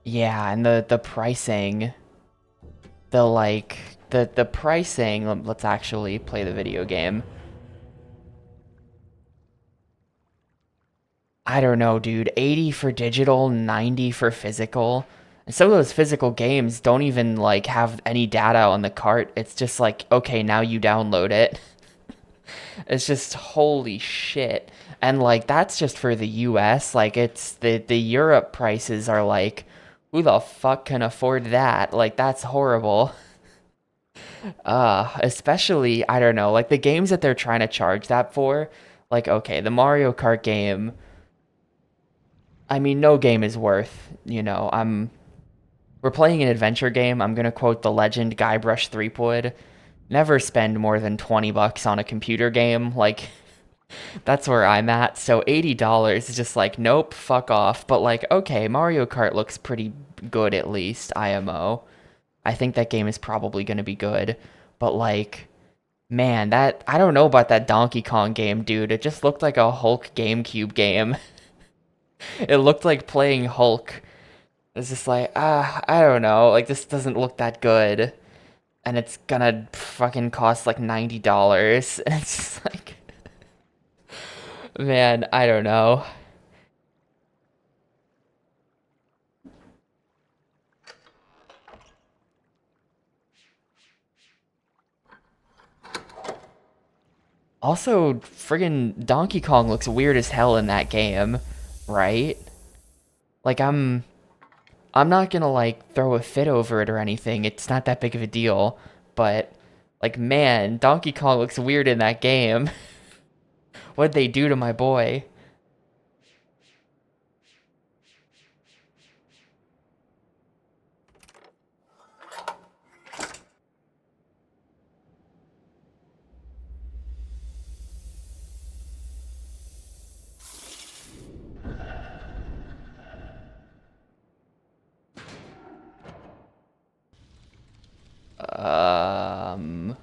Yeah, and the pricing, the pricing, let's actually play the video game. I don't know, dude. 80 for digital, 90 for physical. And some of those physical games don't even like have any data on the cart. It's just like, okay, now you download it. It's just holy shit. And like that's just for the US. Like it's the Europe prices are like who the fuck can afford that? Like that's horrible. Especially I don't know, like the games that they're trying to charge that for, like okay, the Mario Kart game, I mean no game is worth, we're playing an adventure game. I'm going to quote the legend Guybrush Threepwood. Never spend more than 20 bucks on a computer game. Like that's where I'm at. So $80 is just like, nope, fuck off. But like, okay, Mario Kart looks pretty good at least, IMO. I think that game is probably going to be good. But like, man, that I don't know about that Donkey Kong game, dude. It just looked like a Hulk GameCube game. It looked like playing Hulk. It's just like, I don't know. Like this doesn't look that good. And it's gonna fucking cost like $90. And it's just like, man, I don't know. Also, friggin' Donkey Kong looks weird as hell in that game, right? Like I'm not gonna like throw a fit over it or anything. It's not that big of a deal. But like man, Donkey Kong looks weird in that game. What'd they do to my boy? Um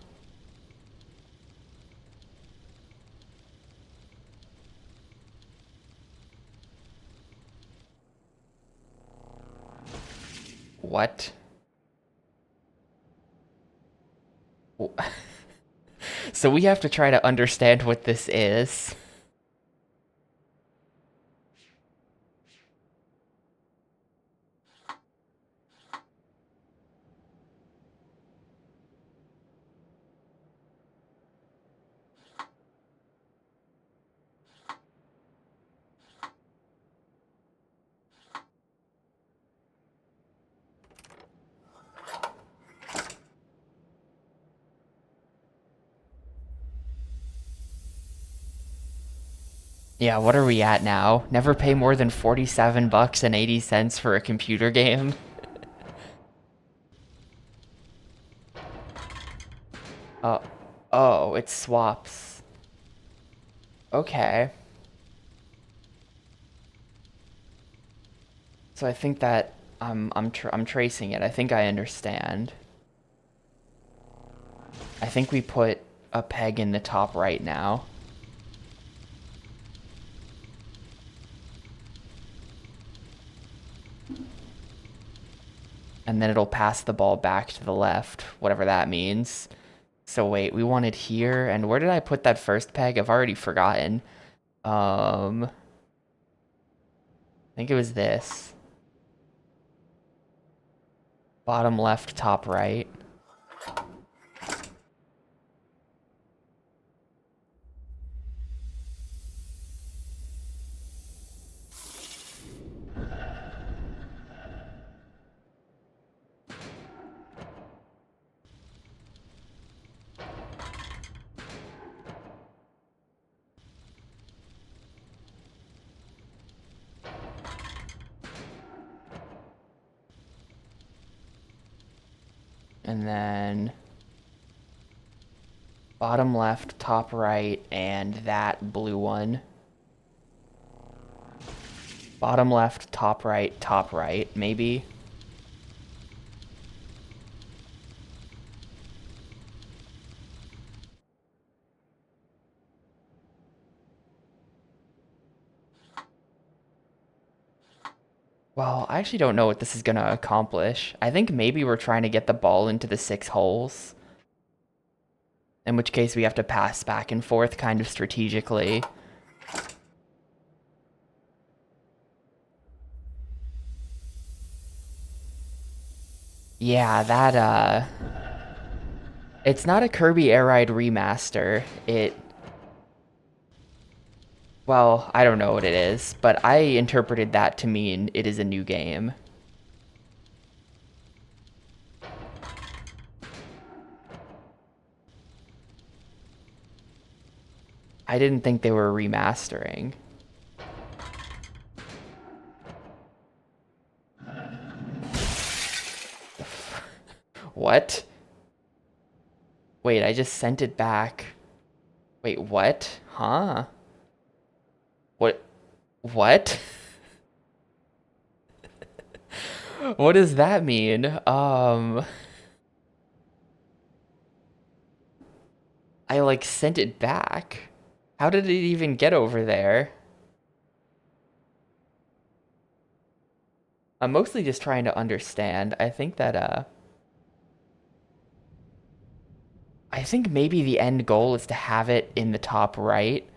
what? So we have to try to understand what this is. Yeah, what are we at now? Never pay more than 47 bucks and 80 cents for a computer game? Oh, oh, it swaps. Okay. So I think that I'm tracing it. I think I understand. I think we put a peg in the top right now. And then it'll pass the ball back to the left, whatever that means. So wait, we wanted here, and where did I put that first peg? I've already forgotten. I think it was this. Bottom left, top right. And then bottom left, top right, and that blue one. Bottom left, top right, maybe. Well, I actually don't know what this is going to accomplish. I think maybe we're trying to get the ball into the 6 holes, in which case we have to pass back and forth kind of strategically. Yeah, it's not a Kirby Air Ride remaster. Well, I don't know what it is, but I interpreted that to mean it is a new game. I didn't think they were remastering. What? Wait, I just sent it back. Wait, what? Huh? What? What? What does that mean? I like sent it back. How did it even get over there? I'm mostly just trying to understand. I think maybe the end goal is to have it in the top right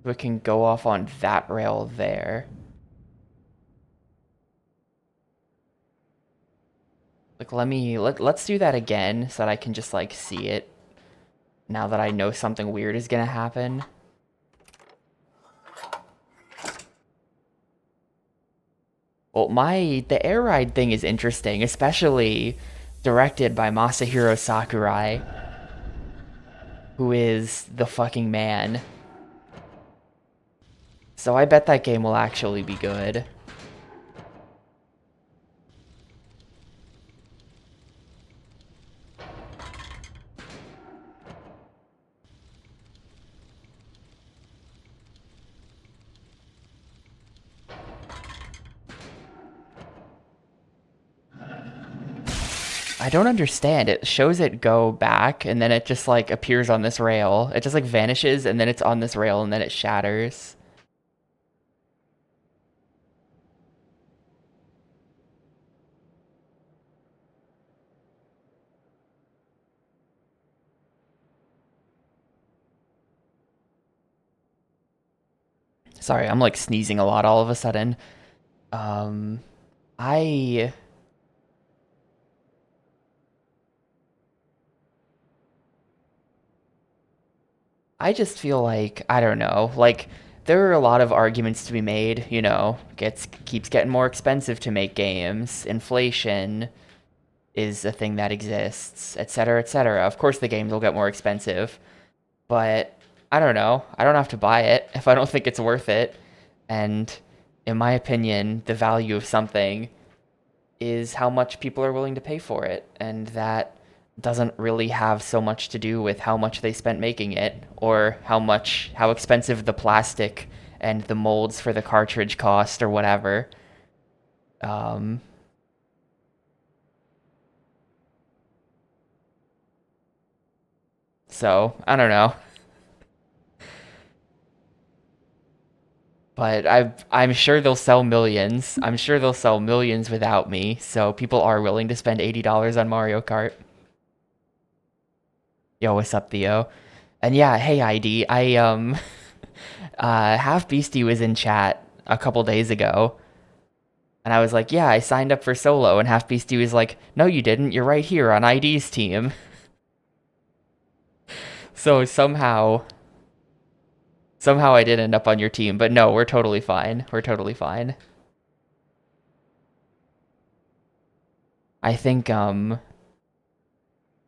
so it can go off on that rail there. Like let's do that again so that I can just like see it now that I know something weird is gonna happen. Well, the air ride thing is interesting, especially directed by Masahiro Sakurai, who is the fucking man. So I bet that game will actually be good. I don't understand. It shows it go back and then it just like appears on this rail. It just like vanishes and then it's on this rail and then it shatters. Sorry, I'm like sneezing a lot all of a sudden. Um I I just feel like I don't know, like there are a lot of arguments to be made, gets keeps getting more expensive to make games. Inflation is a thing that exists, etc., etc. Of course the games will get more expensive, but I don't know. I don't have to buy it if I don't think it's worth it. And in my opinion, the value of something is how much people are willing to pay for it, and that doesn't really have so much to do with how much they spent making it or how expensive the plastic and the molds for the cartridge cost or whatever. Um, so I don't know, but I'm sure they'll sell millions. I'm sure they'll sell millions without me. So people are willing to spend $80 on Mario Kart. Yo, what's up, Theo? And yeah, hey ID. I Half Beastie was in chat a couple days ago, and I was like, yeah, I signed up for solo, and Half Beastie was like, no, you didn't. You're right here on ID's team. So somehow I did end up on your team, but no, we're totally fine. We're totally fine. I think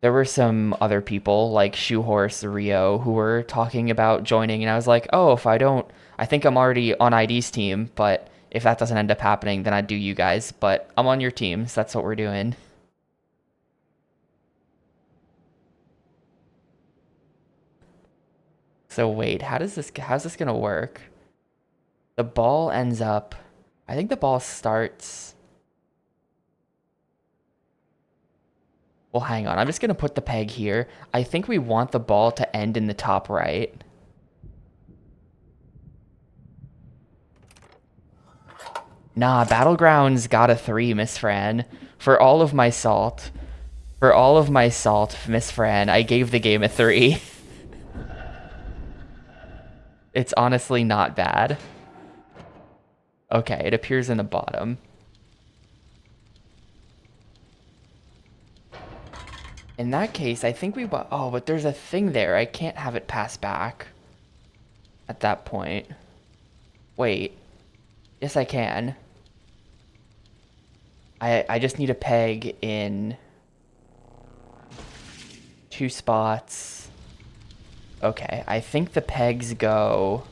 there were some other people like Shoehorse, Rio, who were talking about joining, and I was like, oh, I think I'm already on ID's team, but if that doesn't end up happening, then I'd do you guys. But I'm on your team, so that's what we're doing. So wait, how's this gonna work? The ball ends up, I think the ball starts, well, hang on, I'm just gonna put the peg here. I think we want the ball to end in the top right. Nah, Battlegrounds got a 3, Miss Fran. For all of my salt. For all of my salt, Miss Fran, I gave the game a 3. It's honestly not bad. Okay, it appears in the bottom. In that case, I think we bought... Oh, but there's a thing there. I can't have it pass back at that point. Wait. Yes, I can. I just need a peg in 2 spots. Okay, I think the pegs go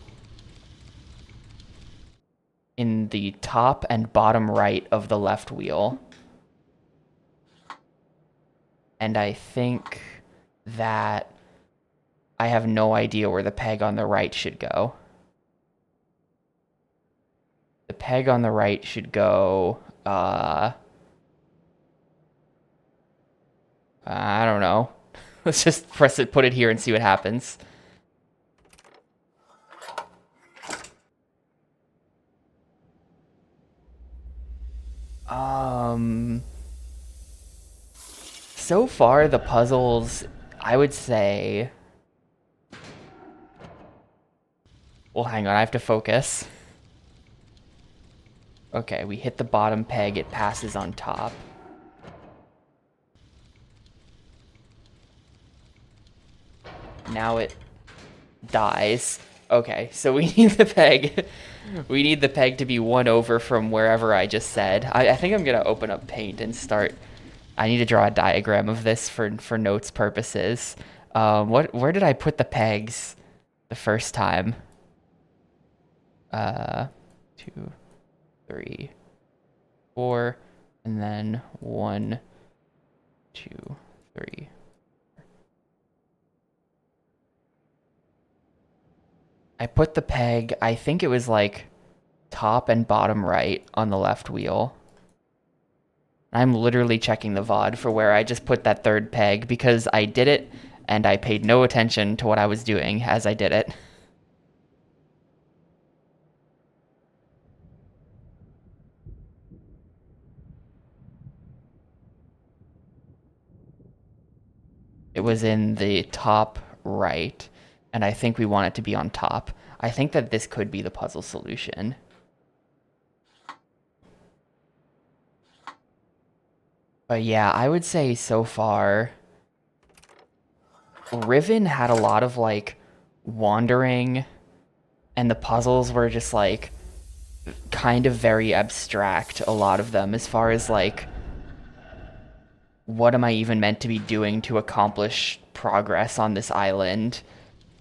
in the top and bottom right of the left wheel. And I think that I have no idea where the peg on the right should go. The peg on the right should go, I don't know. Let's just press it, put it here and see what happens. So far the puzzles, I would say... Well, hang on, I have to focus. Okay, we hit the bottom peg, it passes on top. Now it dies. Okay, so we need the peg. We need the peg to be 1 over from wherever I just said. I think I'm gonna open up Paint and start... I need to draw a diagram of this for notes purposes. Where did I put the pegs the first time? 2, 3, 4, and then 1, 2, 3. I put the peg, I think it was like top and bottom right on the left wheel. I'm literally checking the VOD for where I just put that third peg because I did it and I paid no attention to what I was doing as I did it. It was in the top right, and I think we want it to be on top. I think that this could be the puzzle solution. But yeah, I would say so far, Riven had a lot of like wandering, and the puzzles were just like kind of very abstract, a lot of them, as far as like what am I even meant to be doing to accomplish progress on this island?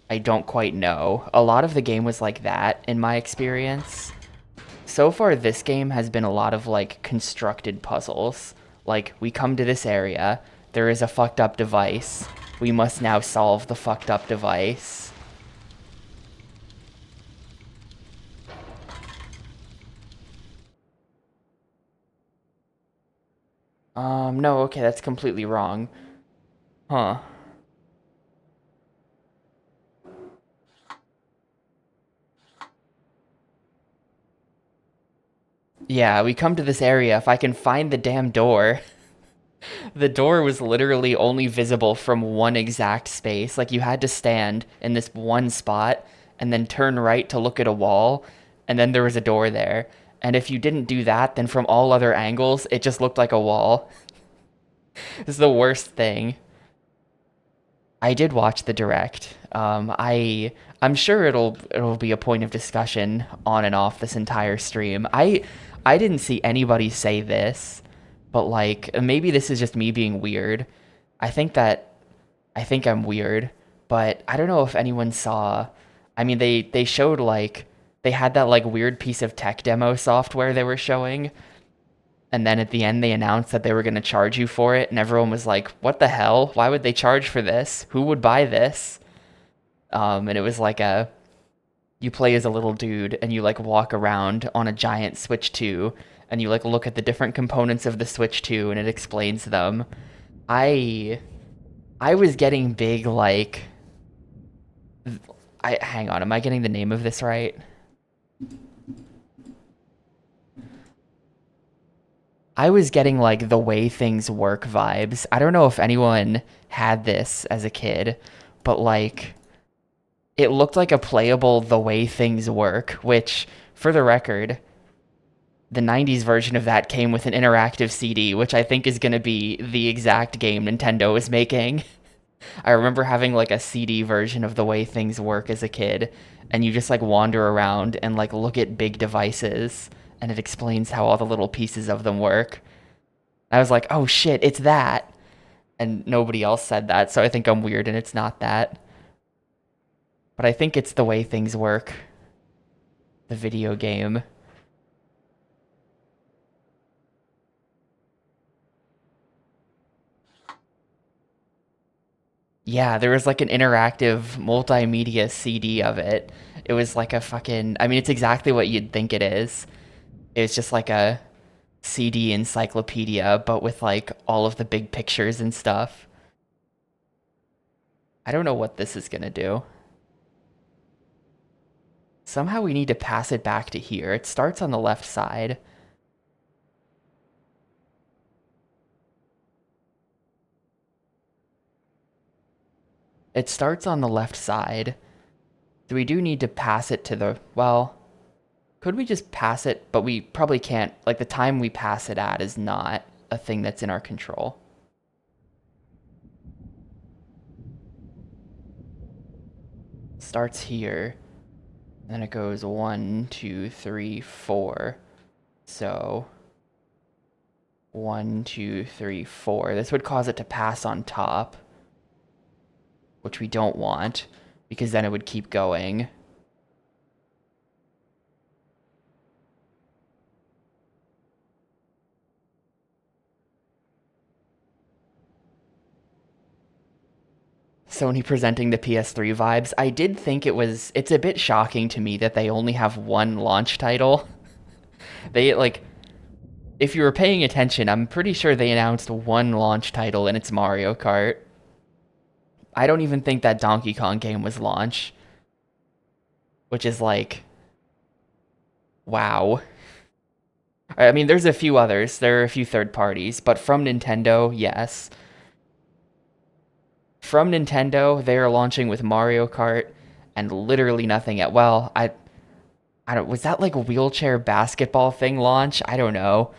I don't quite know. A lot of the game was like that in my experience. So far, this game has been a lot of like constructed puzzles. Like, we come to this area, there is a fucked up device. We must now solve the fucked up device. No, okay, that's completely wrong. Huh. Yeah, we come to this area. If I can find the damn door. The door was literally only visible from one exact space. Like, you had to stand in this one spot and then turn right to look at a wall, and then there was a door there. And if you didn't do that, then from all other angles, it just looked like a wall. This is the worst thing. I did watch the direct. I'm sure it'll be a point of discussion on and off this entire stream. I didn't see anybody say this, but like maybe this is just me being weird. I think that I think I'm weird, but I don't know if anyone saw. I mean, they showed like they had that like weird piece of tech demo software they were showing, and then at the end they announced that they were going to charge you for it, and everyone was like, what the hell? Why would they charge for this? Who would buy this? And it was like you play as a little dude and you like walk around on a giant Switch 2 and you like look at the different components of the Switch 2 and it explains them. I I was getting big like hang on, am I getting the name of this right? I was getting like the way things work vibes. I don't know if anyone had this as a kid, but like it looked like a playable the way things work, which for the record, the 90s version of that came with an interactive CD, which I think is going to be the exact game Nintendo is making. I remember having like a CD version of the way things work as a kid, and you just like wander around and like look at big devices, and it explains how all the little pieces of them work. I was like, oh shit, it's that. And nobody else said that, so I think I'm weird and it's not that. But I think it's the way things work, the video game. Yeah, there was like an interactive multimedia CD of it. It was like a fucking, I mean, it's exactly what you'd think it is. It's just like a CD encyclopedia, but with like all of the big pictures and stuff. I don't know what this is gonna do. Somehow we need to pass it back to here. It starts on the left side. It starts on the left side. So we do need to pass it to the, well, could we just pass it? But we probably can't. Like the time we pass it at is not a thing that's in our control. Starts here. Then it goes 1, 2, 3, 4. So 1, 2, 3, 4. This would cause it to pass on top, which we don't want because then it would keep going. Sony presenting the PS3 vibes. I did think it's a bit shocking to me that they only have one launch title. They like, if you were paying attention, I'm pretty sure they announced one launch title and it's Mario Kart. I don't even think that Donkey Kong game was launch, which is like, wow. I mean, there's a few others. There are a few third parties, but from Nintendo, yes. From Nintendo, they are launching with Mario Kart and literally nothing at, well, I don't, was that like a wheelchair basketball thing launch? I don't know.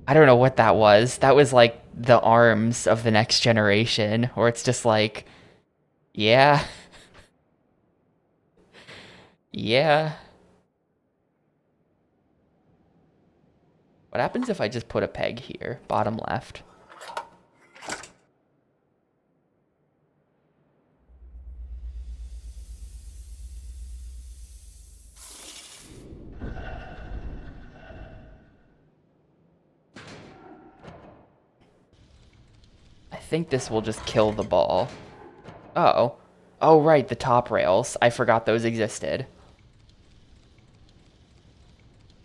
I don't know what that was. That was like the arms of the next generation, where it's just like, yeah, yeah. What happens if I just put a peg here, bottom left? I think this will just kill the ball. Oh. Oh, right, the top rails. I forgot those existed.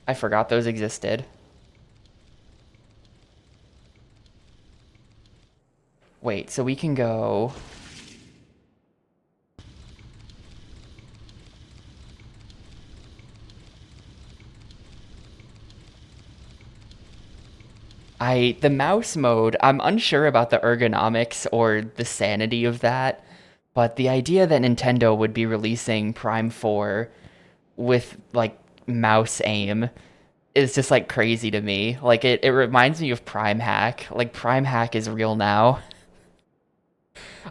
I forgot those existed. Wait, so we can go... the mouse mode, I'm unsure about the ergonomics or the sanity of that, but the idea that Nintendo would be releasing Prime 4 with like mouse aim is just like crazy to me. Like it reminds me of Prime Hack. Like Prime Hack is real now.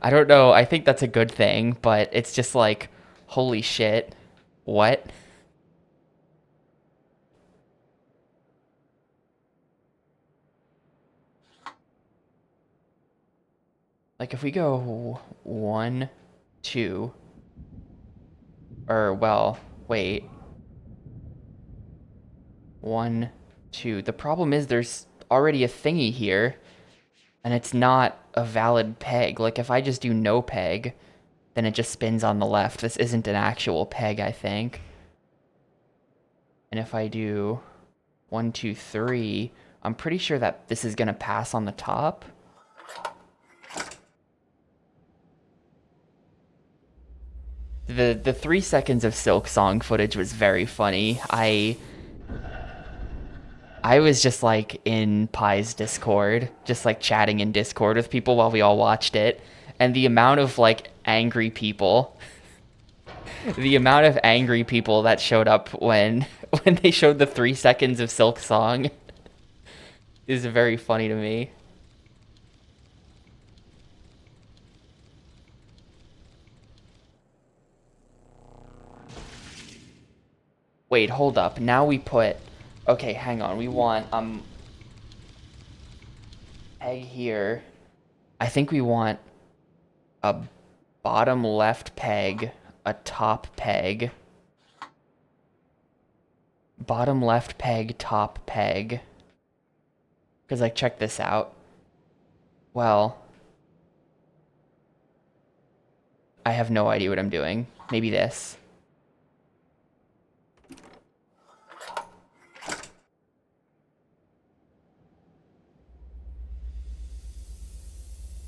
I don't know. I think that's a good thing, but it's just like holy shit. What? Like if we go 1, 2, or well, wait. 1, 2. The problem is there's already a thingy here, and it's not a valid peg. Like if I just do no peg, then it just spins on the left. This isn't an actual peg, I think. And if I do 1, 2, 3, I'm pretty sure that this is gonna pass on the top. The 3 seconds of Silk Song footage was very funny. I was just like in Pie's Discord, just like chatting in Discord with people while we all watched it. And the amount of like angry people, the amount of angry people that showed up when when they showed the 3 seconds of Silk Song is very funny to me. Wait, hold up. Now we put. Okay, hang on. We want peg here. I think we want a bottom left peg, a top peg, bottom left peg, top peg. Because, like, check this out. Well, I have no idea what I'm doing. Maybe this.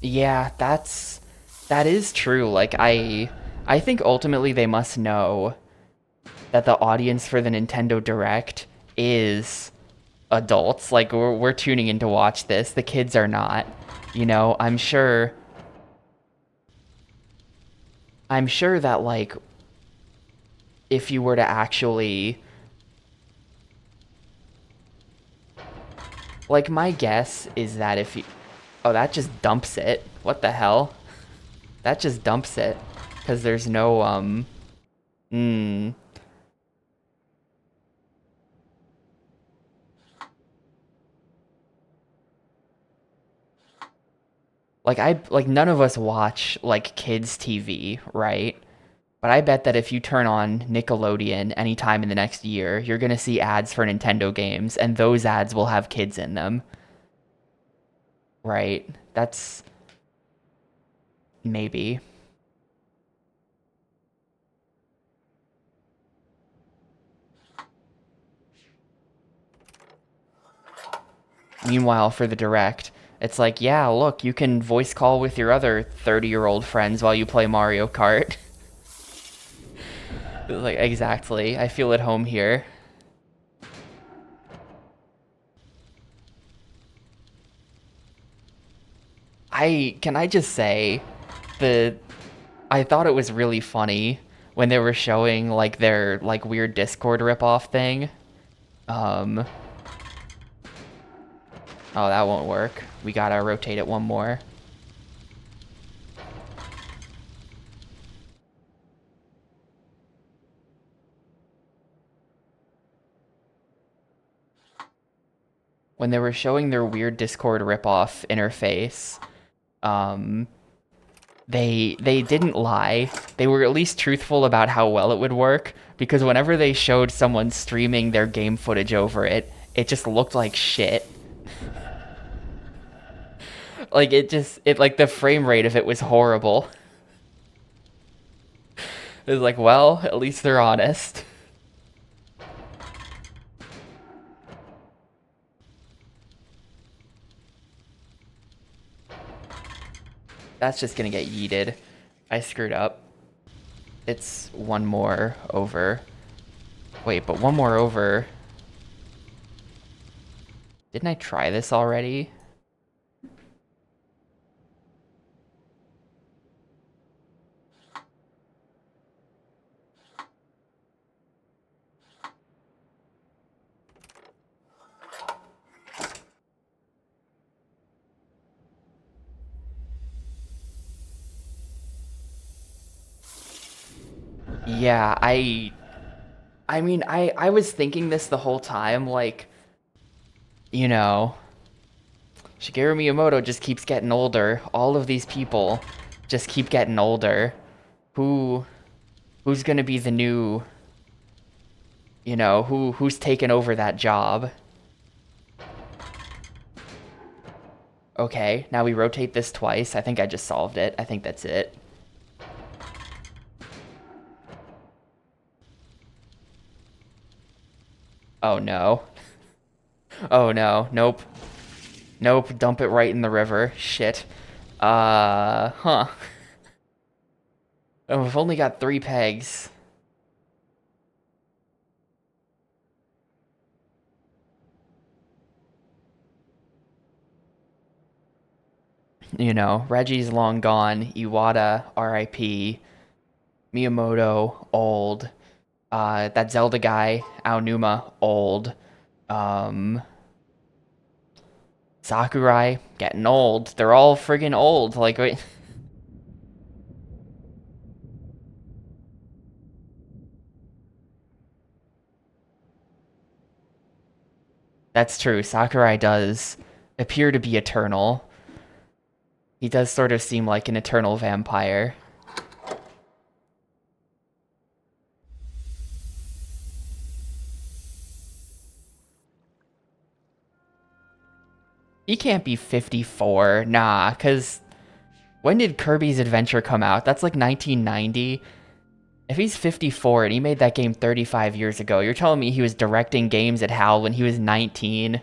Yeah, that is true. Like I think ultimately they must know that the audience for the Nintendo Direct is adults. Like we're tuning in to watch this. The kids are not. You know, I'm sure that like if you were to actually like my guess is that if you oh that just dumps it. What the hell? That just dumps it cuz there's no mm, like none of us watch like kids TV, right? But I bet that if you turn on Nickelodeon anytime in the next year, you're going to see ads for Nintendo games, and those ads will have kids in them, right? That's maybe. Meanwhile, for the Direct, it's like, yeah, look, you can voice call with your other 30-year-old friends while you play Mario Kart. Like, exactly. I feel at home here. I just say the I thought it was really funny when they were showing like their like weird Discord ripoff thing. Um, oh, that won't work. We gotta rotate it one more. When they were showing their weird Discord ripoff interface, um, they didn't lie. They were at least truthful about how well it would work because whenever they showed someone streaming their game footage over it, it just looked like shit. Like it like the frame rate of it was horrible. It was like, well, at least they're honest. That's just gonna get yeeted. I screwed up. It's one more over. Wait, but one more over. Didn't I try this already? Yeah, I mean, I was thinking this the whole time, like, you know, Shigeru Miyamoto just keeps getting older. All of these people just keep getting older. Who who's gonna be the new, who's taken over that job? Okay, now we rotate this twice. I think I just solved it. I think that's it. Oh no. Oh no. Nope. Nope. Dump it right in the river. Shit. Huh. Oh, we've only got 3 pegs. You know, Reggie's long gone. Iwata, R.I.P. Miyamoto, old. That Zelda guy, Aonuma, old. Um, Sakurai, getting old. They're all friggin' old. Like, wait. That's true. Sakurai does appear to be eternal. He does sort of seem like an eternal vampire. He can't be 54. Nah, because when did Kirby's Adventure come out? That's like 1990. If he's 54 and he made that game 35 years ago, you're telling me he was directing games at HAL when he was 19?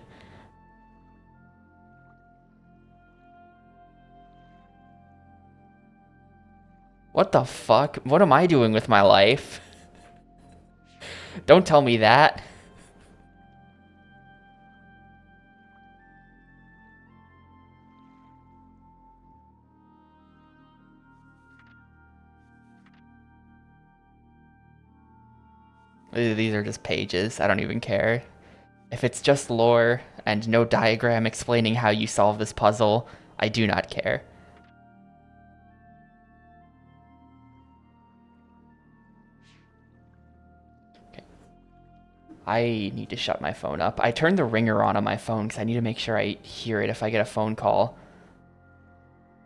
What the fuck? What am I doing with my life? Don't tell me that. These are just pages. I don't even care. If it's just lore and no diagram explaining how you solve this puzzle, I do not care. Okay. I need to shut my phone up. I turned the ringer on my phone because I need to make sure I hear it if I get a phone call.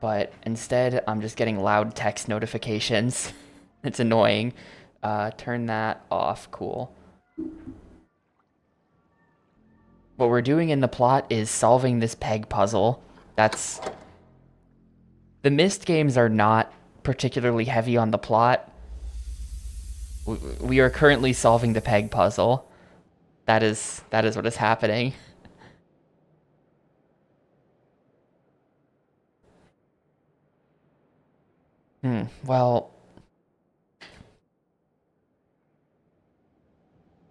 But instead, I'm just getting loud text notifications. It's annoying. Turn that off. Cool. What we're doing in the plot is solving this peg puzzle. That's... The Myst games are not particularly heavy on the plot. We are currently solving the peg puzzle. That is what is happening. Well,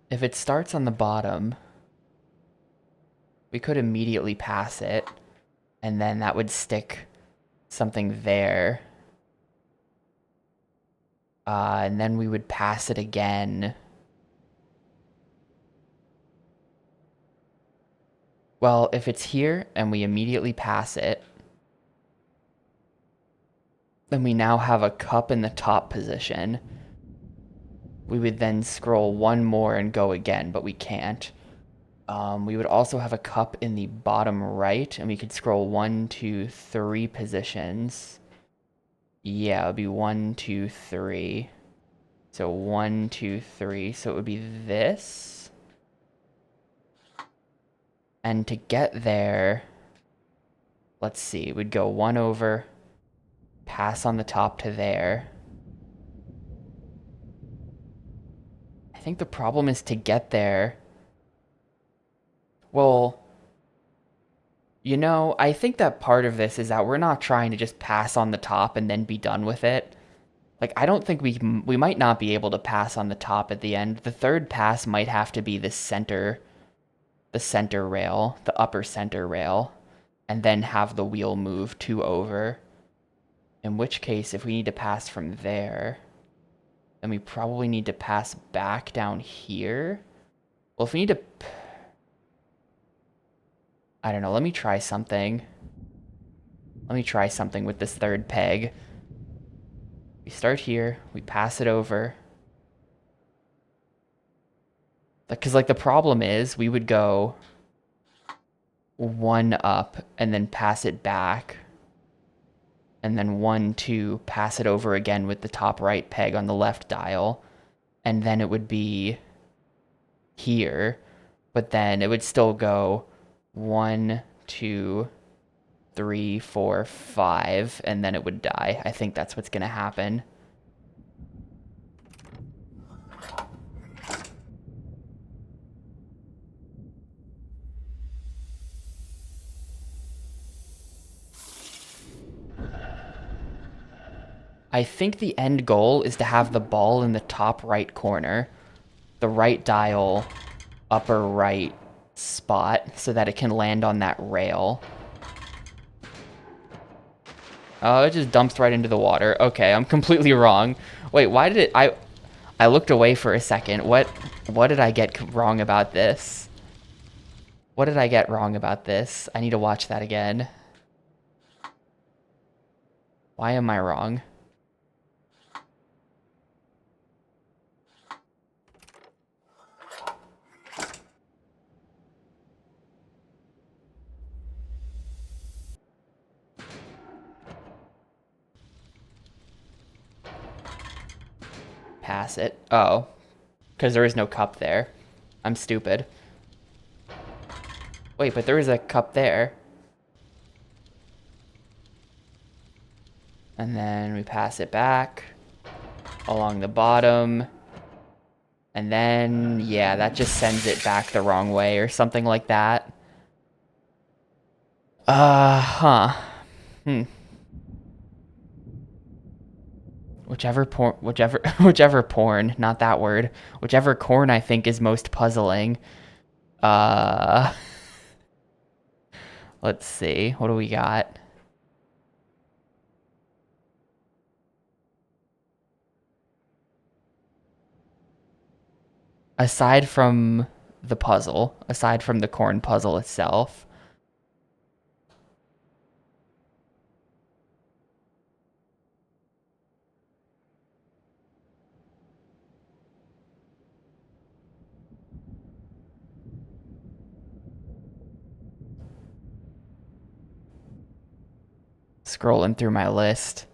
if it starts on the bottom, we could immediately pass it, and then that would stick something there. And then we would pass it again. Well, if it's here and we immediately pass it, then we now have a cup in the top position. We would then scroll one more and go again, but we can't. We would also have a cup in the bottom right, and we could scroll 1, 2, 3 positions. Yeah, it would be 1, 2, 3. So 1, 2, 3. So it would be this. And to get there, let's see, we'd go 1 over, pass on the top to there. I think the problem is to get there. Well, you know, I think that part of this is that we're not trying to just pass on the top and then be done with it. Like, I don't think we might not be able to pass on the top at the end. The third pass might have to be the center rail, the upper center rail, and then have the wheel move 2 over. In which case, if we need to pass from there, then we probably need to pass back down here. Well, if we need to... I don't know, let me try something. Let me try something with this third peg. We start here, we pass it over. Because, like, the problem is we would go 1 up and then pass it back. And then 1, 2, pass it over again with the top right peg on the left dial. And then it would be here. But then it would still go 1, 2, 3, 4, 5, and then it would die. I think that's what's going to happen. I think the end goal is to have the ball in the top right corner, the right dial, upper right spot, so that it can land on that rail. Oh, it just dumps right into the water. Okay, I'm completely wrong. Wait, why did it... I looked away for a second. What did I get wrong about this? What did I get wrong about this? I need to watch that again. Why am I wrong? Pass it. Oh, because there is no cup there. I'm stupid. Wait, but there is a cup there. And then we pass it back along the bottom. And then, yeah, that just sends it back the wrong way or something like that. Huh. Hmm. Whichever porn, not that word. Whichever corn I think is most puzzling. Uh, let's see. What do we got? Aside from aside from the corn puzzle itself. Scrolling through my list.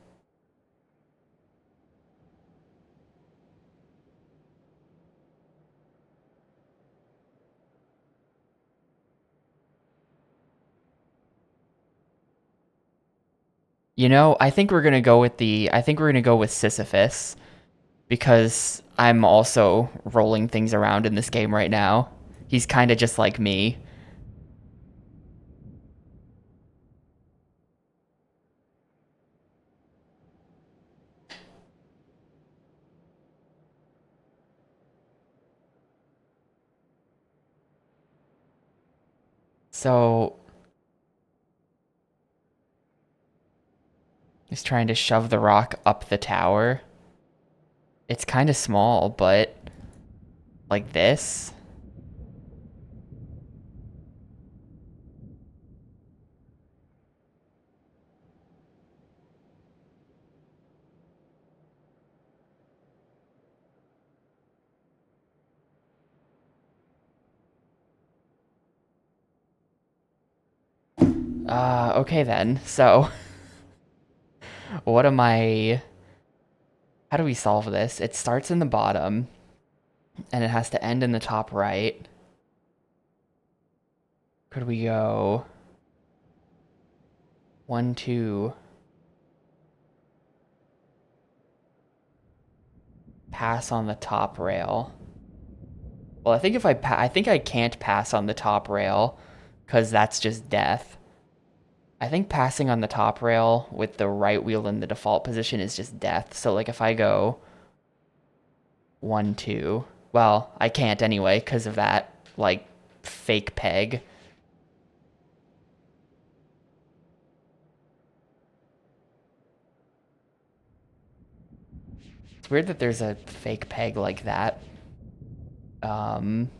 You know, I think we're gonna go with Sisyphus because I'm also rolling things around in this game right now. He's kind of just like me. So he's trying to shove the rock up the tower. It's kind of small, but like this. Okay then. So, what am I... How do we solve this? It starts in the bottom, and it has to end in the top right. Could we go... 1, 2... Pass on the top rail. Well, I think if I think I can't pass on the top rail, because that's just death. I think passing on the top rail with the right wheel in the default position is just death. So like if I go 1, 2, well, I can't anyway because of that like fake peg. It's weird that there's a fake peg like that. Um,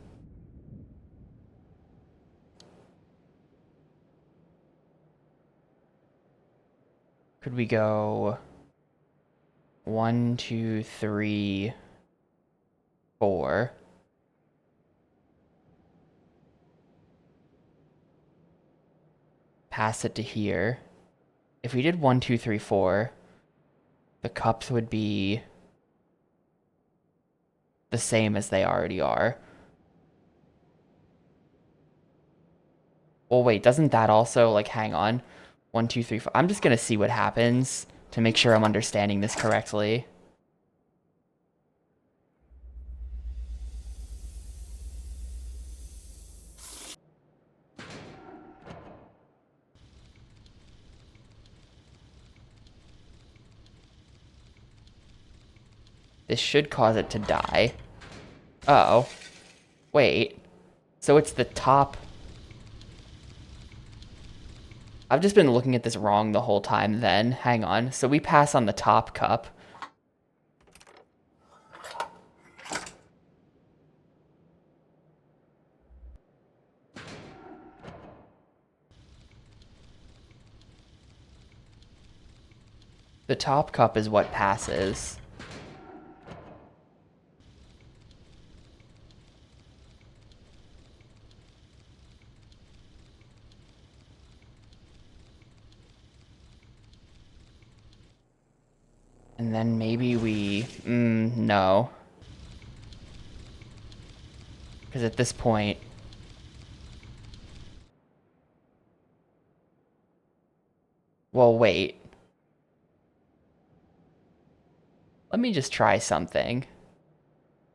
could we go 1, 2, 3, 4? Pass it to here. If we did 1, 2, 3, 4, the cups would be the same as they already are. Well, wait, doesn't that also, like, hang on. 1, 2, 3, 4. I'm just gonna see what happens to make sure I'm understanding this correctly. This should cause it to die. Uh-oh. Wait. So it's the top. I've just been looking at this wrong the whole time then. Hang on. So we pass on the top cup. The top cup is what passes. And then maybe we... no. Because at this point... Well, wait. Let me just try something.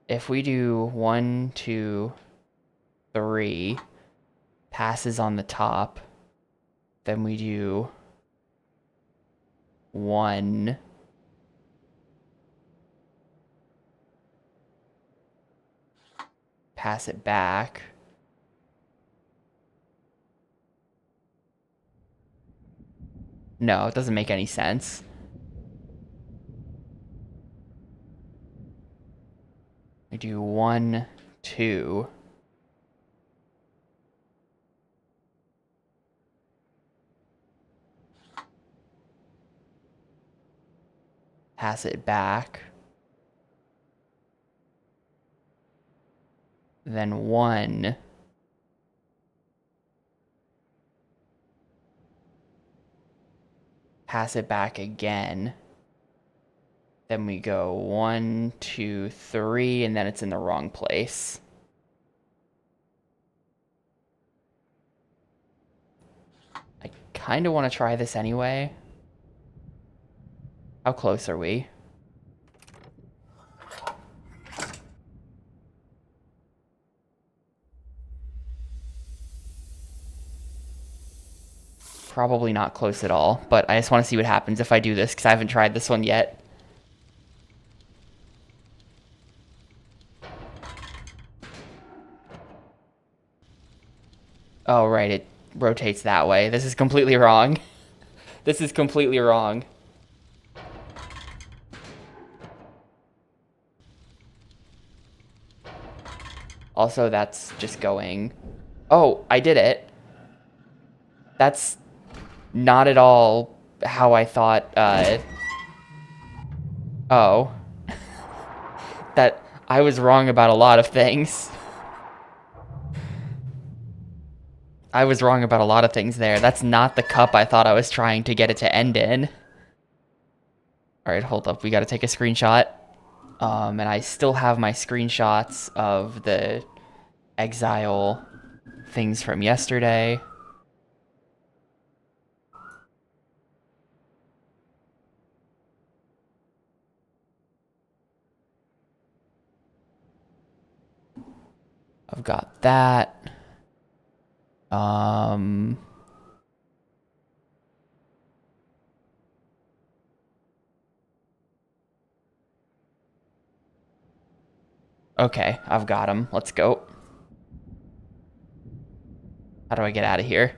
If we do 1, 2, 3, passes on the top, then we do 1, pass it back. No, it doesn't make any sense. We do 1, 2. Pass it back. Then 1. Pass it back again. Then we go 1, 2, 3, and then it's in the wrong place. I kind of want to try this anyway. How close are we? Probably not close at all, but I just want to see what happens if I do this, because I haven't tried this one yet. Oh, right, it rotates that way. This is completely wrong. This is completely wrong. Also, that's just going... Oh, I did it. That's not at all how I thought, Oh. That... I was wrong about a lot of things. I was wrong about a lot of things there. That's not the cup I thought I was trying to get it to end in. Alright, hold up. We gotta take a screenshot. And I still have my screenshots of the Exile things from yesterday. I've got that. Okay, I've got them. Let's go. How do I get out of here?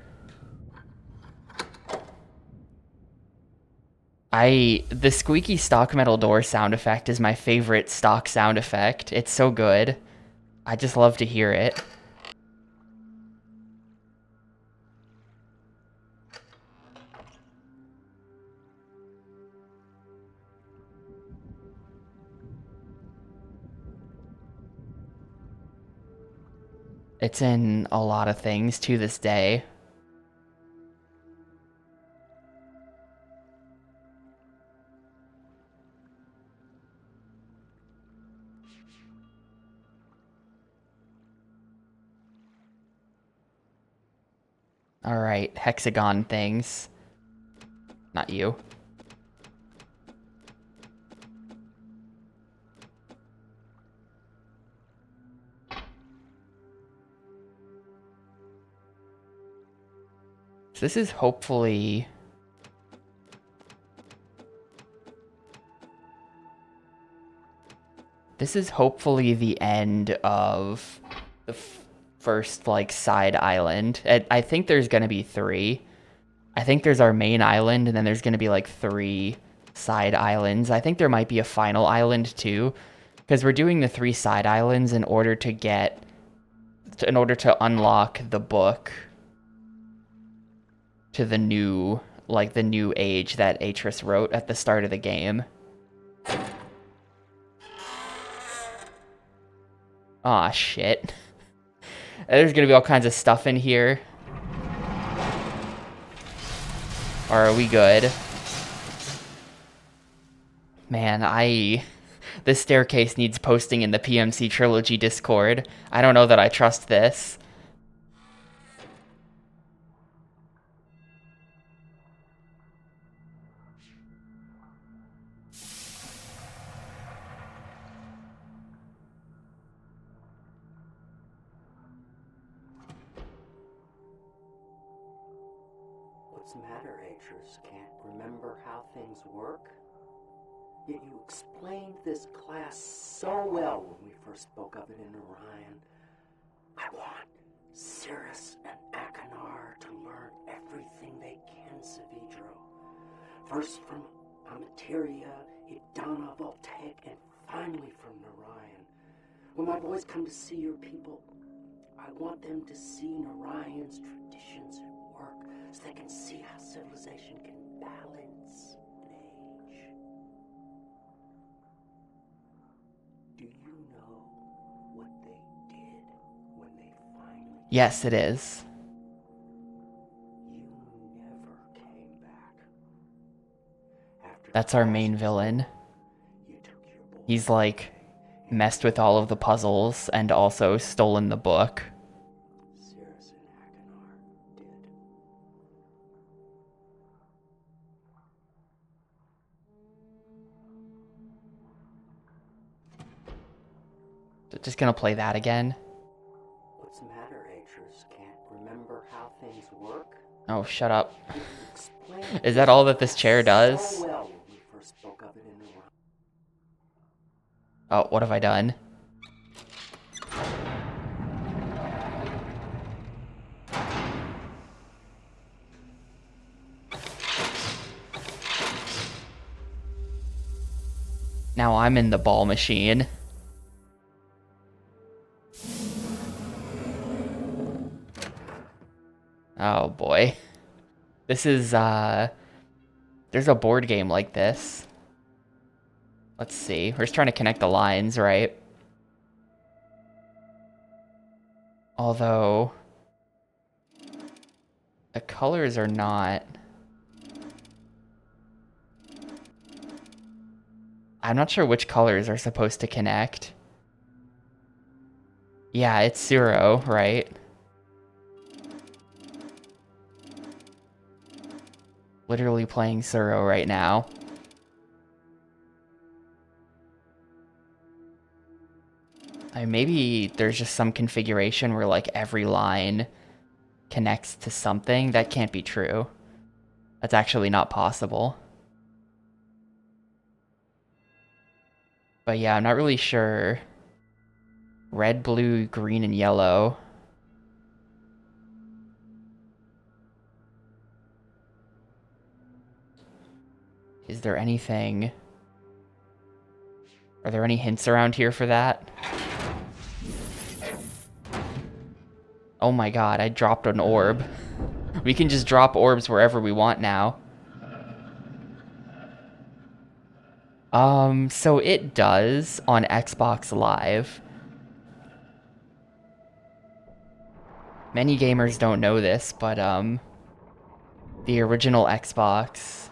The squeaky stock metal door sound effect is my favorite stock sound effect. It's so good. I just love to hear it. It's in a lot of things to this day. Alright, hexagon things. Not you. So this is hopefully... This is hopefully the end of the first, like, side island. I think there's gonna be 3. I think there's our main island, and then there's going to be like 3 side islands. I think there might be a final island too, because we're doing the 3 side islands in order to unlock the book to the new, like the new age that Atris wrote at the start of the game. Aw, shit. There's gonna be all kinds of stuff in here. Or are we good? Man, this staircase needs posting in the PMC Trilogy Discord. I don't know that I trust this. What's the matter, Atris? Can't remember how things work? Yet you explained this class so well when we first spoke of it in Orion. I want Cirrus and Akanar to learn everything they can, Savidro. First from Amateria, Idana, Voltaic, and finally from Narayan. When my boys come to see your people, I want them to see Narayan's traditions at work so they can see how civilization can balance an age. Do you know what they did when they finally... Yes, it is. You never came back. That's our main villain. You took your boy He's like messed with all of the puzzles and also stolen the book. Cirrus and Akanar did. Just gonna play that again. What's the matter, Atris? Can't remember how things work? Oh, shut up. You explained Is that all that this chair does? so well when we first spoke of it in Orion. Oh, what have I done? Now I'm in the ball machine. Oh boy. This is, there's a board game like this. Let's see. We're just trying to connect the lines, right? Although, the colors are not... I'm not sure which colors are supposed to connect. Yeah, it's 0, right? Literally playing 0 right now. Maybe there's just some configuration where like every line connects to something. That can't be true. That's actually not possible. But yeah, I'm not really sure. Red, blue, green, and yellow. Is there anything... Are there any hints around here for that? Oh my god, I dropped an orb. We can just drop orbs wherever we want now. So it does on Xbox Live. Many gamers don't know this, but, the original Xbox...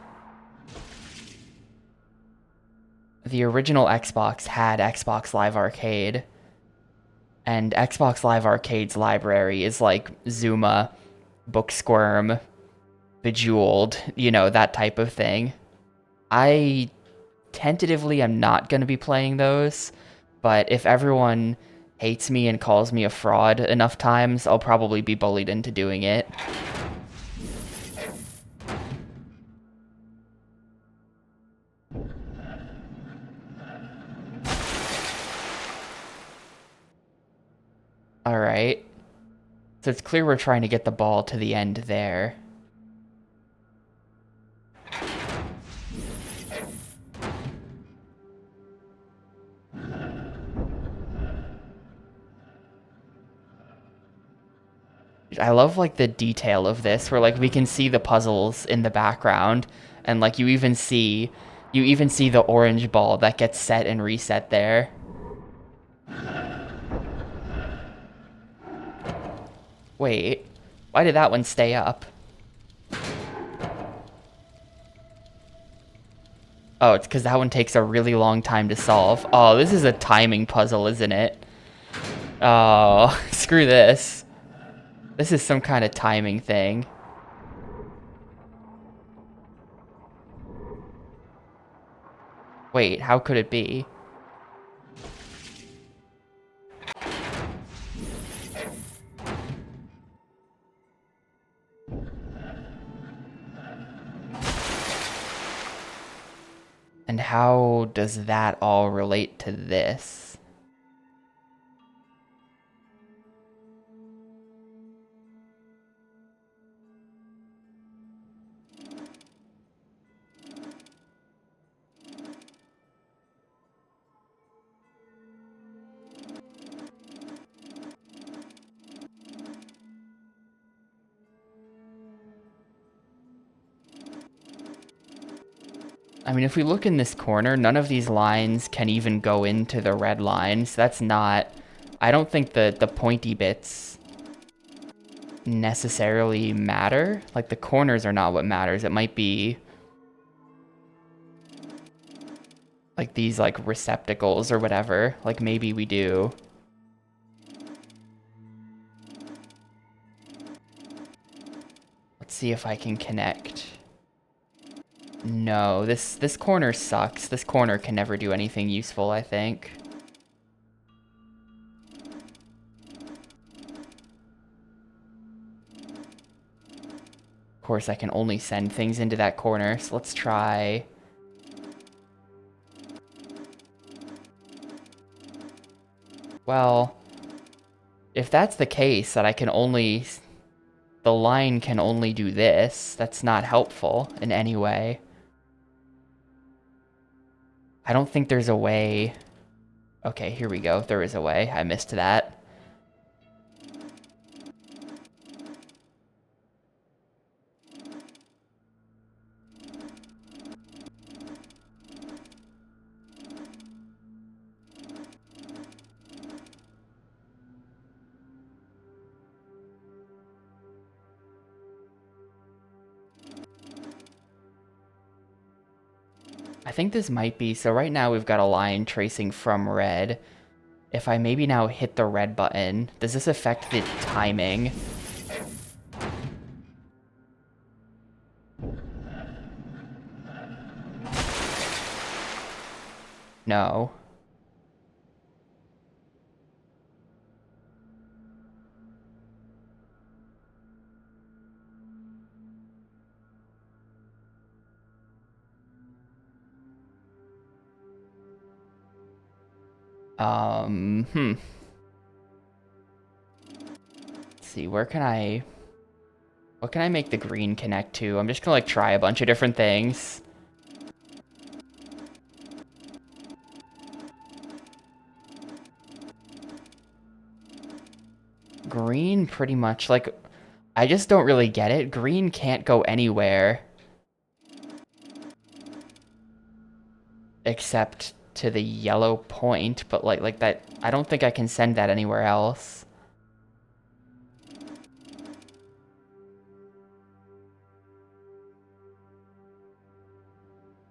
The original Xbox had Xbox Live Arcade. And Xbox Live Arcade's library is like Zuma, Booksquirm, Bejeweled, you know, that type of thing. I tentatively am not going to be playing those, but if everyone hates me and calls me a fraud enough times, I'll probably be bullied into doing it. Alright. So it's clear we're trying to get the ball to the end there. I love like the detail of this where like we can see the puzzles in the background and like you even see the orange ball that gets set and reset there. Wait, why did that one stay up? Oh, it's because that one takes a really long time to solve. Oh, this is a timing puzzle, isn't it? Oh, screw this. This is some kind of timing thing. Wait, how could it be? And how does that all relate to this? I mean, if we look in this corner, none of these lines can even go into the red lines. That's not... I don't think the pointy bits necessarily matter. Like, the corners are not what matters. It might be... like, these, like, receptacles or whatever. Like, maybe we do. Let's see if I can connect. No, this corner sucks. This corner can never do anything useful, I think. Of course, I can only send things into that corner, so let's try... Well, if that's the case, that I can only... the line can only do this, that's not helpful in any way. I don't think there's a way... Okay, here we go. There is a way. I missed that. I think this might be... So right now we've got a line tracing from red. If I maybe now hit the red button, does this affect the timing? No. Hmm. Let's see, where can I... What can I make the green connect to? I'm just gonna like try a bunch of different things. Green pretty much, like, I just don't really get it. Green can't go anywhere except to the yellow point, but like that, I don't think I can send that anywhere else.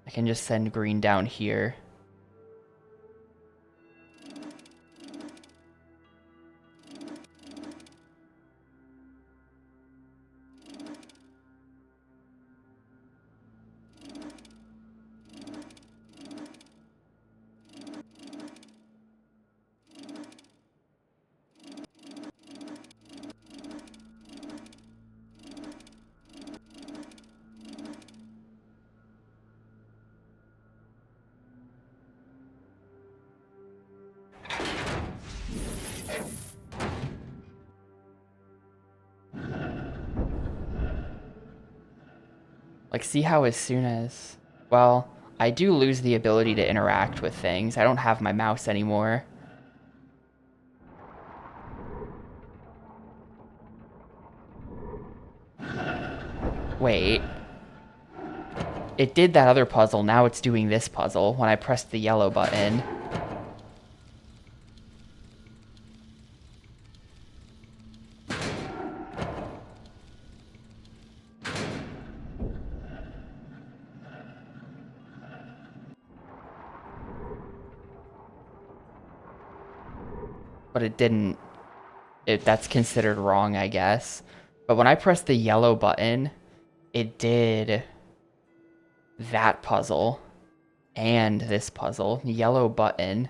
I can just send green down here. Like, see how as soon as... Well, I do lose the ability to interact with things. I don't have my mouse anymore. Wait. It did that other puzzle, now it's doing this puzzle when I pressed the yellow button. But it didn't. That's considered wrong, I guess. But when I pressed the yellow button, it did that puzzle and this puzzle. Yellow button.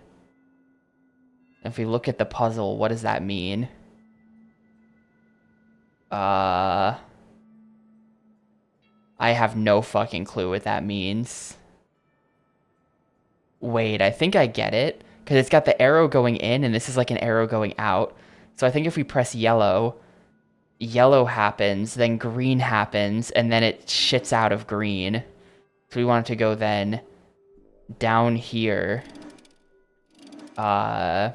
If we look at the puzzle, what does that mean? I have no fucking clue what that means. Wait, I think I get it. Because it's got the arrow going in, and this is like an arrow going out. So I think if we press yellow, yellow happens, then green happens, and then it shits out of green. So we want it to go then down here. Can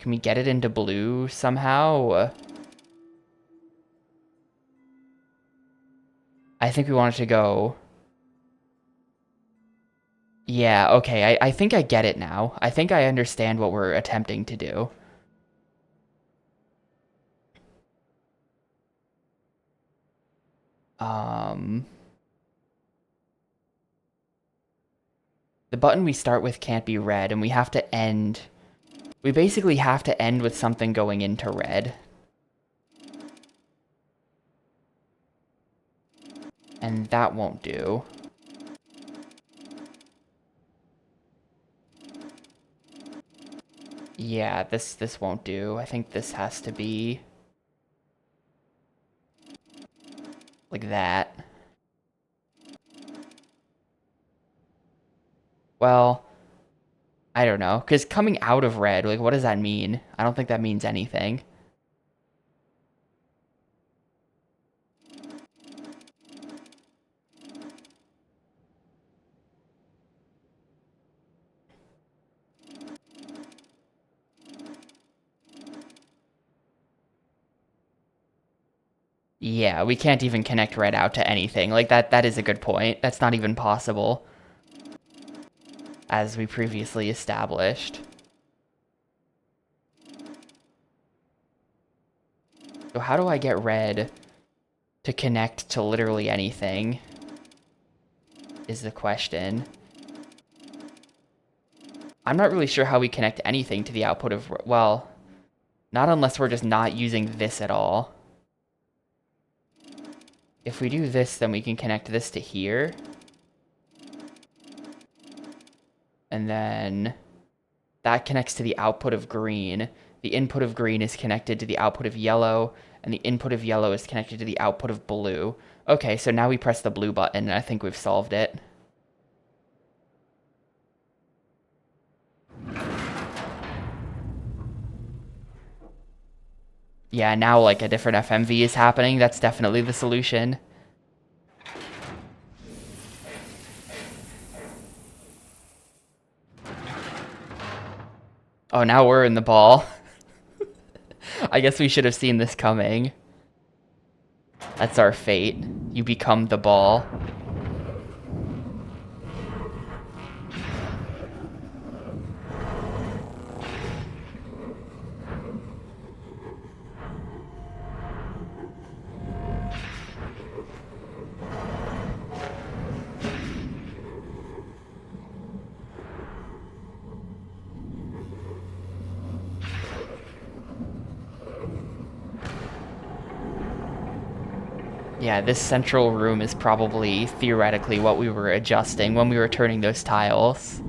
we get it into blue somehow? I think we want it to go... Yeah, okay, I think I get it now. I think I understand what we're attempting to do. The button we start with can't be red, and we have to end... We basically have to end with something going into red. And that won't do. Yeah, this won't do. I think this has to be... like that. Well, I don't know. Because coming out of red, like, what does that mean? I don't think that means anything. Yeah, we can't even connect red out to anything. Like, that is a good point. That's not even possible. As we previously established. So how do I get red to connect to literally anything? Is the question. I'm not really sure how we connect anything to the output of... Well, not unless we're just not using this at all. If we do this, then we can connect this to here. And then that connects to the output of green. The input of green is connected to the output of yellow, and the input of yellow is connected to the output of blue. Okay, so now we press the blue button, and I think we've solved it. Yeah, now like a different FMV is happening. That's definitely the solution. Oh, now we're in the ball. I guess we should have seen this coming. That's our fate. You become the ball. Yeah, this central room is probably theoretically what we were adjusting when we were turning those tiles.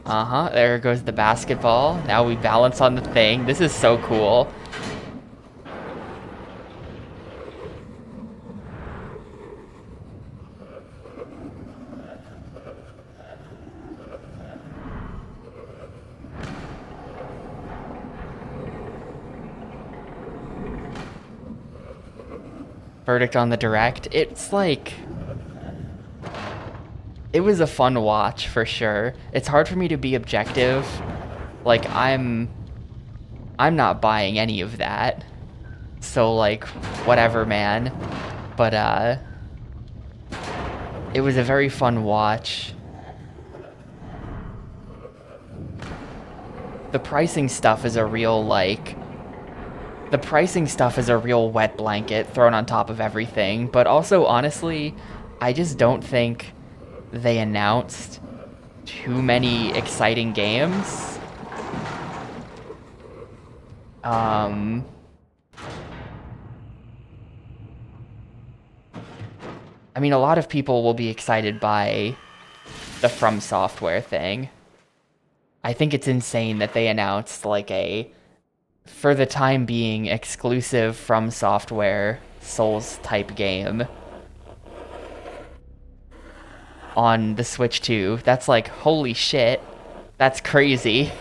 Uh-huh, there goes the basketball. Now we balance on the thing. This is so cool. Verdict on the direct. It's like... It was a fun watch, for sure. It's hard for me to be objective Like I'm not buying any of that. So like whatever, man. But it was a very fun watch. The pricing stuff is a real like the pricing stuff is a real wet blanket thrown on top of everything, but also honestly, I just don't think they announced too many exciting games. Um I mean a lot of people will be excited by the From Software thing. I think it's insane that they announced like a for the time being exclusive From Software Souls type game on the Switch 2. That's like holy shit. That's crazy.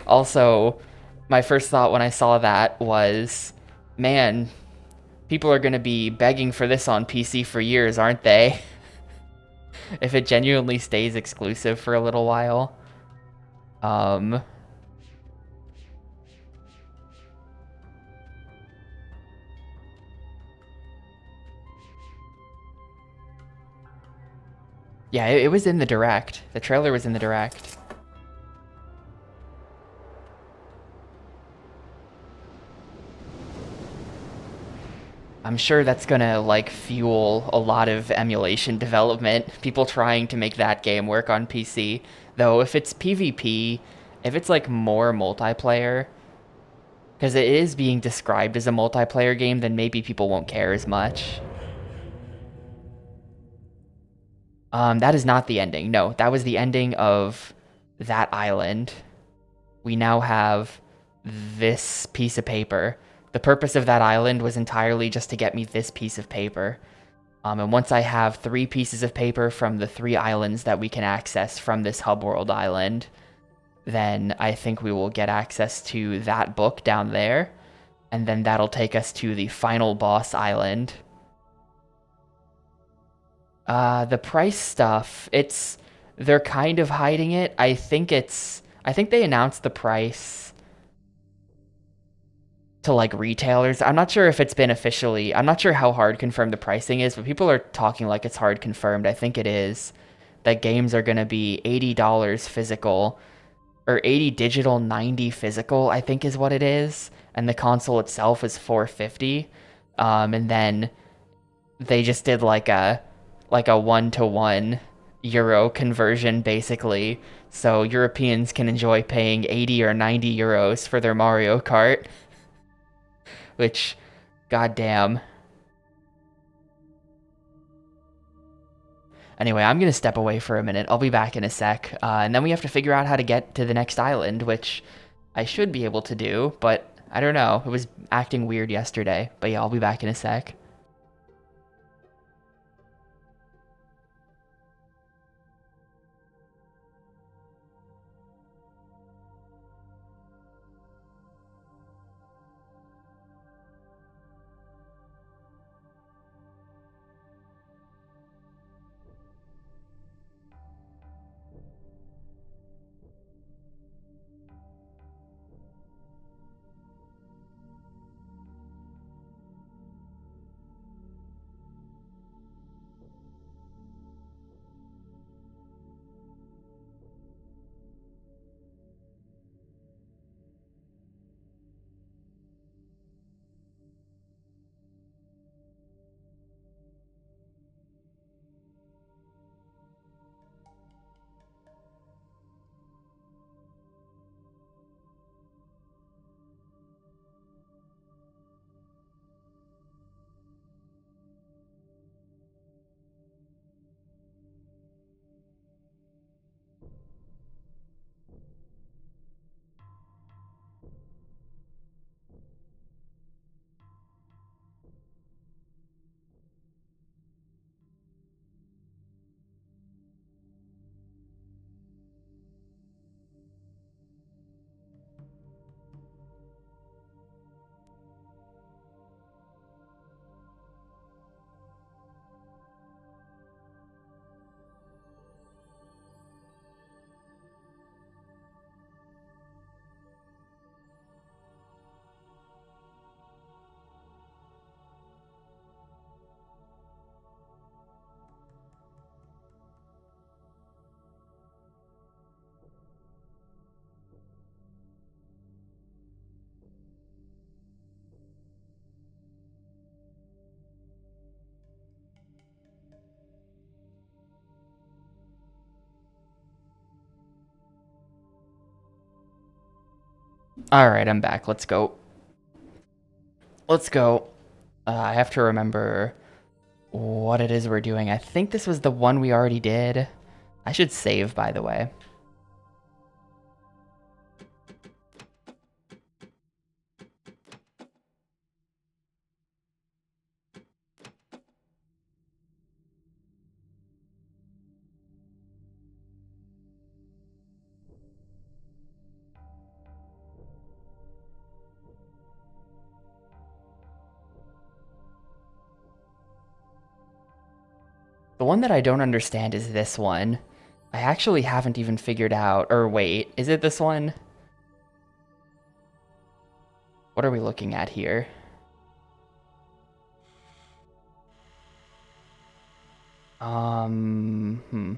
Also, my first thought when I saw that was, man, people are going to be begging for this on PC for years, aren't they? If it genuinely stays exclusive for a little while. Um yeah, it was in the direct. The trailer was in the direct. I'm sure that's gonna like fuel a lot of emulation development. People trying to make that game work on PC. Though if it's PvP, if it's like more multiplayer, because it is being described as a multiplayer game, then maybe people won't care as much. That is not the ending. No, that was the ending of that island. We now have this piece of paper. The purpose of that island was entirely just to get me this piece of paper. And once I have 3 pieces of paper from the 3 islands that we can access from this hub world island, then I think we will get access to that book down there. And then that'll take us to the final boss island. The price stuff, they're kind of hiding it. I think they announced the price to like retailers. I'm not sure if it's been officially, I'm not sure how hard confirmed the pricing is, but people are talking like it's hard confirmed. I think it is. That games are going to be $80 physical or 80 digital, 90 physical, I think is what it is. And the console itself is 450. And then they just did like a 1-to-1 euro conversion basically. So Europeans can enjoy paying 80 or 90 euros for their Mario Kart, which goddamn. Anyway, I'm going to step away for a minute. I'll be back in a sec. And then we have to figure out how to get to the next island, which I should be able to do, but I don't know. It was acting weird yesterday. But yeah, I'll be back in a sec. All right, I'm back. Let's go. Let's go. I have to remember what it is we're doing. I think this was the one we already did. I should save, by the way. The one that I don't understand is this one. I actually haven't even figured out. Or wait, is it this one? What are we looking at here? Hmm.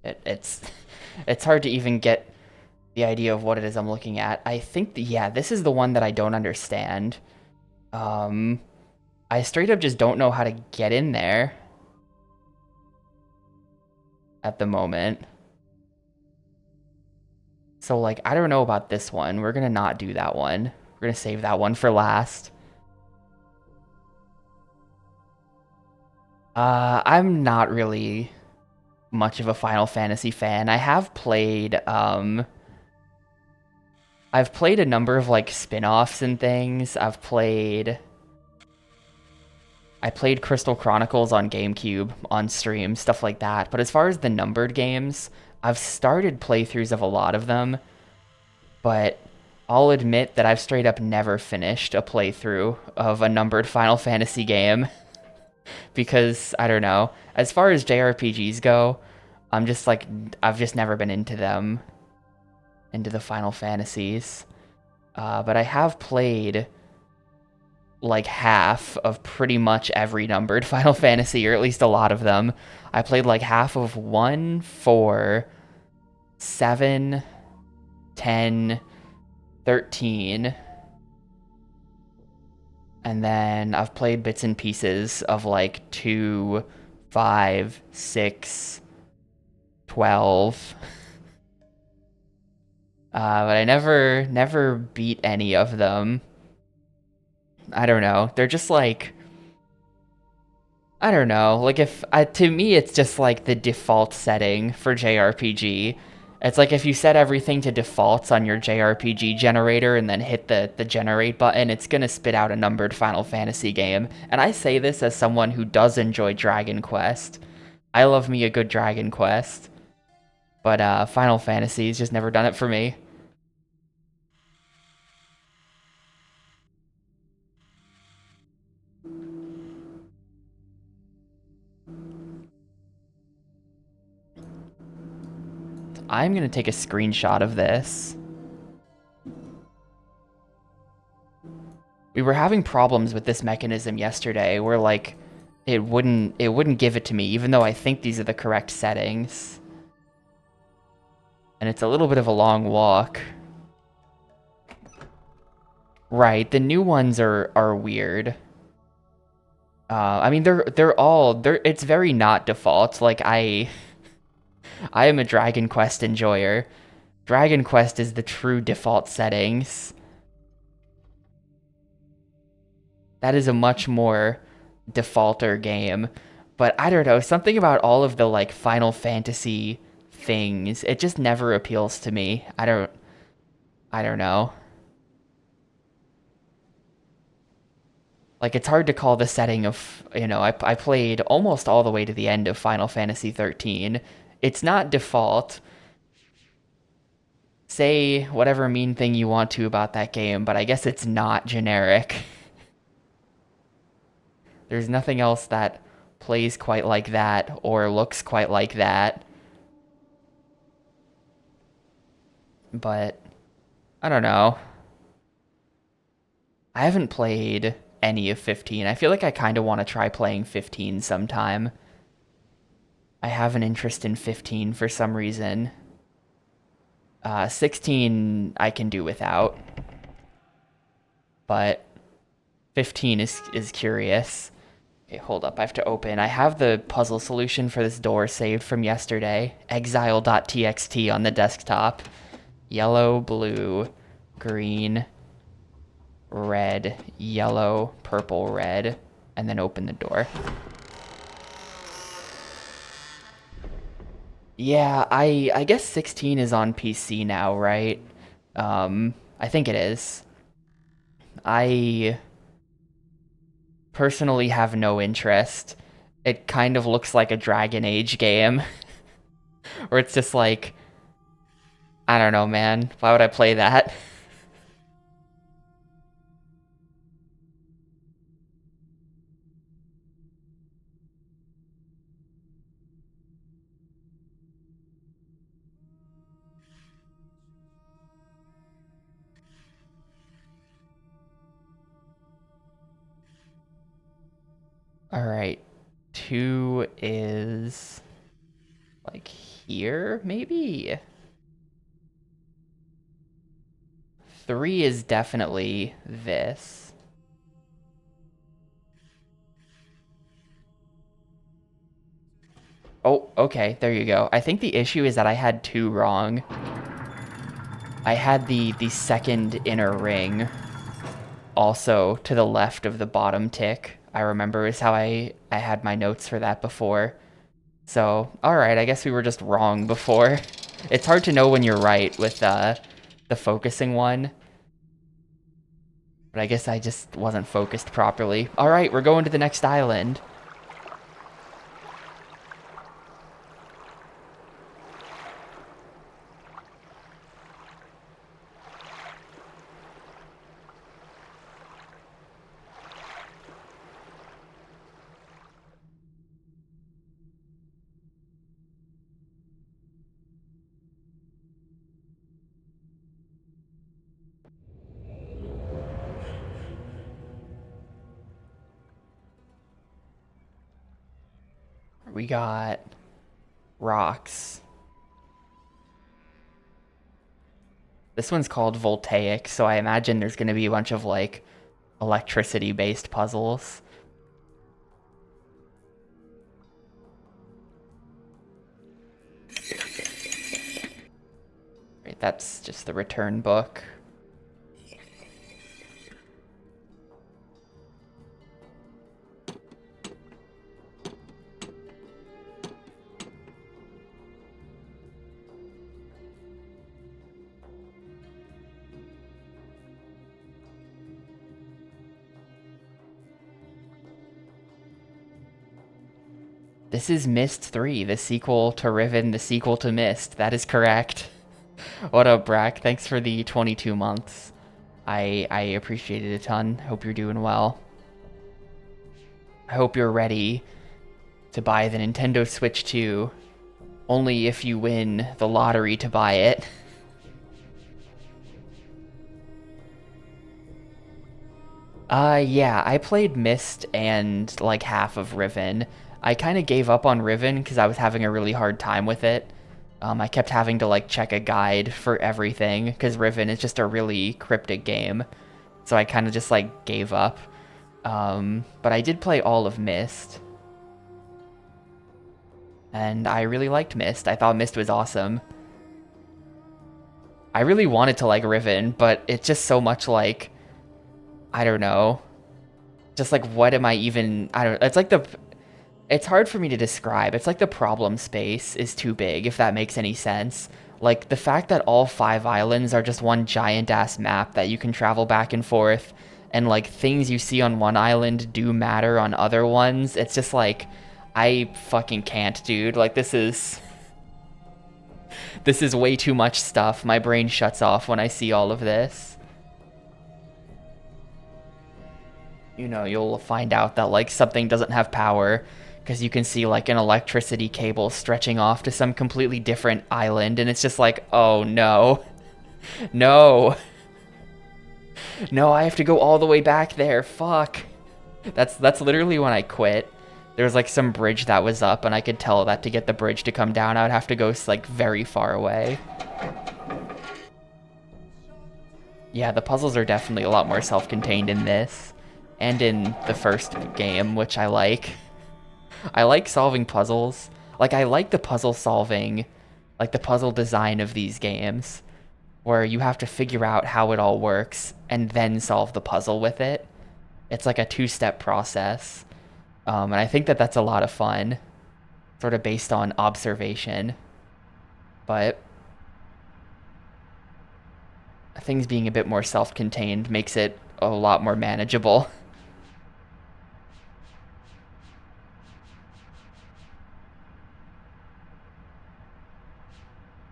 It's it's hard to even get the idea of what it is I'm looking at. I think, yeah, this is the one that I don't understand. Um, I straight up just don't know how to get in there at the moment. So, like, I don't know about this one. We're gonna not do that one. We're gonna save that one for last. I'm not really much of a Final Fantasy fan. I've played a number of like spin-offs and things. I played Crystal Chronicles on GameCube on stream, stuff like that. But as far as the numbered games, I've started playthroughs of a lot of them, but I'll admit that I've straight up never finished a playthrough of a numbered Final Fantasy game because I don't know. As far as JRPGs go, I'm just like I've just never been into them, into the Final Fantasies. But I have played like half of pretty much every numbered Final Fantasy, or at least a lot of them. I played like half of 1, 4, 7, 10, 13, and then I've played bits and pieces of like 2, 5, 6, 12. But I never beat any of them. I don't know. They're just like I don't know. Like if to me, it's just like the default setting for JRPG. It's like if you set everything to defaults on your JRPG generator and then hit the generate button, it's gonna spit out a numbered Final Fantasy game. And I say this as someone who does enjoy Dragon Quest. I love me a good Dragon Quest, but Final Fantasy's just never done it for me. I'm gonna take a screenshot of this. We were having problems with this mechanism yesterday where like it wouldn't give it to me even though I think these are the correct settings. And it's a little bit of a long walk. Right, the new ones are weird. I mean they're it's very not default. Like I am a Dragon Quest enjoyer. Dragon Quest is the true default settings. That is a much more defaulter game. But I don't know, something about all of the like Final Fantasy things, it just never appeals to me. I don't know. Like it's hard to call the setting of, I played almost all the way to the end of Final Fantasy 13. It's not default. Say whatever mean thing you want to about that game, but I guess it's not generic. There's nothing else that plays quite like that or looks quite like that. But I don't know. I haven't played any of 15. I feel like I kind of want to try playing 15 sometime. I have an interest in 15 for some reason. 16 I can do without, but 15 is curious. Okay, hold up. I have to open. I have the puzzle solution for this door saved from yesterday. Exile.txt on the desktop. Yellow, blue, green, red, yellow, purple, red, and then open the door. Yeah, I guess 16 is on PC now, right? I think it is. I personally have no interest. It kind of looks like a Dragon Age game, where it's just like, I don't know, man. Why would I play that? All right, 2 is like here, maybe? 3 is definitely this. Oh, okay, there you go. I think the issue is that I had 2 wrong. I had the second inner ring also to the left of the bottom tick. I remember is how I had my notes for that before. So, alright, I guess we were just wrong before. It's hard to know when you're right with the focusing one. But I guess I just wasn't focused properly. Alright, we're going to the next island. We got rocks. This one's called Voltaic, so I imagine there's going to be a bunch of like electricity-based puzzles. Right, that's just the return book. This is Myst 3, the sequel to Riven, the sequel to Myst. That is correct. What up, Brack? Thanks for the 22 months. I appreciate it a ton. Hope you're doing well. I hope you're ready to buy the Nintendo Switch 2. Only if you win the lottery to buy it. Yeah, I played Myst and like half of Riven. I kind of gave up on Riven because I was having a really hard time with it. I kept having to like check a guide for everything because Riven is just a really cryptic game. So I kind of just like gave up. But I did play all of Myst. And I really liked Myst. I thought Myst was awesome. I really wanted to like Riven, but it's just so much like, I don't know. Just like, what am I even, I don't, it's like it's hard for me to describe. It's like the problem space is too big, if that makes any sense. Like, the fact that all 5 islands are just one giant-ass map that you can travel back and forth, and, like, things you see on one island do matter on other ones, it's just like, I fucking can't, dude. Like, this is... This is way too much stuff. My brain shuts off when I see all of this. You know, you'll find out that, like, something doesn't have power, because you can see like an electricity cable stretching off to some completely different island, and it's just like, oh no, no, no, I have to go all the way back there, fuck. That's literally when I quit. There was like some bridge that was up, and I could tell that to get the bridge to come down, I would have to go like very far away. Yeah, the puzzles are definitely a lot more self-contained in this. and in the first game, which I like. I like solving puzzles. Like, I like the puzzle solving, like the puzzle design of these games, where you have to figure out how it all works and then solve the puzzle with it. It's like a two-step process. And I think that that's a lot of fun, sort of based on observation. But things being a bit more self-contained makes it a lot more manageable.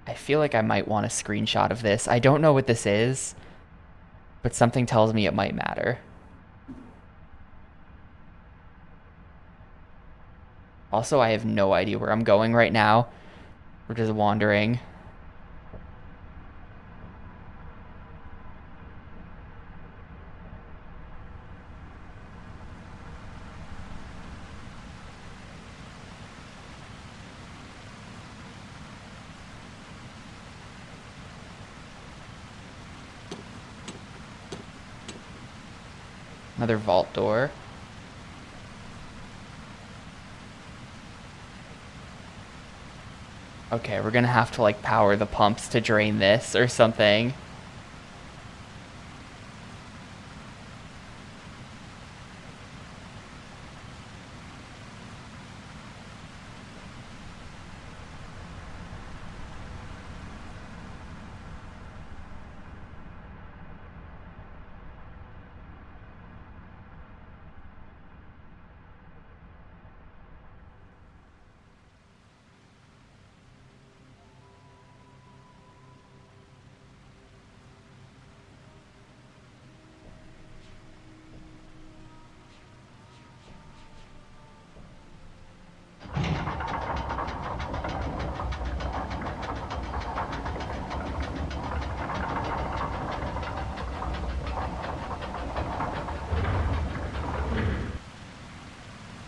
I feel like I might want a screenshot of this. I don't know what this is, but something tells me it might matter. Also, I have no idea where I'm going right now. We're just wandering. Another vault door. Okay, we're gonna have to like power the pumps to drain this or something.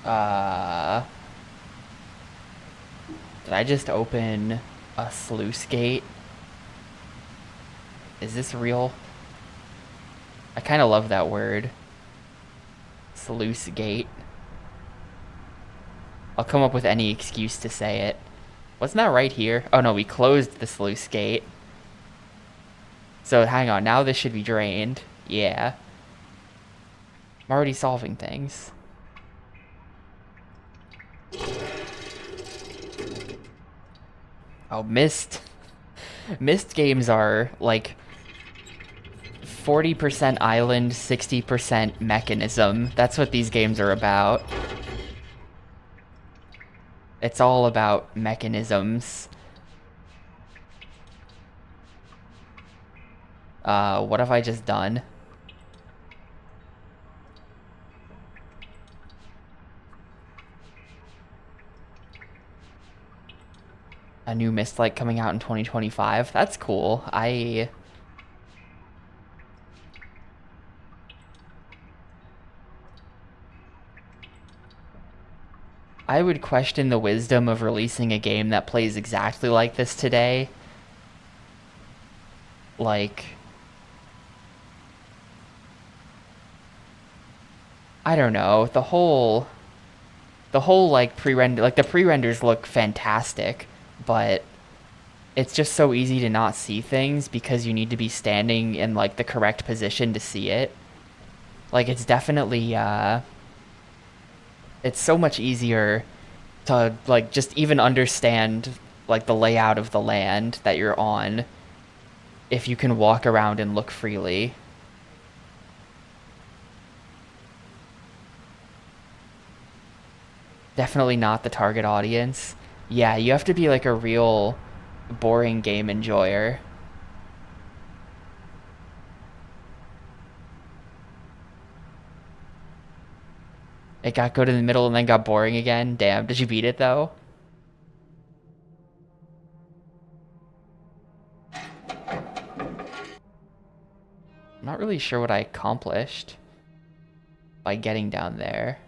Uh, did I just open a sluice gate? Is this real? I kind of love that word. Sluice gate. I'll come up with any excuse to say it. Wasn't that right here? Oh no, we closed the sluice gate. So hang on, now this should be drained. Yeah. I'm already solving things. Oh, Myst. Myst games are like 40% island, 60% mechanism. That's what these games are about. It's all about mechanisms. What have I just done? A new Myst like coming out in 2025. That's cool. I would question the wisdom of releasing a game that plays exactly like this today. Like, I don't know, the whole like pre-render, like the pre-renders look fantastic, but it's just so easy to not see things because you need to be standing in like the correct position to see it. Like it's so much easier to like just even understand like the layout of the land that you're on if you can walk around and look freely. Definitely not the target audience. Yeah, you have to be like a real boring game enjoyer. It got good in the middle and then got boring again. Damn, did you beat it though? I'm not really sure what I accomplished by getting down there.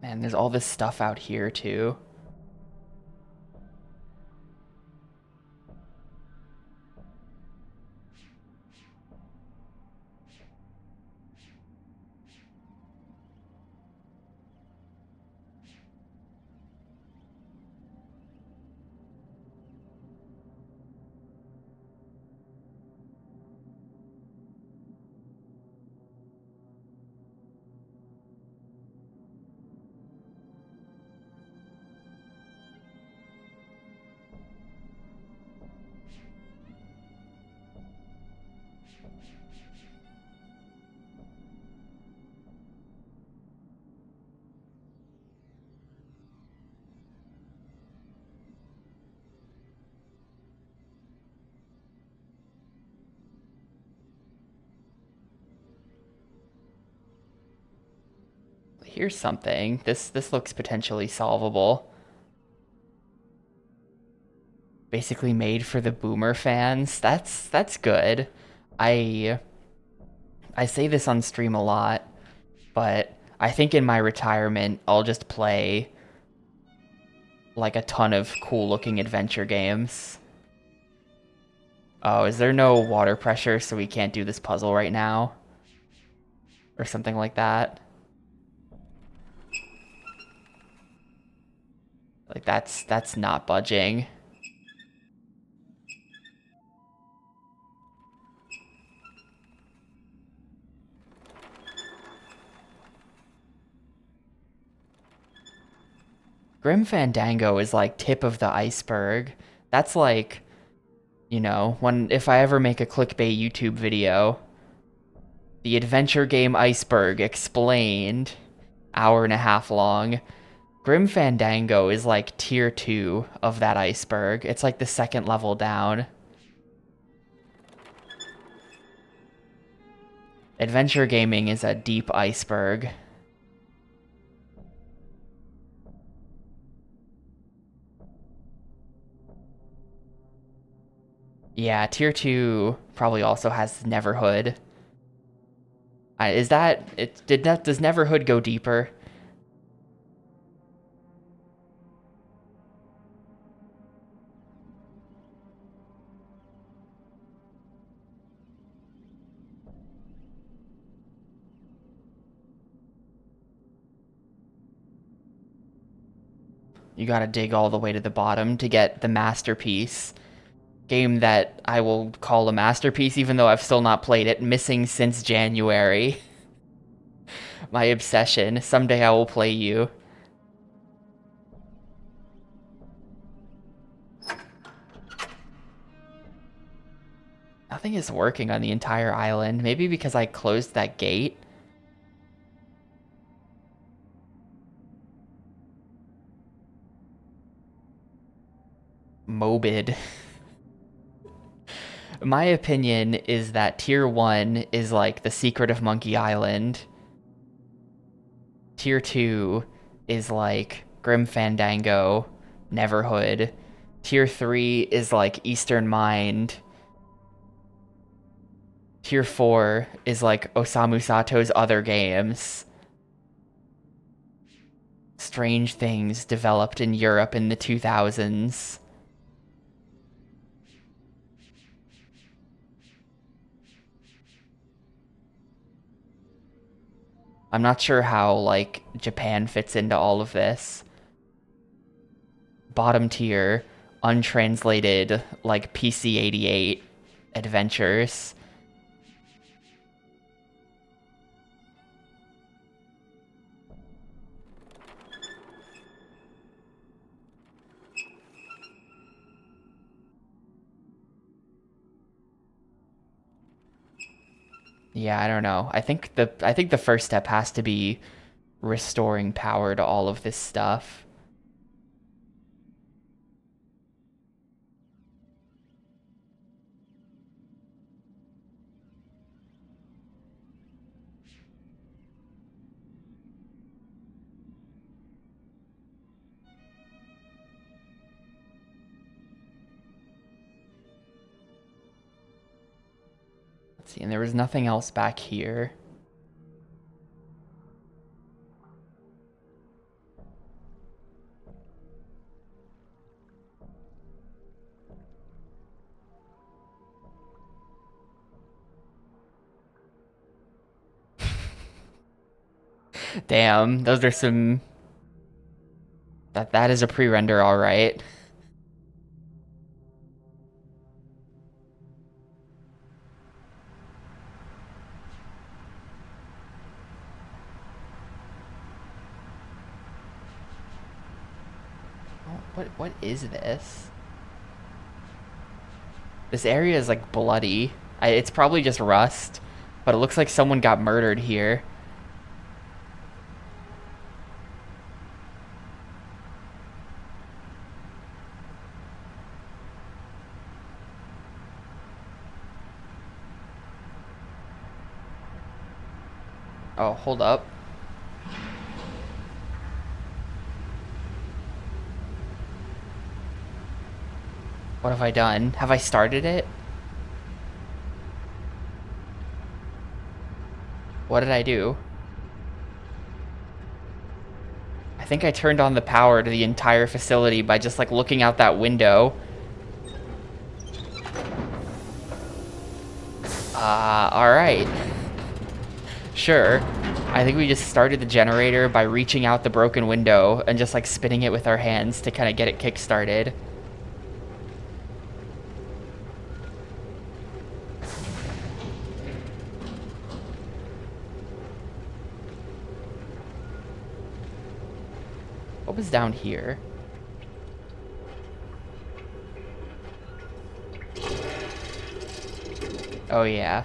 Man, there's all this stuff out here too. Here's something. This looks potentially solvable. Basically made for the boomer fans. That's good. I I say this on stream a lot, but I think in my retirement I'll just play like a ton of cool looking adventure games. Oh, is there no water pressure so we can't do this puzzle right now? Or something like that? Like that's not budging. Grim Fandango is like tip of the iceberg. That's like, when if I ever make a clickbait YouTube video, the adventure game iceberg explained, hour and a half long. Grim Fandango is like tier 2 of that iceberg. It's like the second level down. Adventure gaming is a deep iceberg. Yeah, tier 2 probably also has Neverhood. Is that it? Does Neverhood go deeper? You gotta dig all the way to the bottom to get the masterpiece. Game that I will call a masterpiece even though I've still not played it. Missing since January. My obsession. Someday I will play you. Nothing is working on the entire island. Maybe because I closed that gate. Mobid. My opinion is that tier 1 is like the secret of Monkey Island. Tier 2 is like Grim Fandango, Neverhood. Tier 3 is like Eastern Mind. Tier 4 is like Osamu Sato's other games. Strange things developed in Europe in the 2000s. I'm not sure how, like, Japan fits into all of this. Bottom tier, untranslated, like, PC 88 adventures. Yeah, I don't know. I think the first step has to be restoring power to all of this stuff. Let's see, and there was nothing else back here. Damn, those are some... That is a pre-render, all right. Oh, what is this? This area is like bloody. It's probably just rust, but it looks like someone got murdered here. Oh, hold up. What have I done? Have I started it? What did I do? I think I turned on the power to the entire facility by just like looking out that window. Alright. Sure. I think we just started the generator by reaching out the broken window and just like spinning it with our hands to kind of get it kick-started. What was down here? Oh yeah.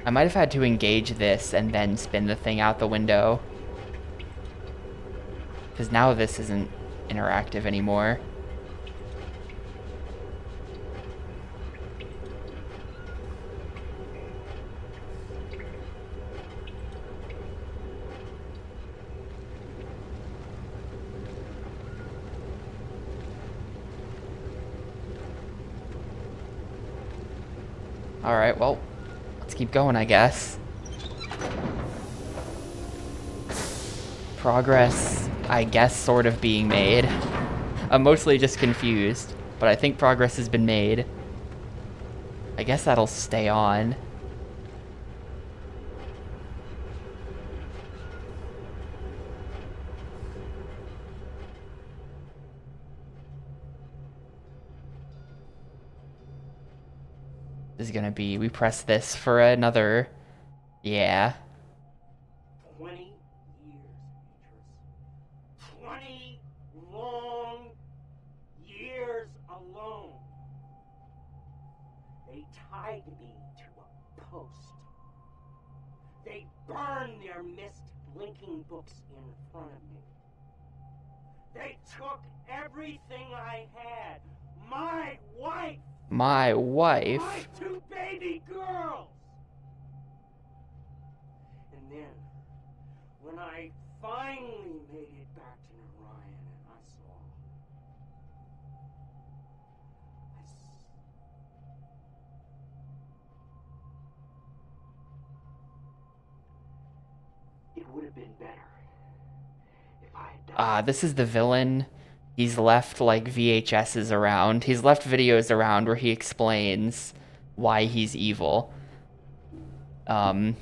I might have had to engage this and then spin the thing out the window. Because now this isn't interactive anymore. Alright, well, let's keep going, I guess. Progress, I guess, sort of being made. I'm mostly just confused, but I think progress has been made. I guess that'll stay on. This is gonna be, we press this for another, yeah. 20 years, Beatrice. 20 long years alone. They tied me to a post. They burned their Myst blinking books in front of me. They took everything I had. My wife. My My wife? 2 baby girls. And then, when I finally made it back to Narayan and I saw... It would have been better if I had done... This is the villain. He's left, like, VHSs around. He's left videos around where he explains why he's evil. I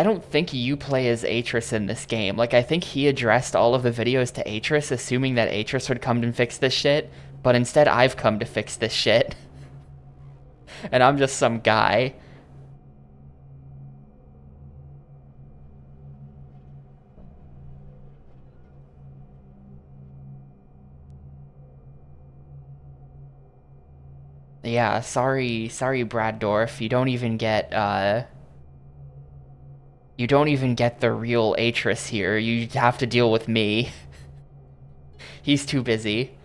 don't think you play as Atris in this game. Like, I think he addressed all of the videos to Atris, assuming that Atris would come and fix this shit, but instead I've come to fix this shit. And I'm just some guy. Yeah, sorry, Brad Dorff. You don't even get the real Atris here. You have to deal with me. He's too busy.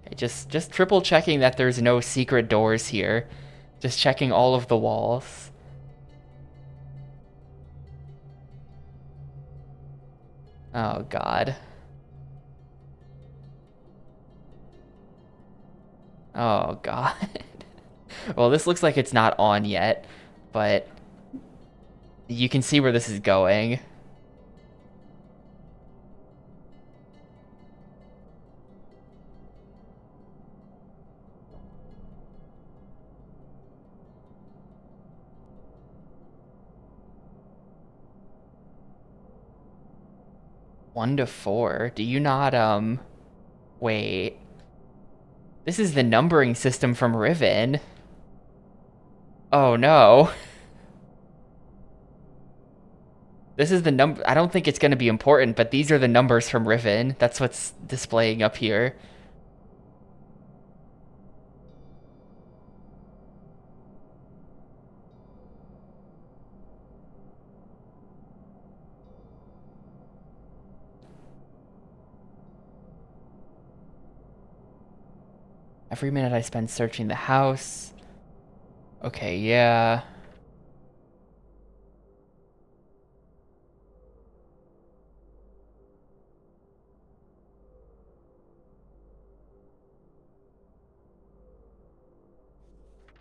Okay, just triple checking that there's no secret doors here. Just checking all of the walls. Oh god. Oh god. Well, this looks like it's not on yet, but you can see where this is going. 1 to 4. Do you not, wait. This is the numbering system from Riven. Oh no. This is the number. I don't think it's going to be important, but these are the numbers from Riven. That's what's displaying up here. Every minute I spend searching the house. Okay, yeah.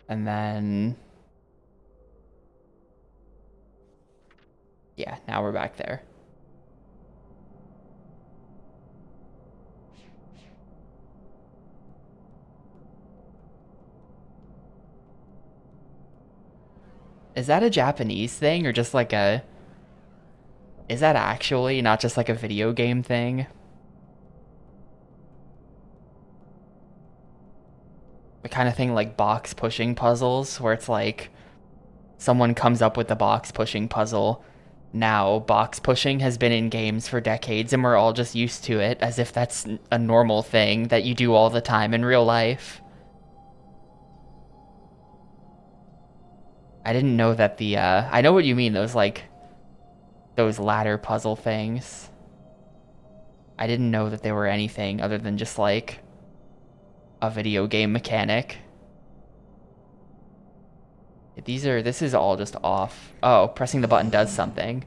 And then... yeah, now we're back there. Is that a Japanese thing or just like a... is that actually not just like a video game thing? The kind of thing like box pushing puzzles where it's like someone comes up with the box pushing puzzle. Now, box pushing has been in games for decades and we're all just used to it as if that's a normal thing that you do all the time in real life. I didn't know that the, I know what you mean, those like, those ladder puzzle things. I didn't know that they were anything other than just like a video game mechanic. This is all just off. Oh, pressing the button does something.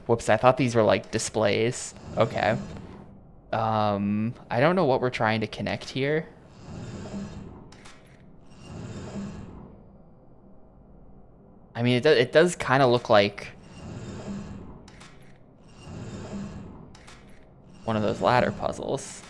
Whoops, I thought these were like displays. Okay. I don't know what we're trying to connect here. I mean, it does kind of look like one of those ladder puzzles.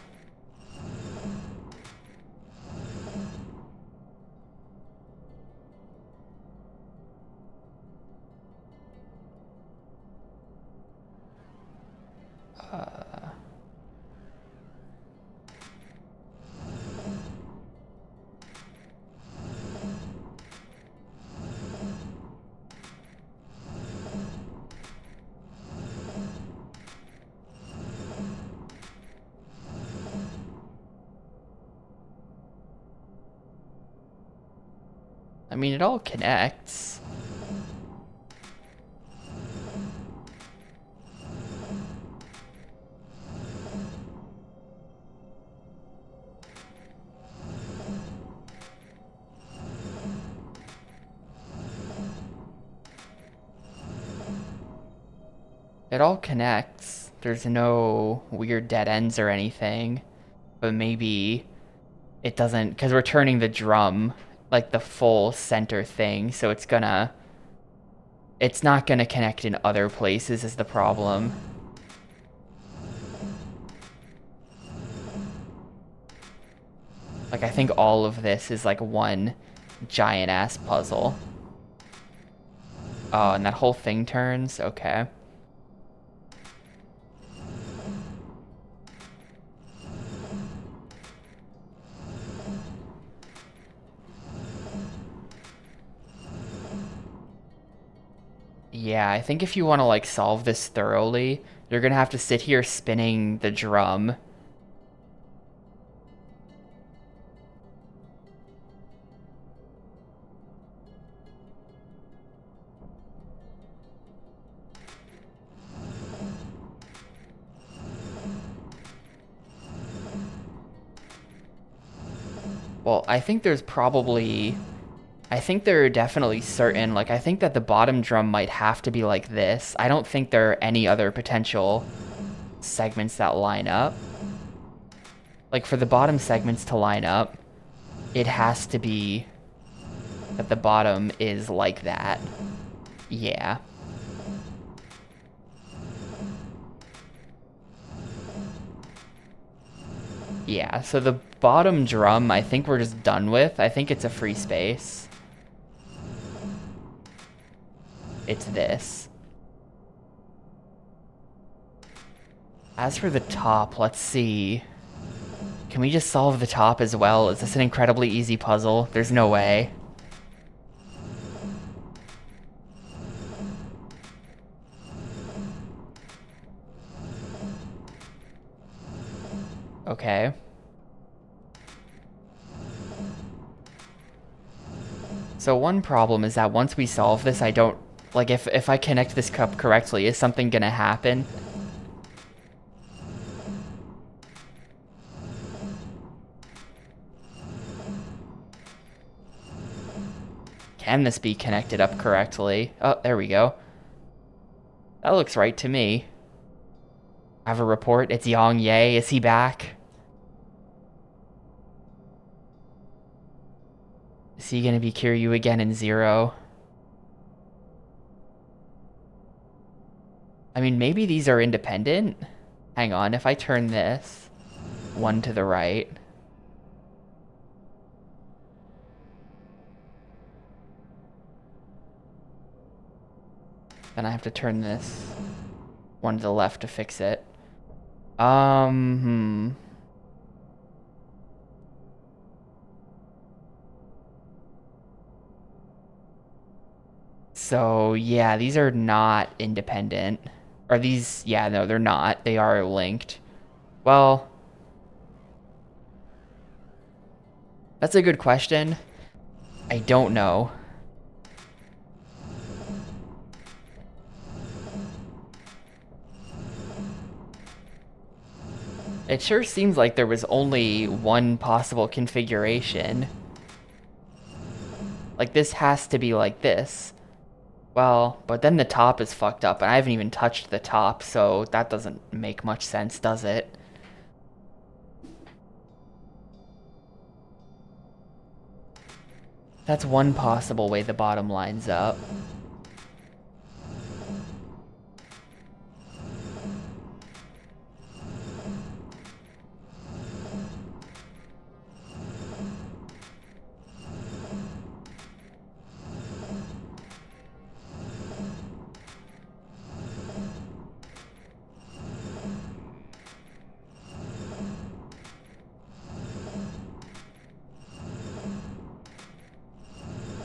I mean, it all connects. It all connects. There's no weird dead ends or anything. But maybe it doesn't, because we're turning the drum like the full center thing, so it's not gonna connect in other places is the problem. Like I think all of this is like one giant ass puzzle. Oh, and that whole thing turns? Okay. Yeah, I think if you want to like solve this thoroughly, you're gonna have to sit here spinning the drum. Well, I think there are definitely certain, like, I think that the bottom drum might have to be like this. I don't think there are any other potential segments that line up. Like, for the bottom segments to line up, it has to be that the bottom is like that. Yeah. Yeah, so the bottom drum, I think we're just done with. I think it's a free space. It's this. As for the top, let's see. Can we just solve the top as well? Is this an incredibly easy puzzle? There's no way. Okay. So one problem is that once we solve this, I don't... Like, if I connect this cup correctly, is something gonna happen? Can this be connected up correctly? Oh, there we go. That looks right to me. I have a report. It's Yang Ye. Is he back? Is he gonna be Kiryu again in Zero? I mean, maybe these are independent? Hang on, if I turn this one to the right... Then I have to turn this one to the left to fix it. So, yeah, these are not independent. Are these... Yeah, no, they're not. They are linked. Well... That's a good question. I don't know. It sure seems like there was only one possible configuration. Like, this has to be like this. Well, but then the top is fucked up, and I haven't even touched the top, so that doesn't make much sense, does it? That's one possible way the bottom lines up.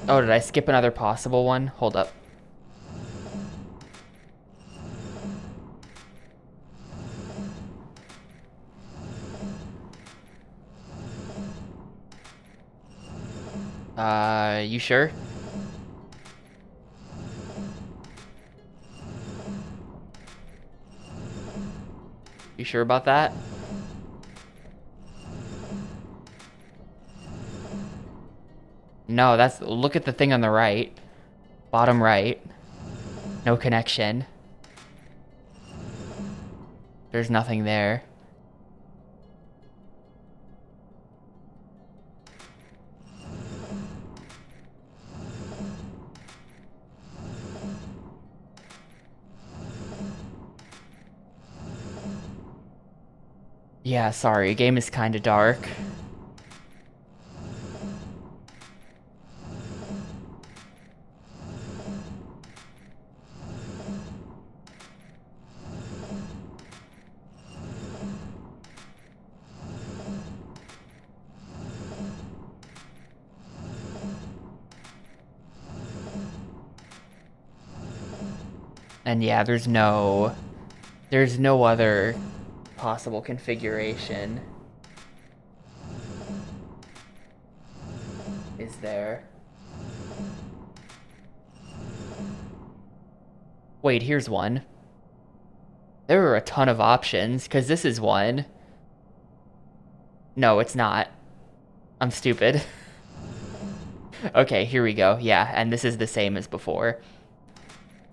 Oh, did I skip another possible one? Hold up. You sure? You sure about that? No, that's... Look at the thing on the right. Bottom right. No connection. There's nothing there. Yeah, sorry. Game is kinda dark. And yeah, there's no other possible configuration. Is there? Wait, here's one. There are a ton of options, because this is one. No, it's not. I'm stupid. Okay, here we go. Yeah, and this is the same as before.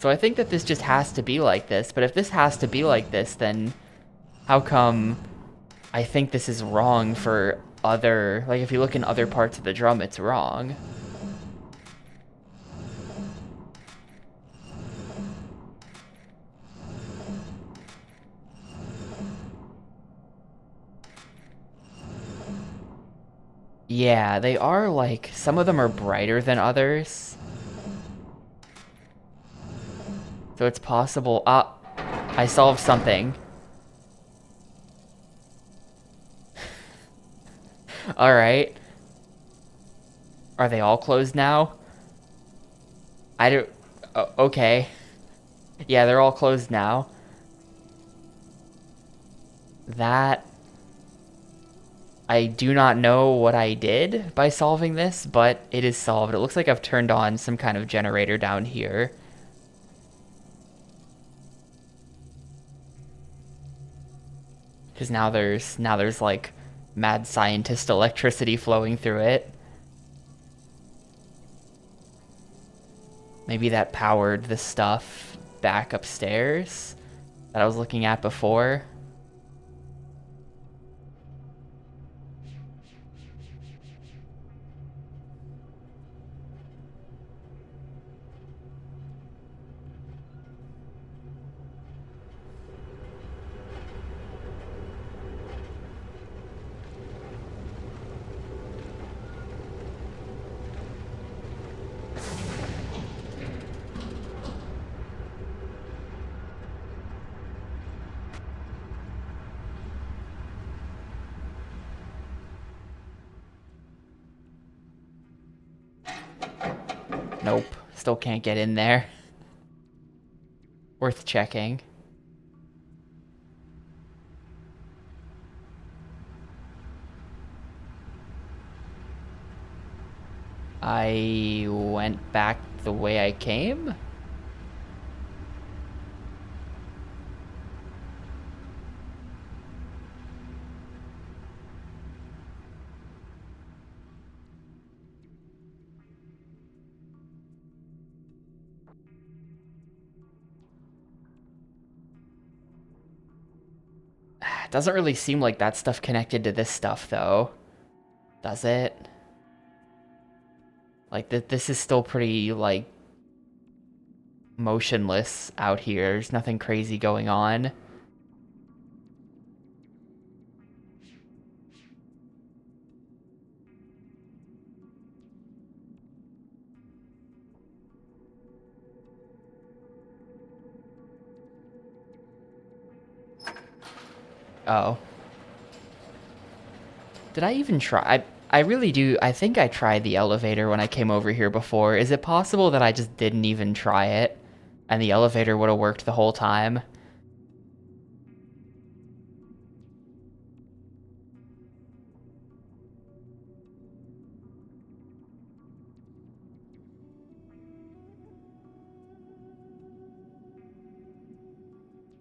So I think that this just has to be like this, but if this has to be like this, then how come I think this is wrong for other... Like, if you look in other parts of the drum, it's wrong. Yeah, they are, like... Some of them are brighter than others. So it's possible... Ah, I solved something. All right. Are they all closed now? I don't. Okay. Yeah, they're all closed now. That. I do not know what I did by solving this, but it is solved. It looks like I've turned on some kind of generator down here. Because now there's like mad scientist electricity flowing through it. Maybe that powered the stuff back upstairs that I was looking at before. Nope, still can't get in there. Worth checking. I went back the way I came? It doesn't really seem like that stuff connected to this stuff, though. Does it? Like, this is still pretty, like, motionless out here. There's nothing crazy going on. Oh. Did I even try? I really do. I think I tried the elevator when I came over here before. Is it possible that I just didn't even try it and the elevator would have worked the whole time?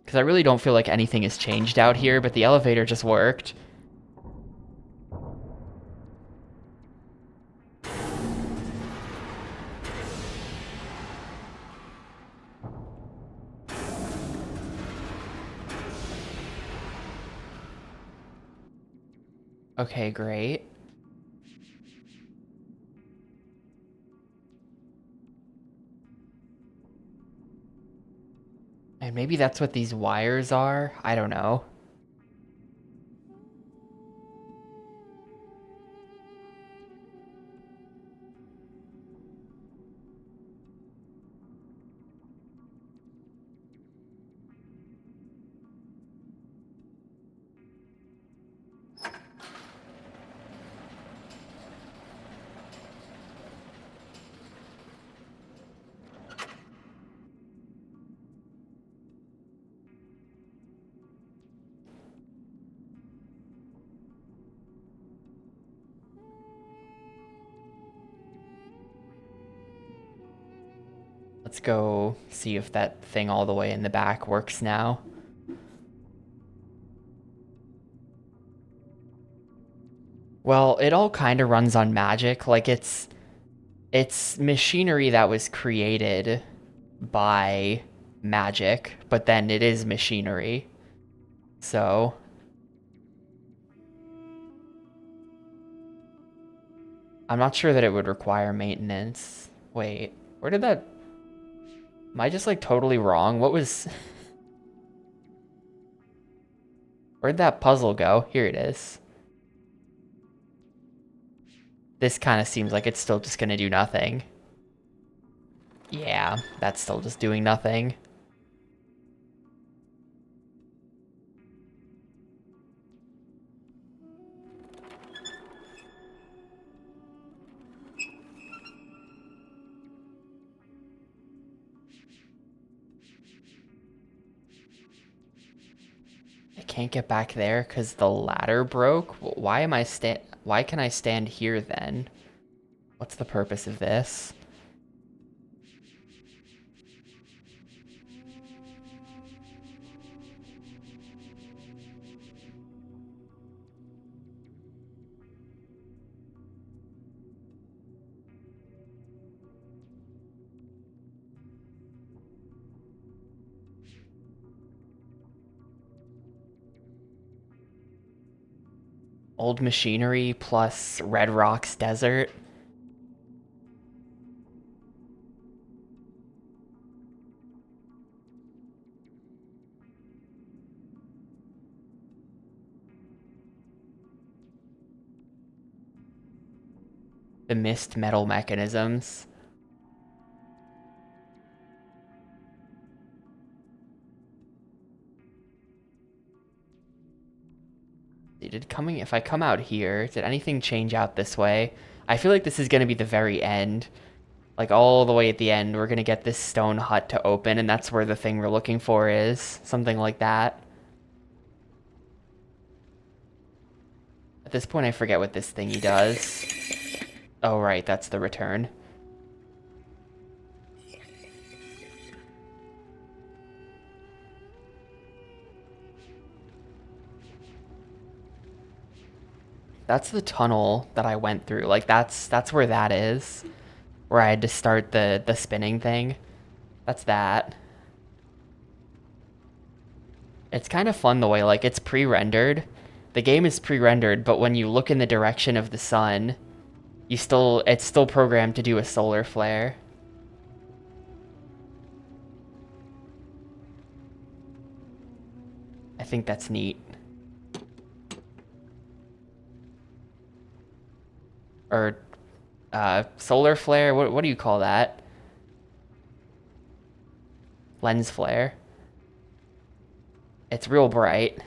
Because I really don't feel like anything has changed out here, but the elevator just worked. Okay, great. And maybe that's what these wires are? I don't know. Let's go see if that thing all the way in the back works now. Well, it all kind of runs on magic. Like it's machinery that was created by magic, but then it is machinery. So, I'm not sure that it would require maintenance. Wait, where did that... Am I just like totally wrong? What was... Where'd that puzzle go? Here it is. This kind of seems like it's still just gonna do nothing. Yeah, that's still just doing nothing. can't get back there because the ladder broke? Why can I stand here then? What's the purpose of this? Old machinery plus Red Rocks Desert. The Myst metal mechanisms. If I come out here, did anything change out this way? I feel like this is going to be the very end. Like all the way at the end, we're going to get this stone hut to open, and that's where the thing we're looking for is. Something like that. At this point, I forget what this thingy does. Oh, right, that's the return. That's the tunnel that I went through. Like that's where that is. Where I had to start the spinning thing. That's that. It's kind of fun the way like it's pre-rendered. The game is pre-rendered, but when you look in the direction of the sun, it's still programmed to do a solar flare. I think that's neat. Or solar flare, what do you call that? Lens flare. It's real bright.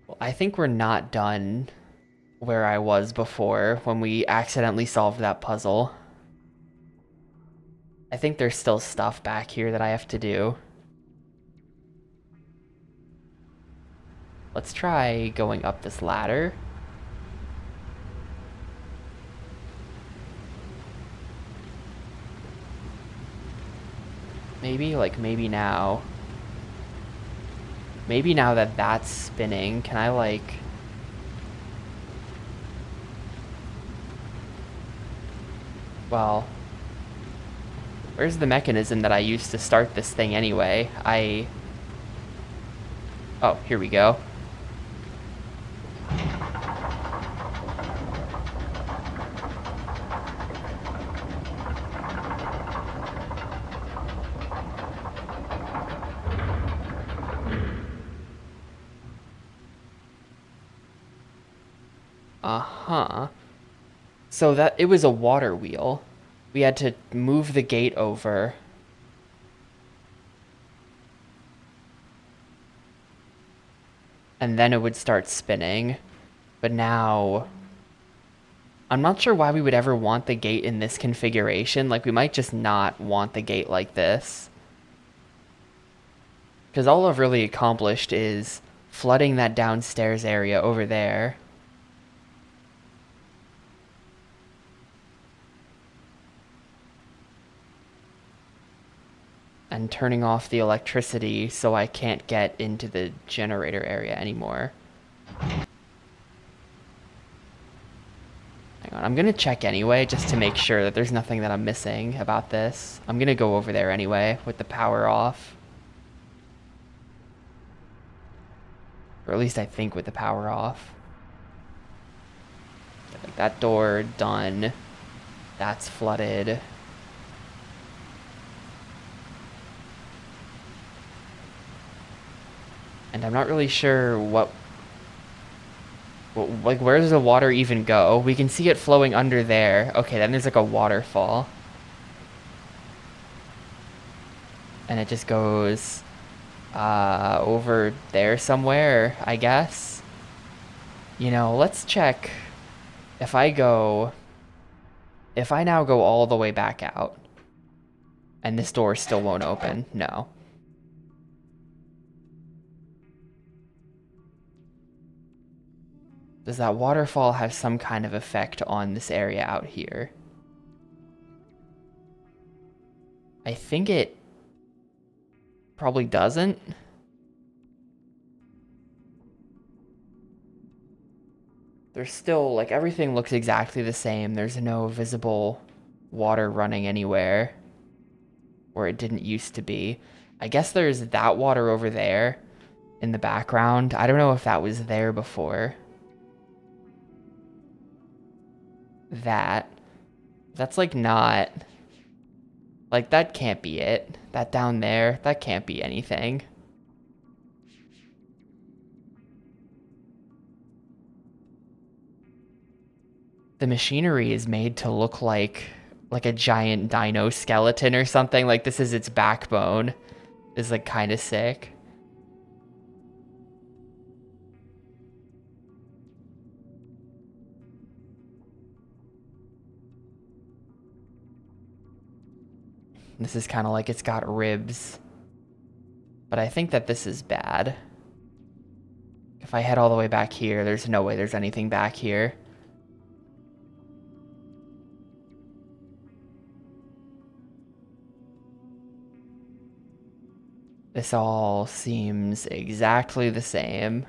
Well, I think we're not done where I was before when we accidentally solved that puzzle. I think there's still stuff back here that I have to do. Let's try going up this ladder. Maybe, like, maybe now. Maybe now that that's spinning, can I, like... Well... Where's the mechanism that I used to start this thing anyway? Oh, here we go. Uh-huh. So it was a water wheel. We had to move the gate over. And then it would start spinning. But now... I'm not sure why we would ever want the gate in this configuration. Like, we might just not want the gate like this. Because all I've really accomplished is flooding that downstairs area over there. And turning off the electricity so I can't get into the generator area anymore. Hang on, I'm gonna check anyway, just to make sure that there's nothing that I'm missing about this. I'm gonna go over there anyway, with the power off. Or at least I think with the power off. Like that door, done. That's flooded. And I'm not really sure like, where does the water even go? We can see it flowing under there. Okay, then there's like a waterfall. And it just goes over there somewhere, I guess. You know, let's check if I now go all the way back out. And this door still won't open. No. Does that waterfall have some kind of effect on this area out here? I think it probably doesn't. There's still, like, everything looks exactly the same. There's no visible water running anywhere where it didn't used to be. I guess there's that water over there in the background. I don't know if that was there before. That. That's like not. Like, that can't be it. That down there, that can't be anything. The machinery is made to look like a giant dino skeleton or something. Like, this is its backbone. Is like kind of sick. This is kind of like it's got ribs. But I think that this is bad. If I head all the way back here, there's no way there's anything back here. This all seems exactly the same.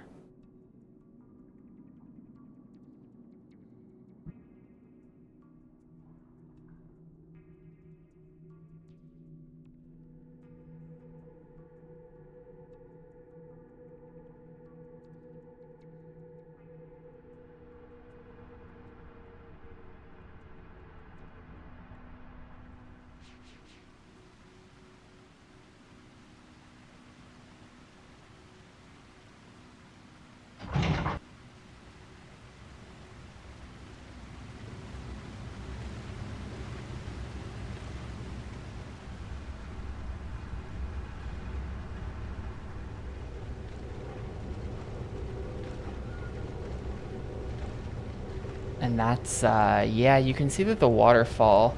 And that's, yeah, you can see that the waterfall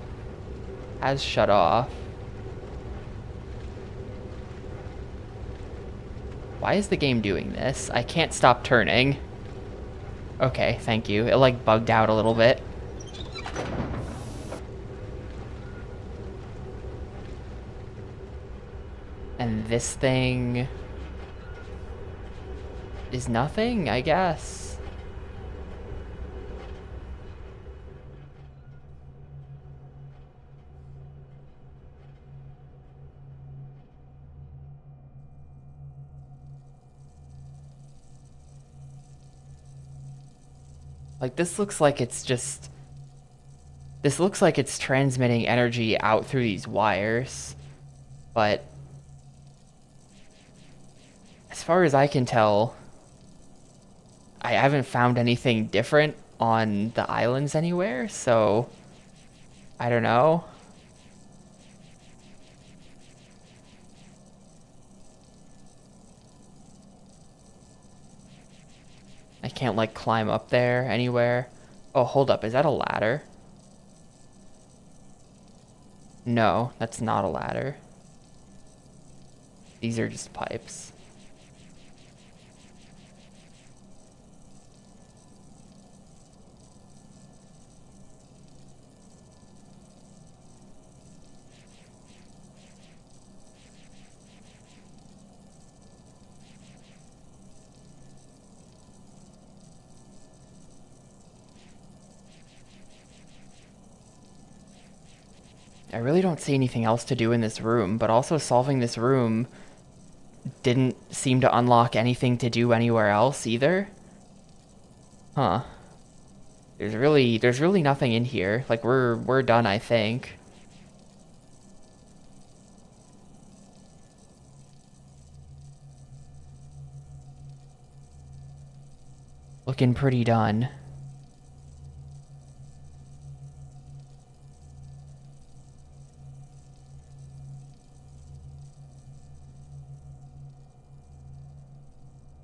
has shut off. Why is the game doing this? I can't stop turning. Okay, thank you. It like bugged out a little bit. And this thing is nothing, I guess. Like, this looks like it's just... This looks like it's transmitting energy out through these wires. But as far as I can tell, I haven't found anything different on the islands anywhere, so I don't know. I can't like climb up there anywhere. Oh, hold up. Is that a ladder? No, that's not a ladder. These are just pipes. I really don't see anything else to do in this room, but also solving this room didn't seem to unlock anything to do anywhere else either. Huh. There's really nothing in here. Like, we're done, I think. Looking pretty done.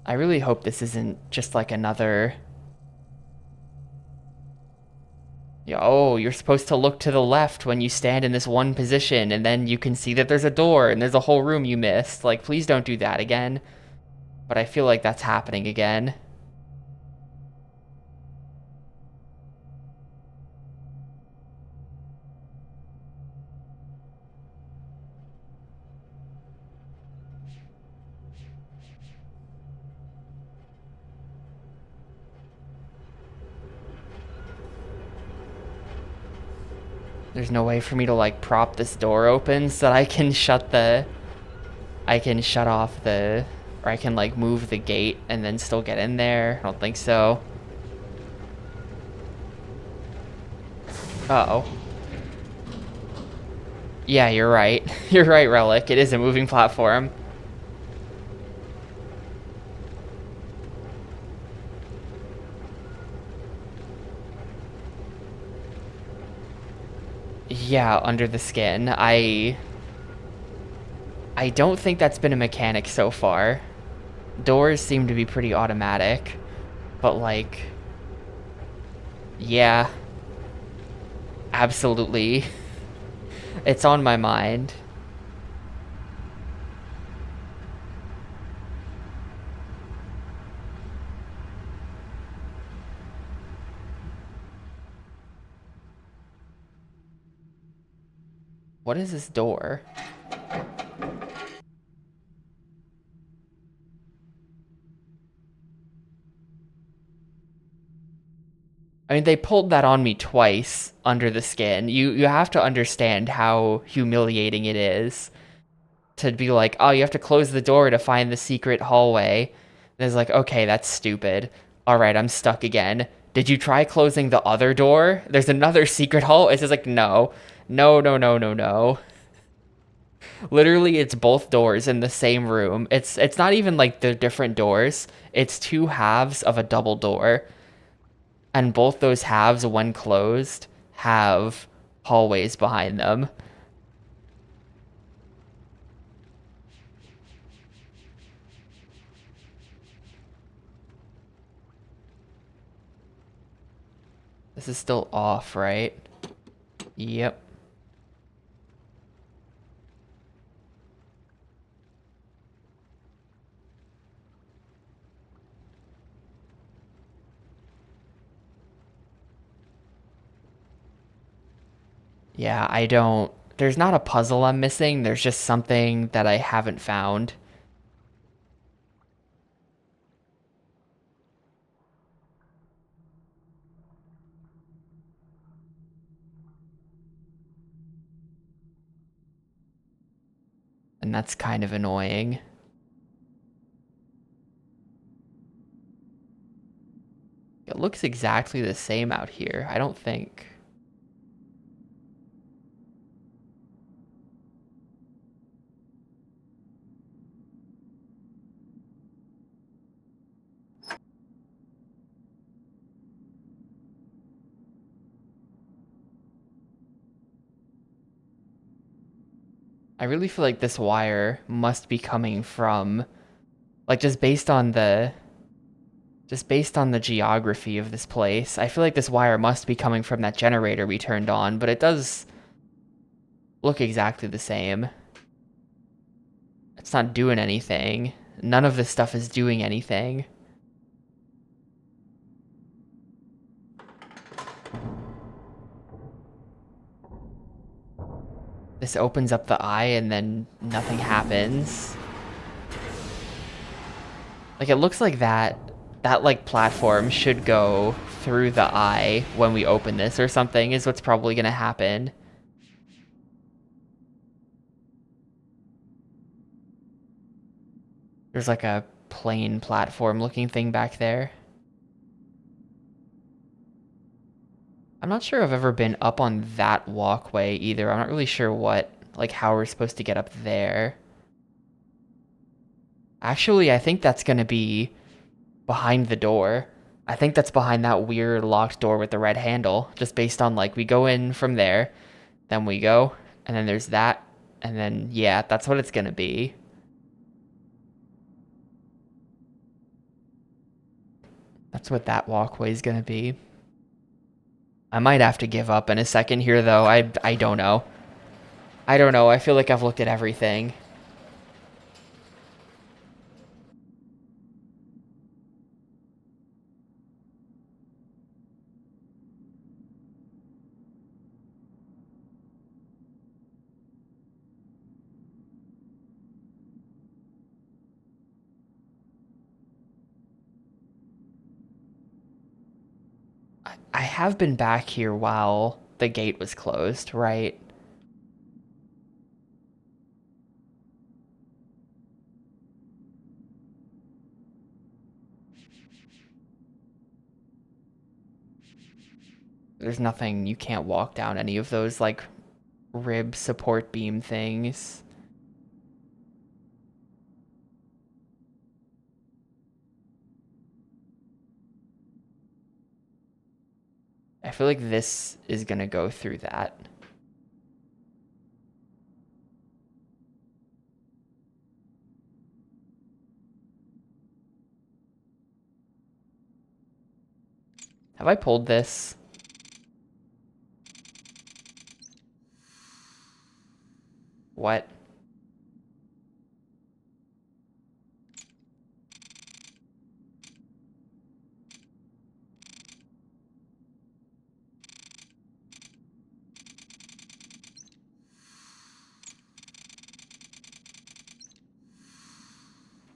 I really hope this isn't just like another... Yeah, oh, you're supposed to look to the left when you stand in this one position, and then you can see that there's a door and there's a whole room you missed. Like, please don't do that again. But I feel like that's happening again. There's no way for me to like prop this door open so that I can shut off the, or I can like move the gate and then still get in there. I don't think so. Uh-oh. Yeah, you're right. You're right, Relic. It is a moving platform. Yeah, under the skin. I don't think that's been a mechanic so far. Doors seem to be pretty automatic, but like, yeah, absolutely. It's on my mind. What is this door? I mean, they pulled that on me twice under the skin. You have to understand how humiliating it is to be like, oh, you have to close the door to find the secret hallway. And it's like, okay, that's stupid. All right, I'm stuck again. Did you try closing the other door? There's another secret hall. It's just like, no, no, no, no, no, no. Literally, it's both doors in the same room. It's not even like they're different doors. It's two halves of a double door, and both those halves, when closed, have hallways behind them. This is still off, right? Yep. Yeah, I don't. There's not a puzzle I'm missing. There's just something that I haven't found. And that's kind of annoying. It looks exactly the same out here. I don't think. I really feel like this wire must be coming from, like, just based on the geography of this place. I feel like this wire must be coming from that generator we turned on, but it does look exactly the same. It's not doing anything. None of this stuff is doing anything. This opens up the eye and then nothing happens. Like, it looks like that like platform should go through the eye when we open this or something is what's probably gonna happen. There's like a plain platform looking thing back there. I'm not sure I've ever been up on that walkway either. I'm not really sure like how we're supposed to get up there. Actually, I think that's gonna be behind the door. I think that's behind that weird locked door with the red handle, just based on like we go in from there, then we go, and then there's that, and then yeah, that's what it's gonna be. That's what that walkway is gonna be. I might have to give up in a second here, though. I don't know. I don't know. I feel like I've looked at everything. I have been back here while the gate was closed, right? There's nothing, you can't walk down any of those, like, rib support beam things. I feel like this is gonna go through that. Have I pulled this? What?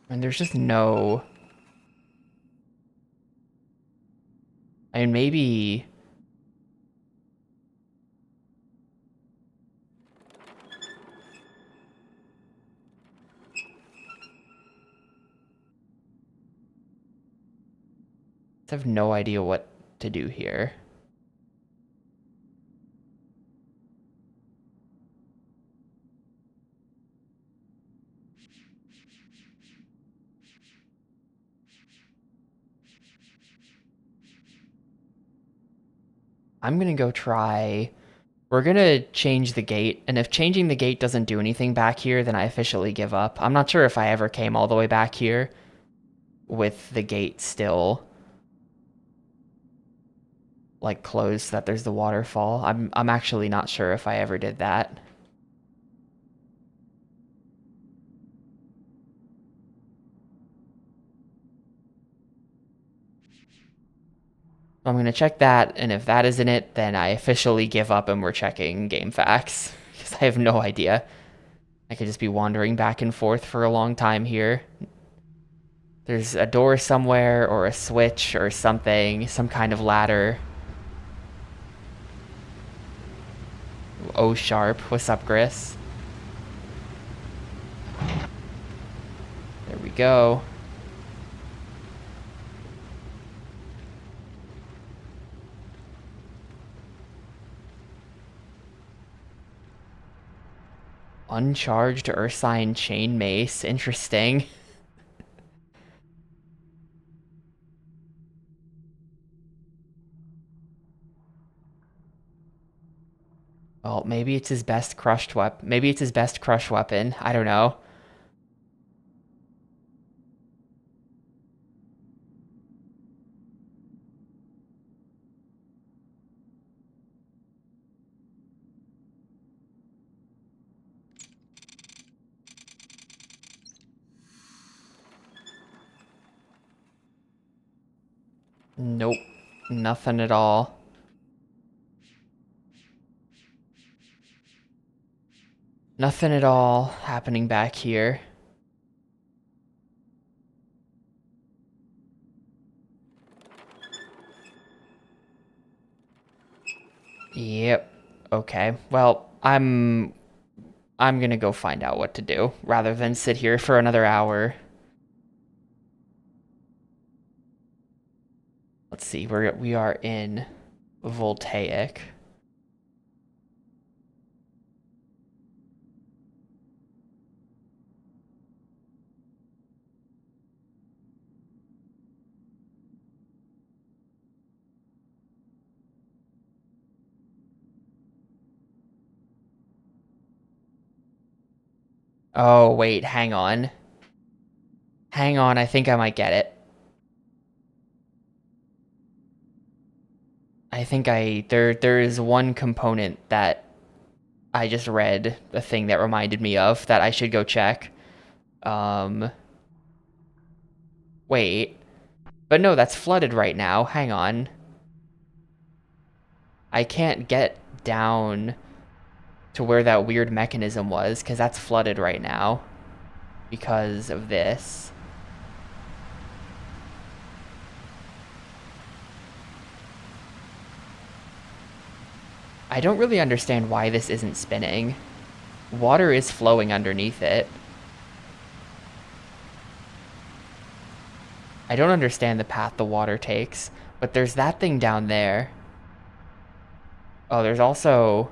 And there's just no... I mean, maybe... I have no idea what to do here. I'm gonna go try... We're gonna change the gate, and if changing the gate doesn't do anything back here, then I officially give up. I'm not sure if I ever came all the way back here with the gate still, like, closed, that there's the waterfall. I'm actually not sure if I ever did that. I'm gonna check that, and if that isn't it, then I officially give up and we're checking game facts, because I have no idea. I could just be wandering back and forth for a long time here. There's a door somewhere, or a switch, or something, some kind of ladder. O sharp, what's up, Gris? There we go. Uncharged Ursine chain mace, interesting. Well, maybe it's his best crushed weapon. Maybe it's his best crush weapon. I don't know. Nope. Nothing at all. Nothing at all happening back here. Yep. Okay. Well, I'm gonna go find out what to do rather than sit here for another hour. Let's see. We are in Voltaic. Oh, wait, hang on. Hang on, I think I might get it. I think there is one component that I just read a thing that reminded me of that I should go check. Um, wait. But no, that's flooded right now. Hang on. I can't get down to where that weird mechanism was because that's flooded right now because of this. I don't really understand why this isn't spinning. Water is flowing underneath it. I don't understand the path the water takes, but there's that thing down there. Oh, there's also,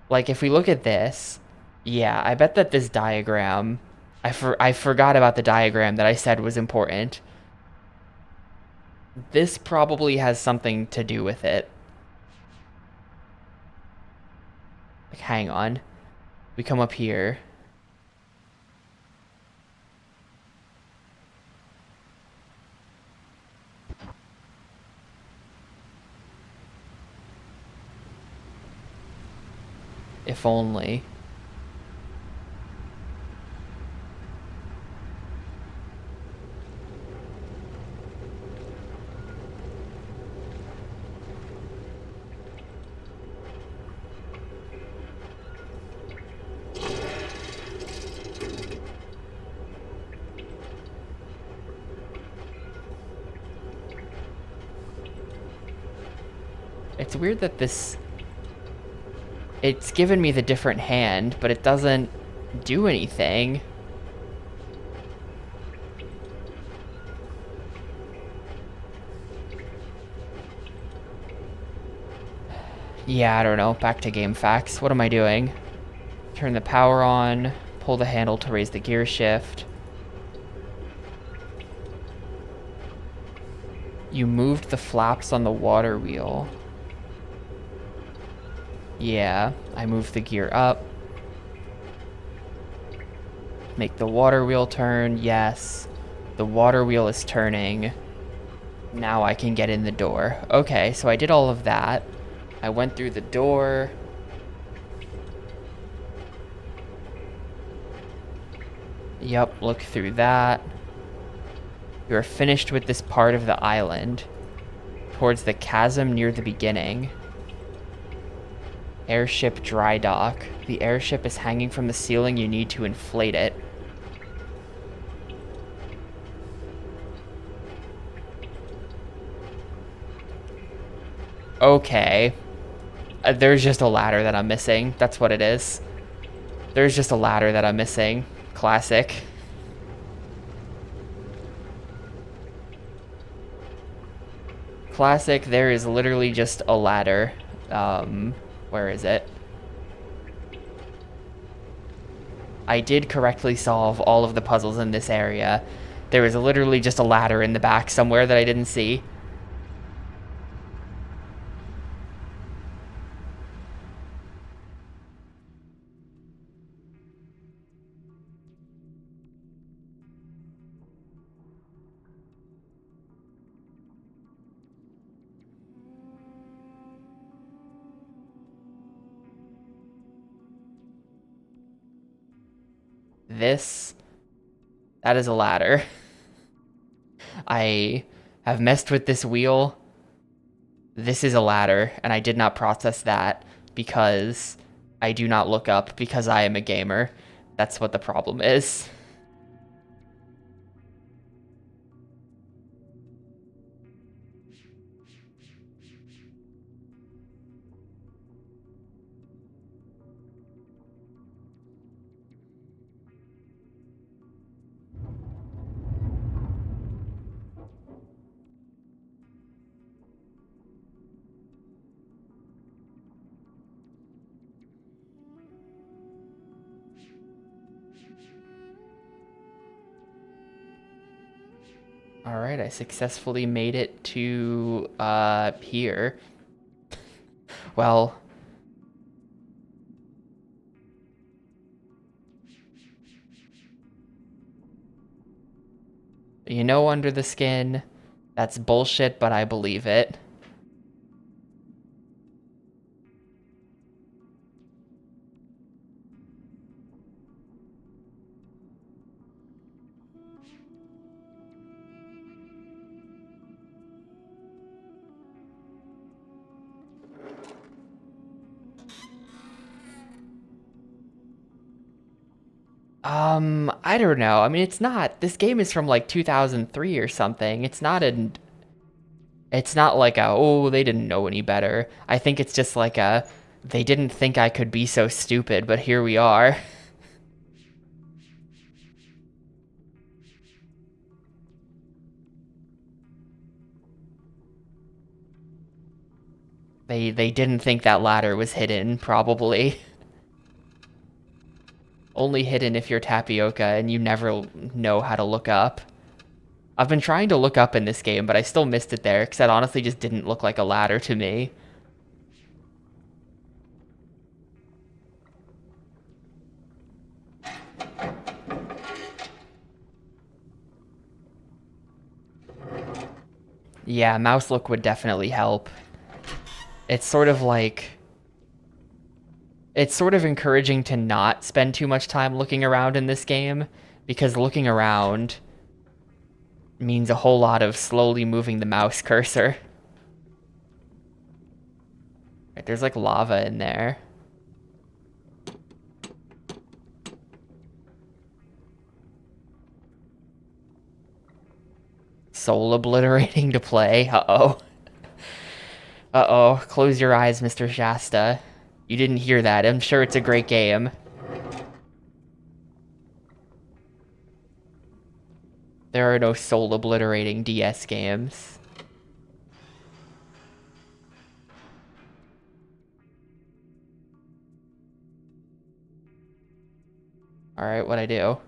like, if we look at this, yeah, I bet that this diagram, I forgot about the diagram that I said was important. This probably has something to do with it. Like, hang on. We come up here. If only. It's weird that this... It's given me the different hand, but it doesn't do anything. Yeah, I don't know. Back to game facts. What am I doing? Turn the power on. Pull the handle to raise the gear shift. You moved the flaps on the water wheel. Yeah, I moved the gear up. Make the water wheel turn. Yes. The water wheel is turning. Now I can get in the door. Okay, so I did all of that. I went through the door. Yep, look through that. You are finished with this part of the island. Towards the chasm near the beginning. Airship dry dock. The airship is hanging from the ceiling. You need to inflate it. Okay. There's just a ladder that I'm missing. That's what it is. There's just a ladder that I'm missing. Classic. Classic, there is literally just a ladder. Where is it? I did correctly solve all of the puzzles in this area. There was literally just a ladder in the back somewhere that I didn't see. This, that is a ladder. I have messed with this wheel. This is a ladder, and I did not process that because I do not look up because I am a gamer. That's what the problem is. All right, I successfully made it to here. Well, you know, under the skin, that's bullshit, but I believe it. I don't know. I mean, it's not. This game is from like 2003 or something. It's not like a, oh, they didn't know any better. I think it's just like a, they didn't think I could be so stupid, but here we are. They didn't think that ladder was hidden, probably. Only hidden if you're tapioca and you never know how to look up. I've been trying to look up in this game, but I still missed it there because that honestly just didn't look like a ladder to me. Yeah, mouse look would definitely help. It's sort of like it's sort of encouraging to not spend too much time looking around in this game because looking around means a whole lot of slowly moving the mouse cursor. Right, there's like lava in there. Soul obliterating to play. Uh-oh. Uh-oh. Close your eyes, Mr. Shasta. You didn't hear that. I'm sure it's a great game. There are no soul obliterating DS games. Alright, what'd I do?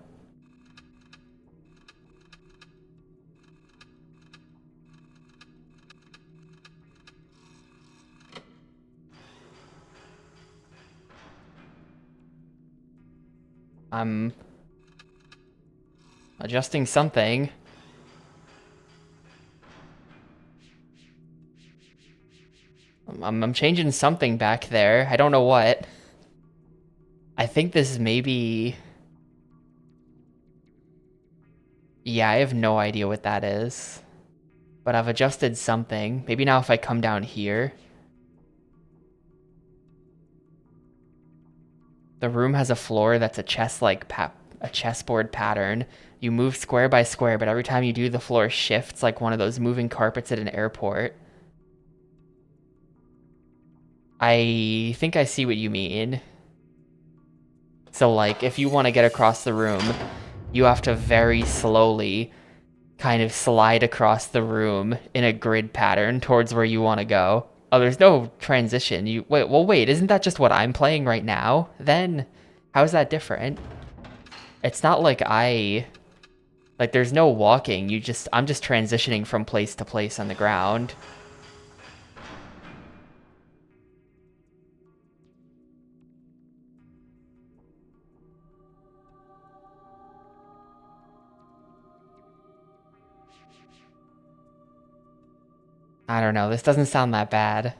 I'm adjusting something. I'm changing something back there. I don't know what. I think this is maybe... Yeah, I have no idea what that is. But I've adjusted something. Maybe now if I come down here... The room has a floor that's a a chessboard pattern. You move square by square, but every time you do, the floor shifts like one of those moving carpets at an airport. I think I see what you mean. So, like, if you want to get across the room, you have to very slowly kind of slide across the room in a grid pattern towards where you want to go. Oh, there's no transition. Wait, isn't that just what I'm playing right now? Then, how is that different? It's not like like, there's no walking. I'm just transitioning from place to place on the ground. I don't know. This doesn't sound that bad.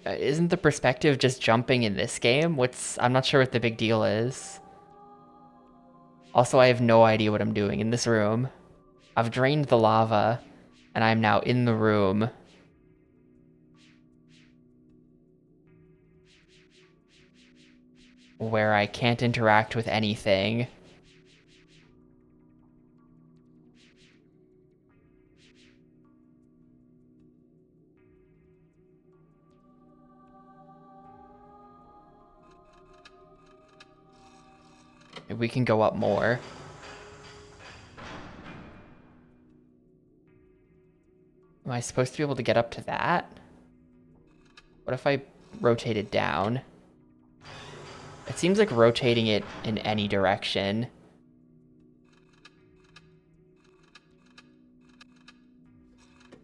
Isn't the perspective just jumping in this game? I'm not sure what the big deal is. Also, I have no idea what I'm doing in this room. I've drained the lava, and I'm now in the room. Where I can't interact with anything. Maybe we can go up more. Am I supposed to be able to get up to that? What if I rotate it down? It seems like rotating it in any direction.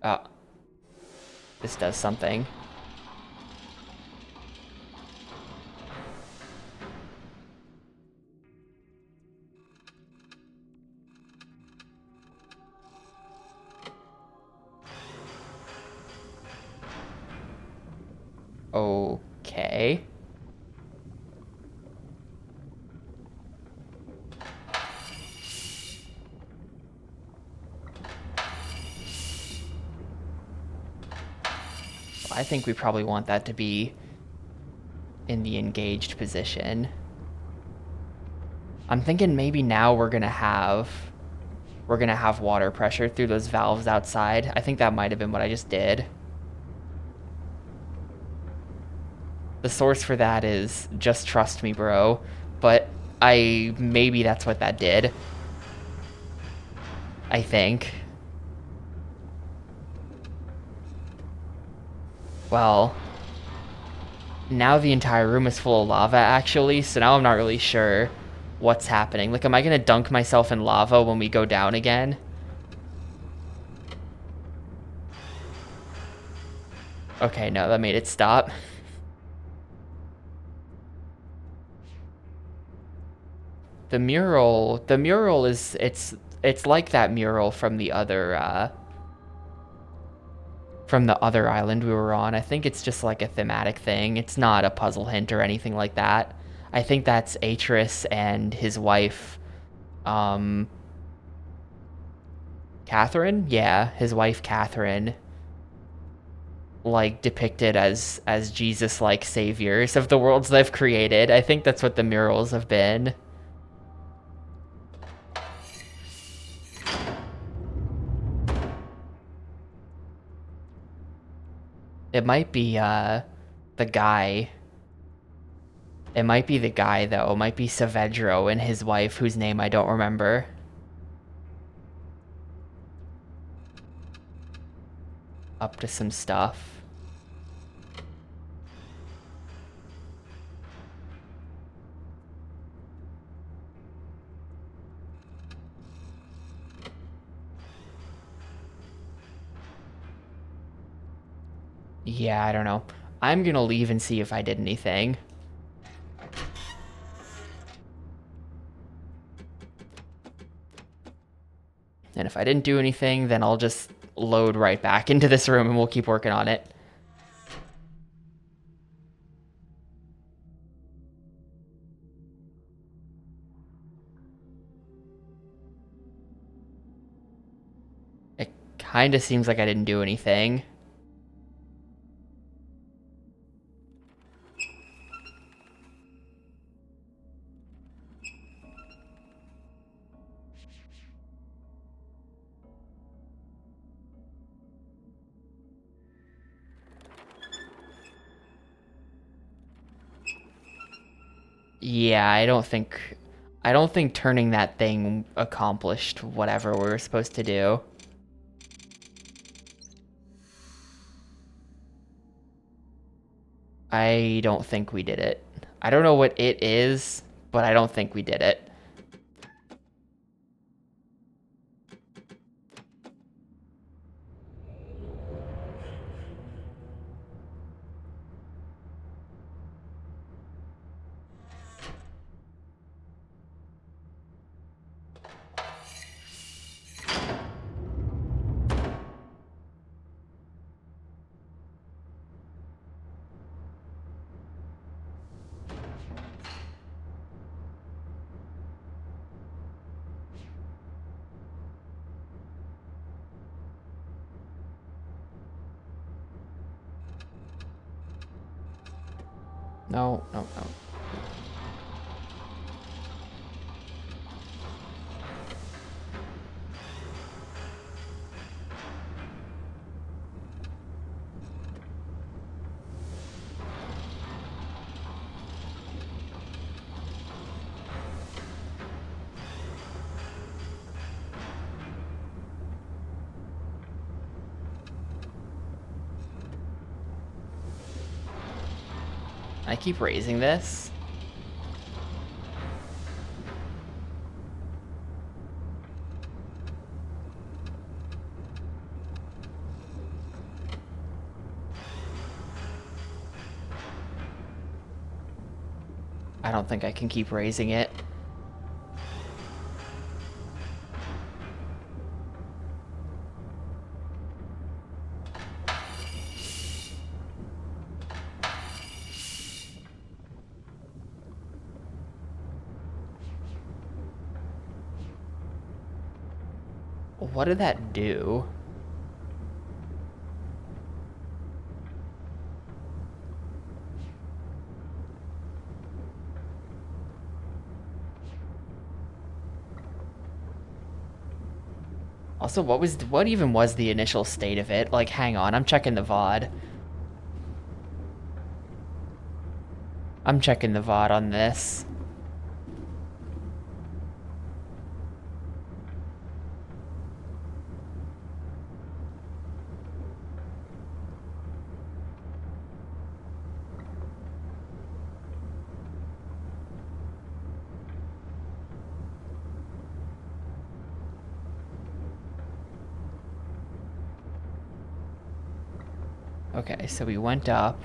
Oh. This does something. Okay. I think we probably want that to be in the engaged position. I'm thinking maybe now we're gonna have water pressure through those valves outside. I think that might have been what I just did. The source for that is just trust me, bro. But maybe that's what that did. I think. Well, now the entire room is full of lava actually, so now I'm not really sure what's happening. Like, am I gonna dunk myself in lava when we go down again? Okay, no, that made it stop. The mural is it's like that mural from the other island we were on. I think it's just like a thematic thing. It's not a puzzle hint or anything like that. I think that's Atris and his wife, um, Catherine. Yeah, his wife Catherine, like depicted as Jesus-like saviors of the worlds they've created. I think that's what the murals have been. It might be the guy. It might be the guy though. It might be Saavedro and his wife, whose name I don't remember. Up to some stuff. Yeah, I don't know. I'm gonna leave and see if I did anything. And if I didn't do anything, then I'll just load right back into this room and we'll keep working on it. It kind of seems like I didn't do anything. Yeah, I don't think turning that thing accomplished whatever we were supposed to do. I don't think we did it. I don't know what it is, but I don't think we did it. No, no, no. I keep raising this. I don't think I can keep raising it. What did that do? Also, what even was the initial state of it? Like, hang on, I'm checking the VOD. I'm checking the VOD on this. Okay, so we went up.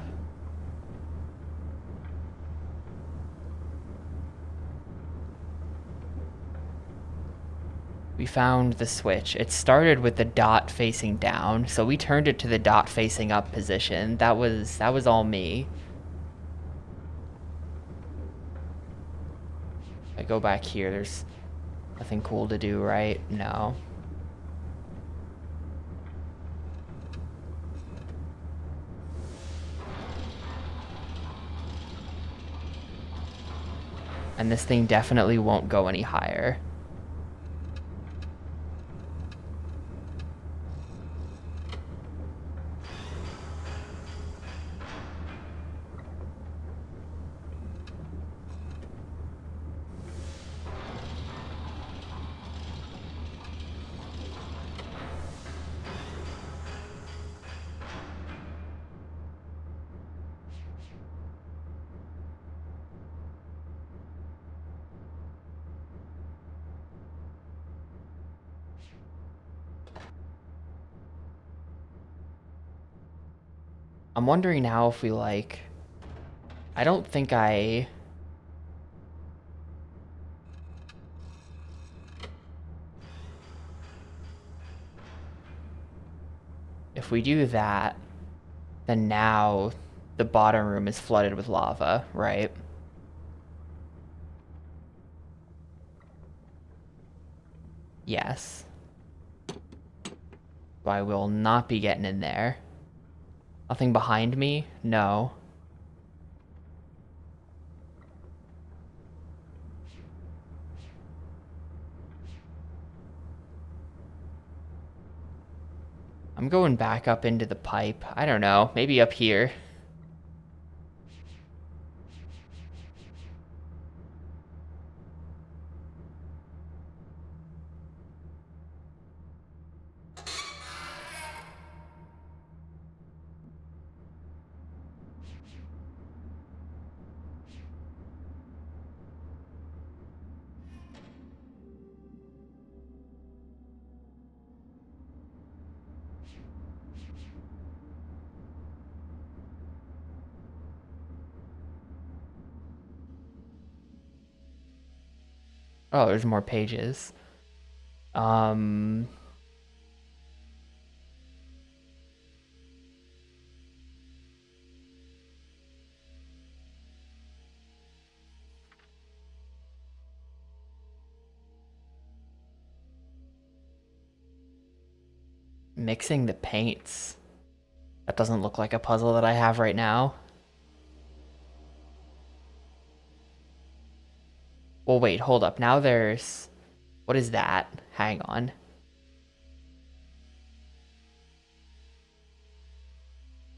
We found the switch. It started with the dot facing down, so we turned it to the dot facing up position. That was all me. If I go back here, there's nothing cool to do, right? No. And this thing definitely won't go any higher. I'm wondering now if we like... I don't think I... If we do that, then now the bottom room is flooded with lava, right? Yes. So I will not be getting in there. Nothing behind me? No. I'm going back up into the pipe. I don't know. Maybe up here. Oh, there's more pages. Um... Mixing the paints. That doesn't look like a puzzle that I have right now. Well, wait, hold up. Now there's... What is that? Hang on.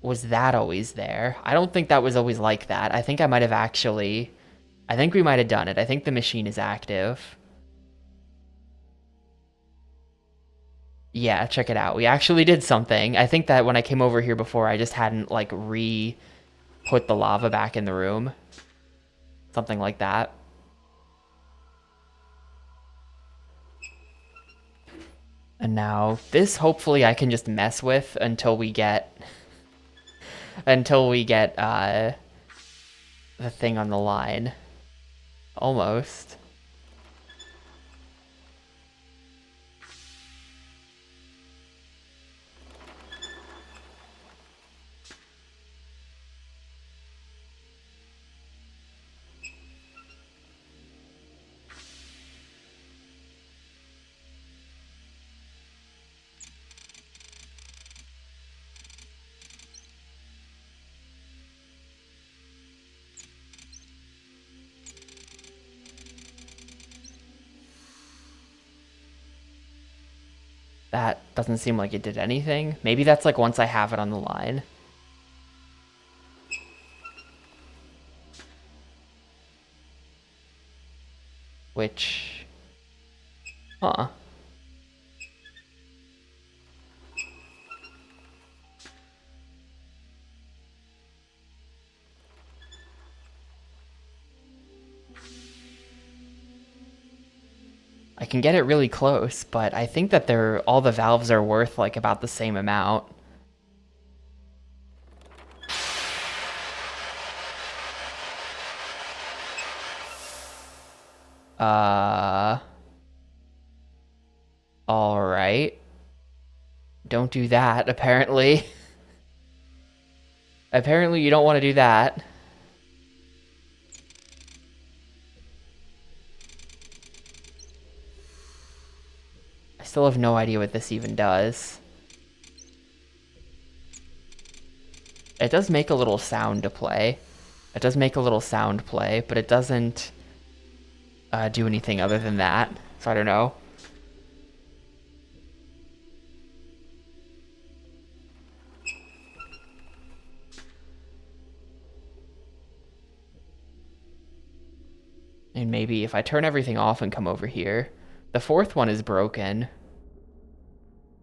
Was that always there? I don't think that was always like that. I think I might have actually... I think we might have done it. I think the machine is active. Yeah, check it out. We actually did something. I think that when I came over here before, I just hadn't, like, put the lava back in the room. Something like that. And now this, hopefully, I can just mess with until we get... the thing on the line. Almost. That doesn't seem like it did anything. Maybe that's like once I have it on the line. Which, huh. I can get it really close, but I think that all the valves are worth like about the same amount. Uh, all right. Don't do that, apparently. Apparently you don't want to do that. I still have no idea what this even does. It does make a little sound to play. It does make a little sound play, but it doesn't do anything other than that. So I don't know. And maybe if I turn everything off and come over here. The fourth one is broken.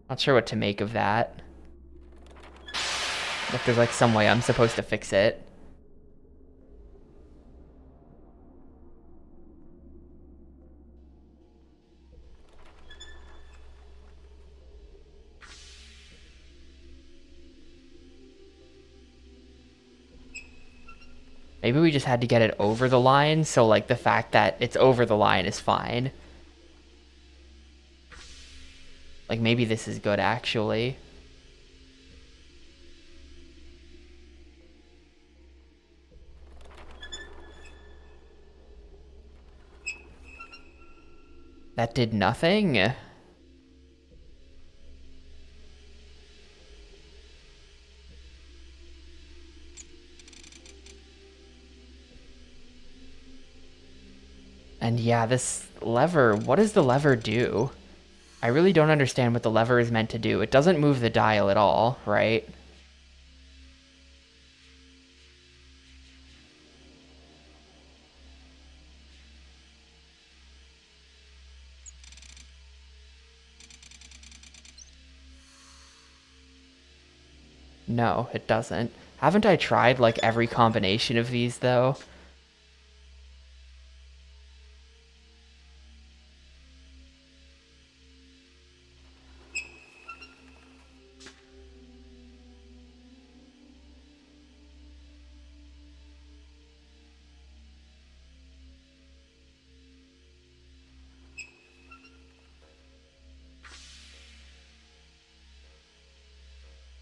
Not sure what to make of that. If there's like some way I'm supposed to fix it. Maybe we just had to get it over the line, so like the fact that it's over the line is fine. Like maybe this is good actually. That did nothing. And yeah, this lever, what does the lever do? I really don't understand what the lever is meant to do. It doesn't move the dial at all, right? No, it doesn't. Haven't I tried like every combination of these though?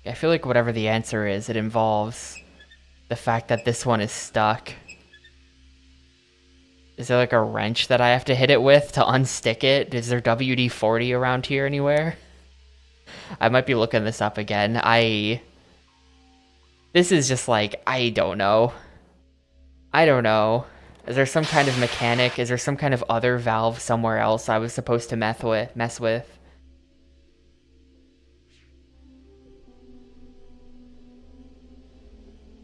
I feel like whatever the answer is, it involves the fact that this one is stuck. Is there like a wrench that I have to hit it with to unstick it? Is there WD-40 around here anywhere? I might be looking this up again. This is just like, I don't know. I don't know. Is there some kind of mechanic? Is there some kind of other valve somewhere else I was supposed to mess with?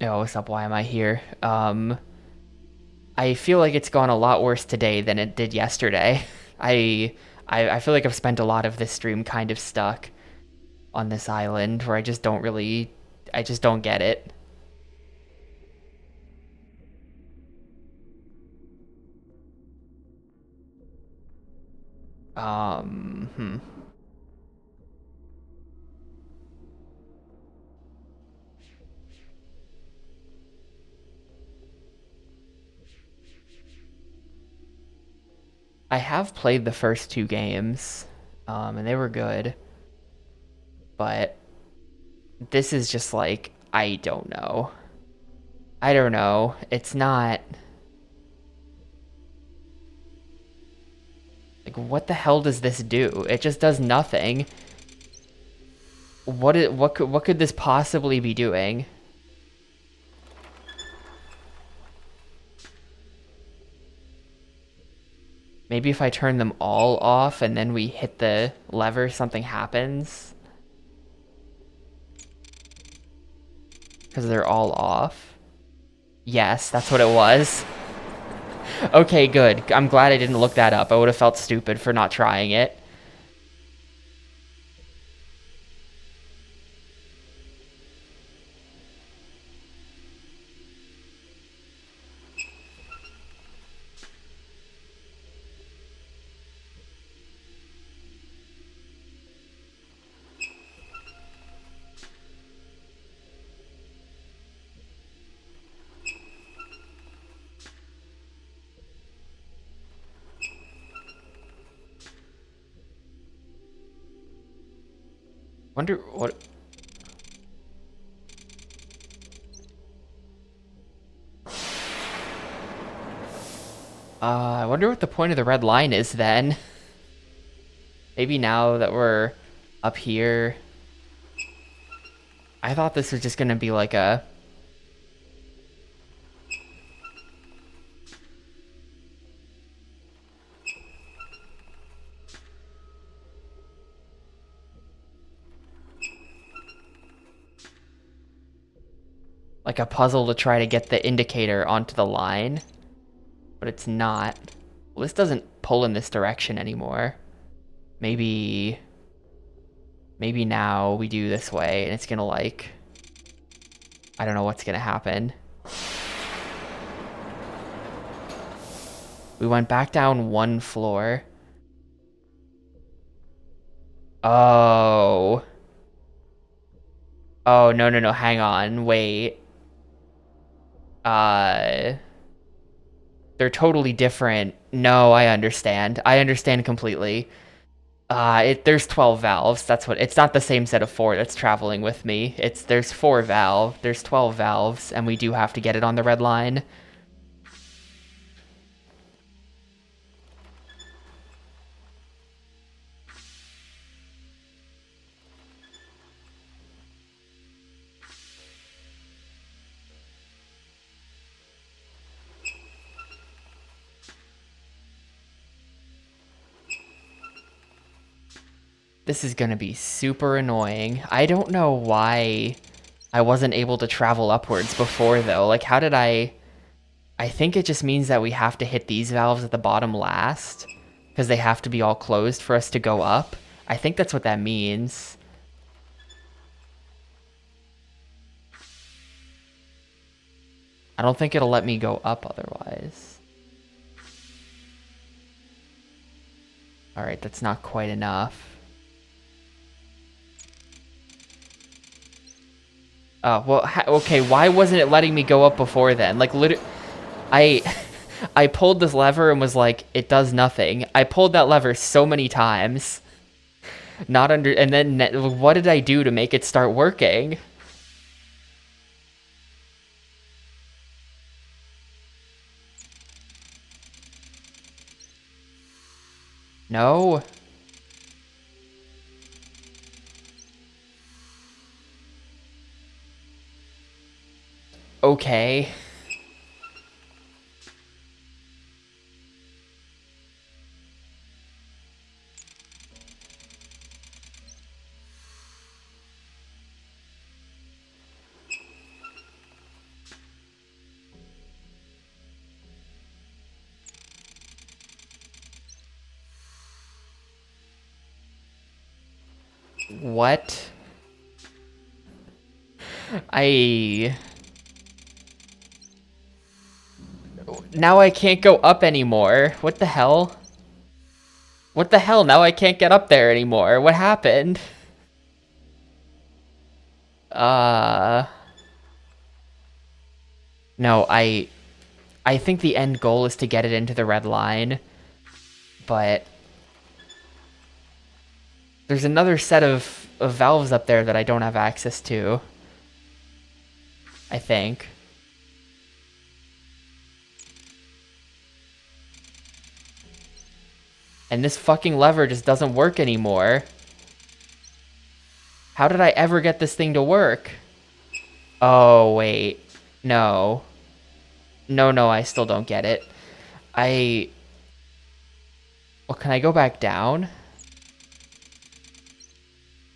Oh, what's up? Why am I here? I feel like it's gone a lot worse today than it did yesterday. I feel like I've spent a lot of this stream kind of stuck on this island where I just don't get it. Hmm. I have played the first two games, and they were good, but this is just like, I don't know. I don't know. It's not like what the hell does this do? It just does nothing. What could this possibly be doing? Maybe if I turn them all off and then we hit the lever, something happens. Because they're all off. Yes, that's what it was. Okay, good. I'm glad I didn't look that up. I would have felt stupid for not trying it. Wonder what... I wonder what the point of the red line is then. Maybe now that we're up here... I thought this was just gonna be like a... like a puzzle to try to get the indicator onto the line. But it's not. Well, this doesn't pull in this direction anymore. Maybe... Maybe now we do this way and it's gonna like... I don't know what's gonna happen. We went back down one floor. Oh. Oh, no, no, no, hang on, wait. Uh... They're totally different. No, I understand. I understand completely. There's 12 valves. That's what... It's not the same set of 4 that's traveling with me. There's 4 valve. There's 12 valves, and we do have to get it on the red line. This is gonna be super annoying. I don't know why I wasn't able to travel upwards before, though. Like, how did I... I think it just means that we have to hit these valves at the bottom last, because they have to be all closed for us to go up. I think that's what that means. I don't think it'll let me go up otherwise. Alright, that's not quite enough. Oh, well, okay, why wasn't it letting me go up before then? Like, literally, I... I pulled this lever and was like, it does nothing. I pulled that lever so many times. Not under... And then, what did I do to make it start working? No. Okay. What? I... Now I can't go up anymore. What the hell? What the hell? Now I can't get up there anymore. What happened? Uh... No, I think the end goal is to get it into the red line, but there's another set of valves up there that I don't have access to, I think. And this fucking lever just doesn't work anymore. How did I ever get this thing to work? Oh, wait. No. No, no, I still don't get it. I... Well, can I go back down?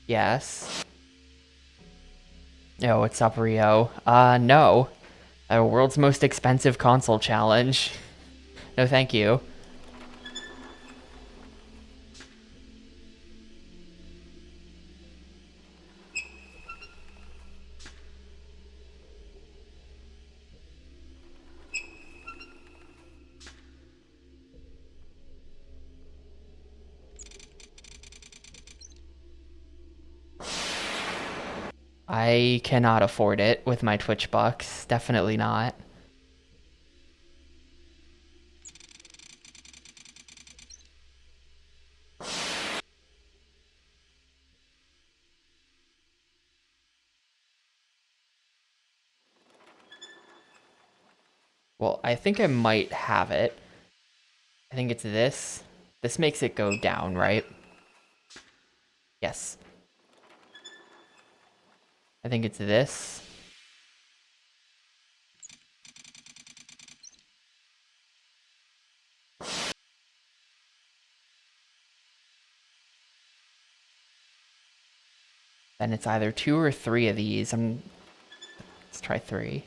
Yes. Oh, what's up, Rio? No. A world's most expensive console challenge. No, thank you. I cannot afford it with my Twitch bucks. Definitely not. Well, I think I might have it. I think it's this. This makes it go down, right? Yes. I think it's this. Then it's either 2 or 3 of these. Let's try 3.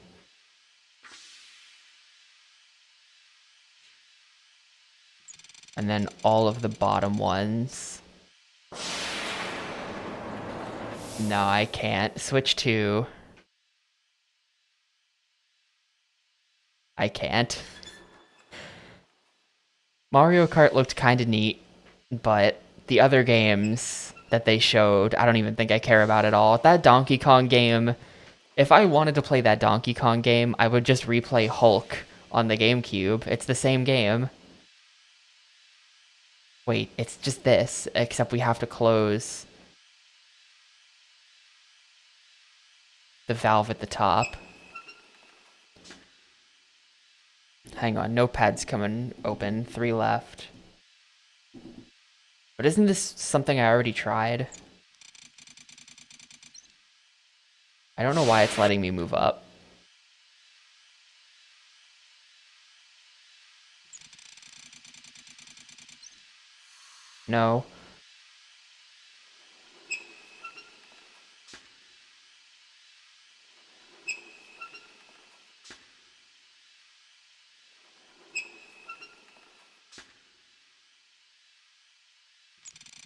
And then all of the bottom ones. No, I can't. Switch to... I can't. Mario Kart looked kind of neat, but the other games that they showed, I don't even think I care about at all. That Donkey Kong game, if I wanted to play that Donkey Kong game, I would just replay Hulk on the GameCube. It's the same game. Wait, it's just this, except we have to close the valve at the top. Hang on, notepad's coming open. 3 left. But isn't this something I already tried? I don't know why it's letting me move up. No.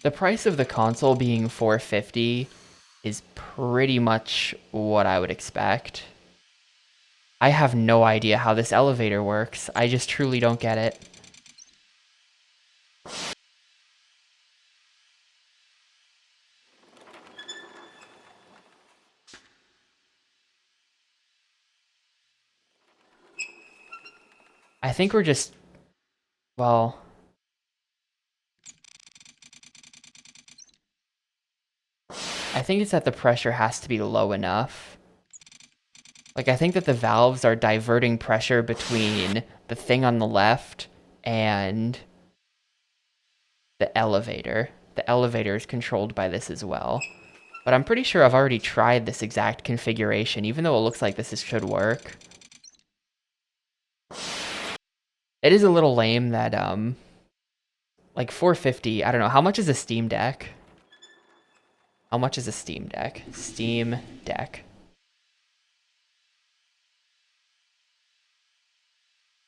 The price of the console being $450 is pretty much what I would expect. I have no idea how this elevator works. I just truly don't get it. I think we're just... Well... I think it's that the pressure has to be low enough. Like, I think that the valves are diverting pressure between the thing on the left and the elevator. The elevator is controlled by this as well. But I'm pretty sure I've already tried this exact configuration, even though it looks like should work. It is a little lame that, like 450, I don't know. How much is a Steam Deck? How much is a Steam Deck? Steam Deck.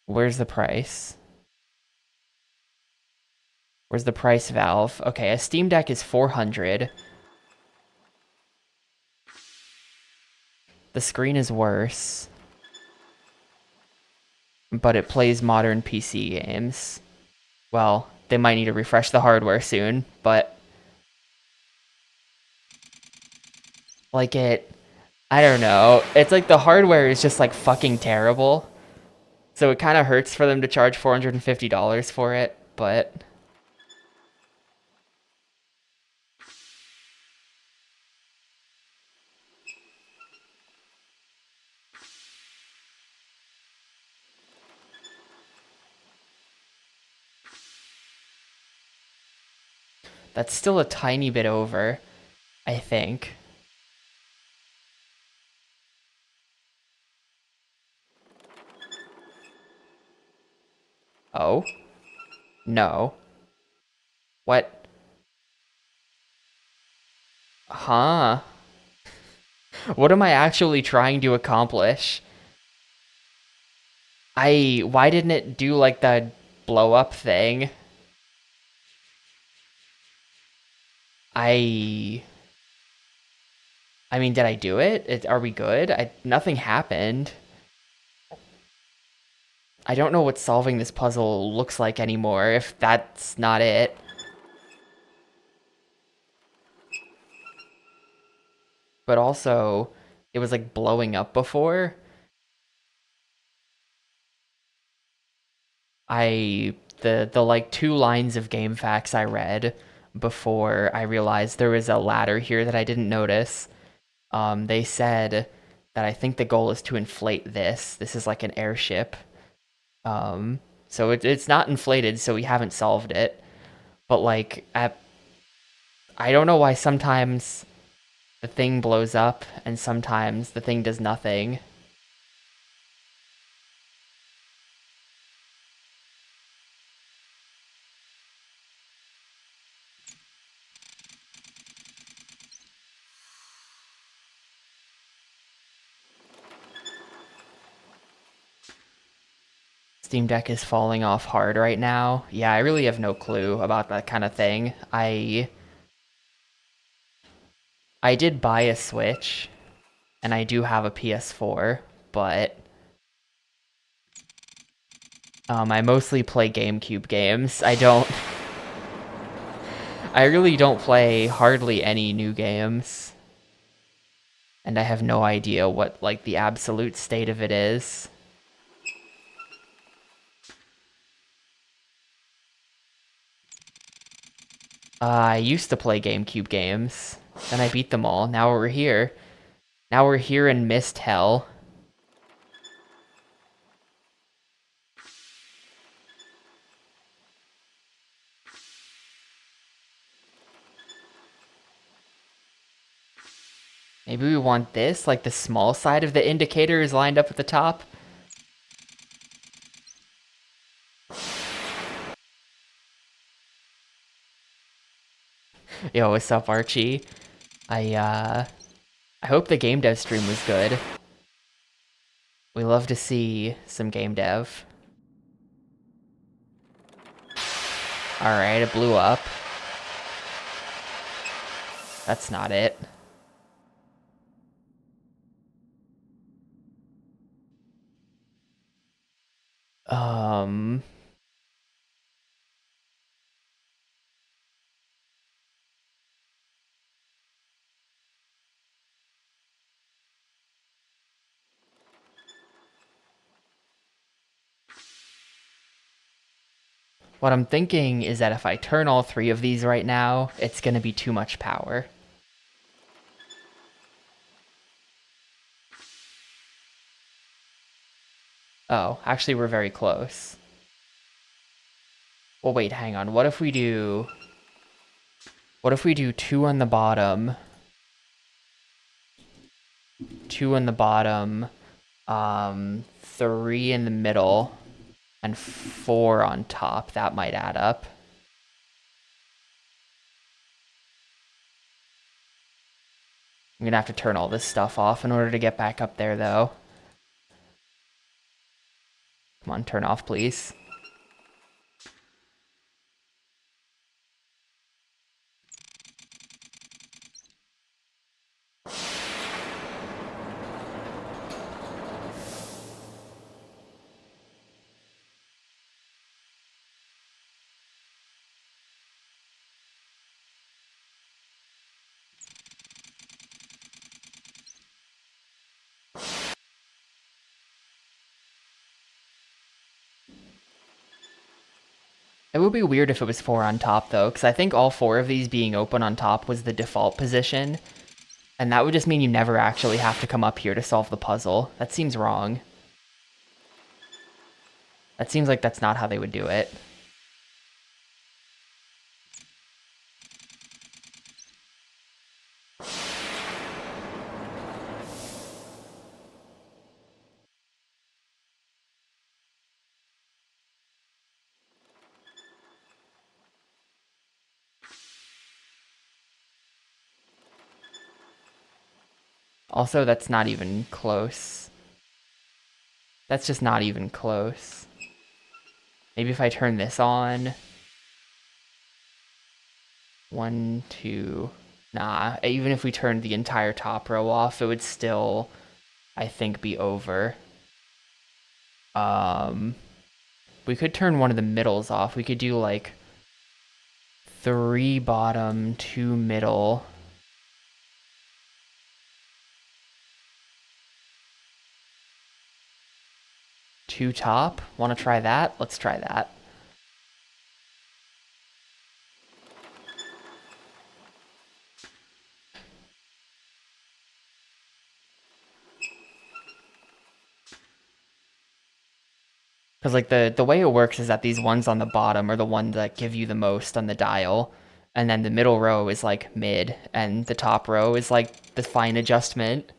Where's the price? Where's the price valve? Okay, a Steam Deck is 400. The screen is worse, but it plays modern PC games. Well, they might need to refresh the hardware soon, but like I don't know. It's like the hardware is just like fucking terrible. So it kind of hurts for them to charge $450 for it, but that's still a tiny bit over, I think. Oh? No. What? Huh? What am I actually trying to accomplish? Why didn't it do like the blow up thing? I I mean, did I do it? Are we good? Nothing happened. I don't know what solving this puzzle looks like anymore if that's not it. But also, it was like blowing up before. The like two lines of game facts I read before I realized there was a ladder here that I didn't notice. They said that I think the goal is to inflate this. This is like an airship. So it's not inflated, so we haven't solved it. But like, I don't know why sometimes the thing blows up and sometimes the thing does nothing. Steam Deck is falling off hard right now. Yeah, I really have no clue about that kind of thing. I did buy a Switch and I do have a PS4, but I mostly play GameCube games. I really don't play hardly any new games, and I have no idea what like the absolute state of it is. I used to play GameCube games, then I beat them all. Now we're here. Now we're here in Myst Hell. Maybe we want this, like the small side of the indicator is lined up at the top. Yo, what's up, Archie? I hope the game dev stream was good. We love to see some game dev. Alright, it blew up. That's not it. Um, what I'm thinking is that if I turn all three of these right now, it's gonna be too much power. Oh, actually we're very close. Well, wait, hang on. What if we do two on the bottom, two on the bottom, three in the middle, and four on top? That might add up. I'm gonna have to turn all this stuff off in order to get back up there, though. Come on, turn off, please. It would be weird if it was four on top, though, because I think all four of these being open on top was the default position, and that would just mean you never actually have to come up here to solve the puzzle. That seems wrong. That seems like that's not how they would do it. Also, that's not even close. That's just not even close. Maybe if I turn this on. One, two. Nah, even if we turned the entire top row off, it would still, I think, be over. Um, we could turn one of the middles off. We could do like 3 bottom, 2 middle. Two top. Want to try that? Let's try that. Because like the way it works is that these ones on the bottom are the ones that give you the most on the dial, and then the middle row is like mid, and the top row is like the fine adjustment.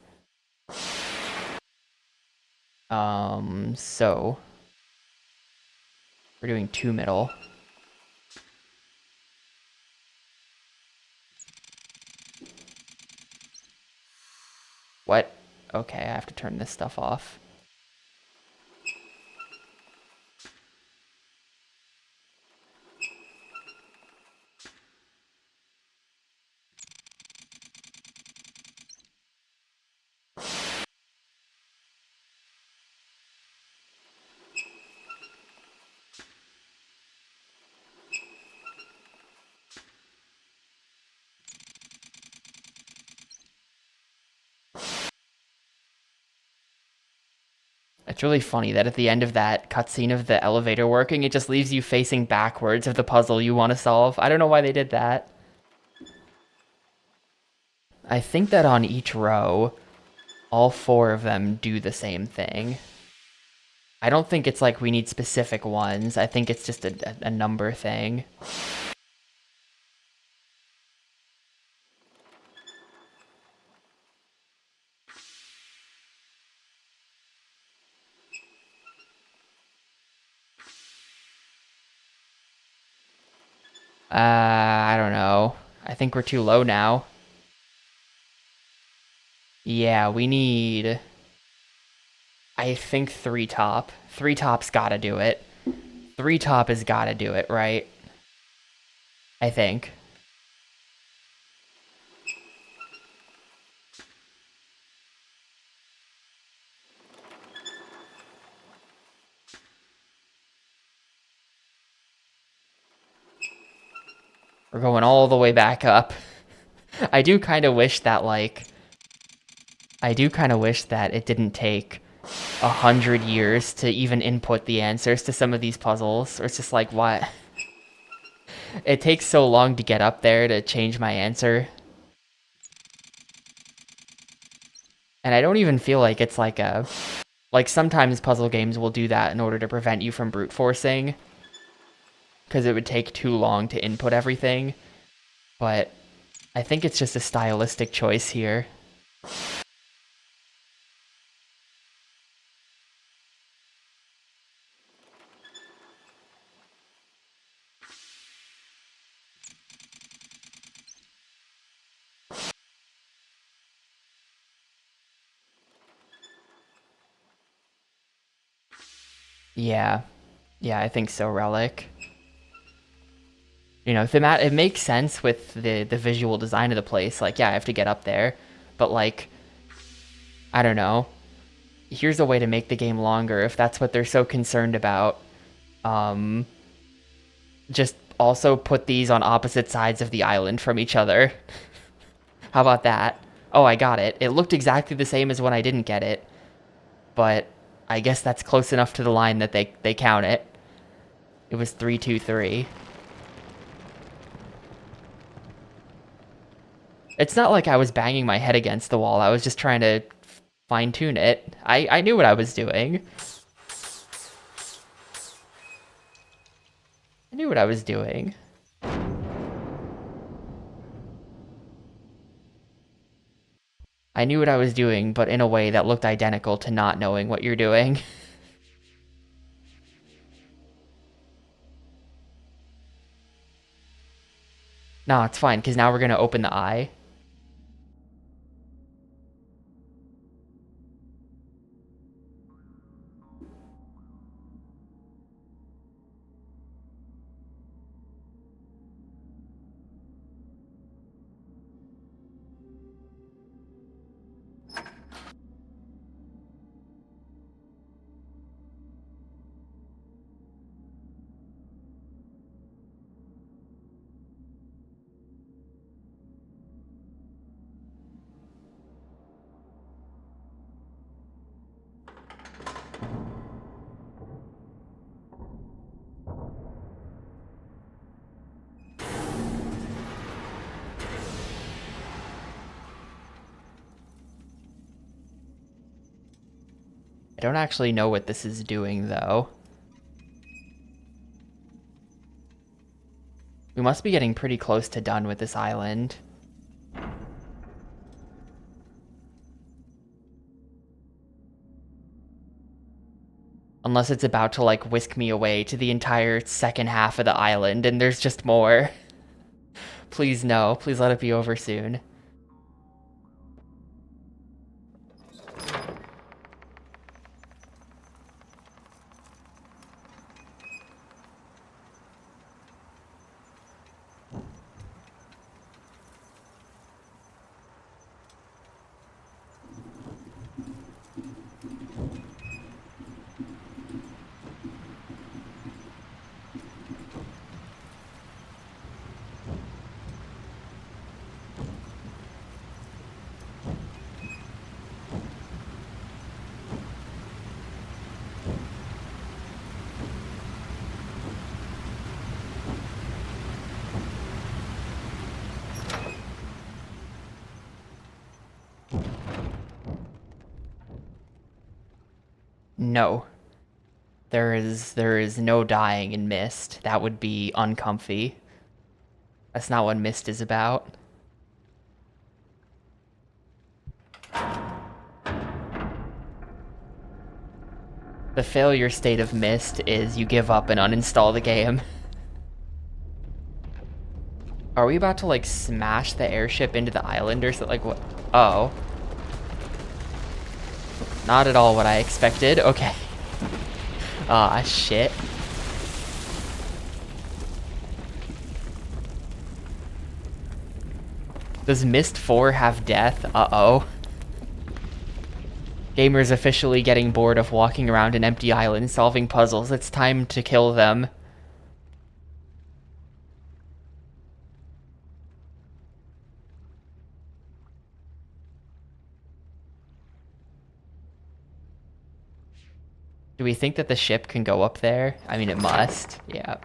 So we're doing 2 middle. What? Okay, I have to turn this stuff off. It's really funny that at the end of that cutscene of the elevator working, it just leaves you facing backwards of the puzzle you want to solve. I don't know why they did that. I think that on each row, all 4 of them do the same thing. I don't think it's like we need specific ones. I think it's just a number thing. I don't know. I think we're too low now. Yeah, we need, I think 3 top. 3 top's gotta do it. 3 top has gotta do it, right? I think. We're going all the way back up. I do kind of wish that, like, I do kind of wish that it didn't take 100 years to even input the answers to some of these puzzles. Or it's just like, what? It takes so long to get up there to change my answer. And I don't even feel like it's like a... Like, sometimes puzzle games will do that in order to prevent you from brute forcing. Because it would take too long to input everything. But I think it's just a stylistic choice here. Yeah. Yeah, I think so, Relic. You know, it makes sense with the visual design of the place. Like, yeah, I have to get up there. But, like, I don't know. Here's a way to make the game longer if that's what they're so concerned about. Um, just also put these on opposite sides of the island from each other. How about that? Oh, I got it. It looked exactly the same as when I didn't get it. But I guess that's close enough to the line that they count it. It was 3-2-3. It's not like I was banging my head against the wall. I was just trying to fine tune it. I knew what I was doing. I knew what I was doing. I knew what I was doing, but in a way that looked identical to not knowing what you're doing. No, it's fine, because now we're going to open the eye. don't actually know what this is doing, though. We must be getting pretty close to done with this island. Unless it's about to, like, whisk me away to the entire second half of the island, and there's just more. Please no. Please let it be over soon. No. There is no dying in Myst. That would be uncomfy. That's not what Myst is about. The failure state of Myst is you give up and uninstall the game. Are we about to, like, smash the airship into the island or something? Like, what? Oh. Not at all what I expected. Okay. Ah, shit. Does Myst 4 have death? Uh-oh. Gamers officially getting bored of walking around an empty island solving puzzles. It's time to kill them. Do we think that the ship can go up there? I mean, it must. Yeah.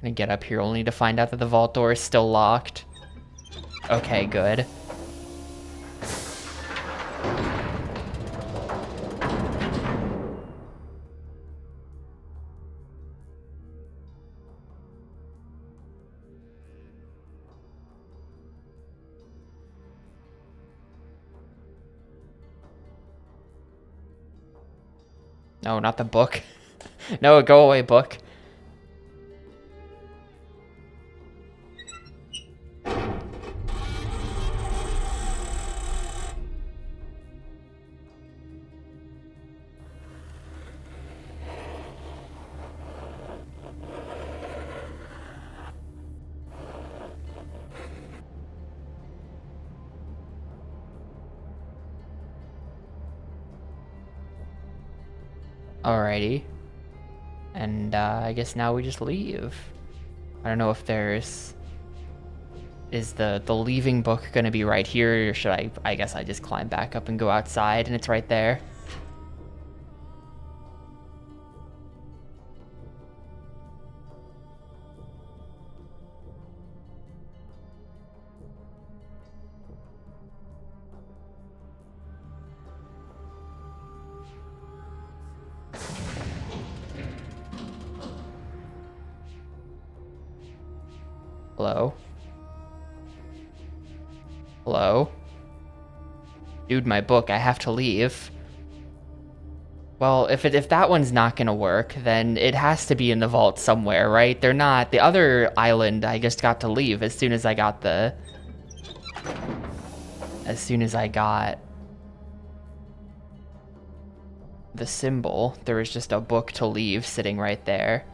Gonna get up here only to find out that the vault door is still locked. Okay, good. No, not the book. No, go away, book. Alrighty. And I guess now we just leave. I don't know if there's... Is the leaving book gonna be right here, or should I guess I just climb back up and go outside and it's right there? Hello? Hello? Dude, my book, I have to leave. Well, if that one's not gonna work, then it has to be in the vault somewhere, right? They're not. The other island, I just got to leave as soon as I got the... As soon as I got... the symbol, there was just a book to leave sitting right there.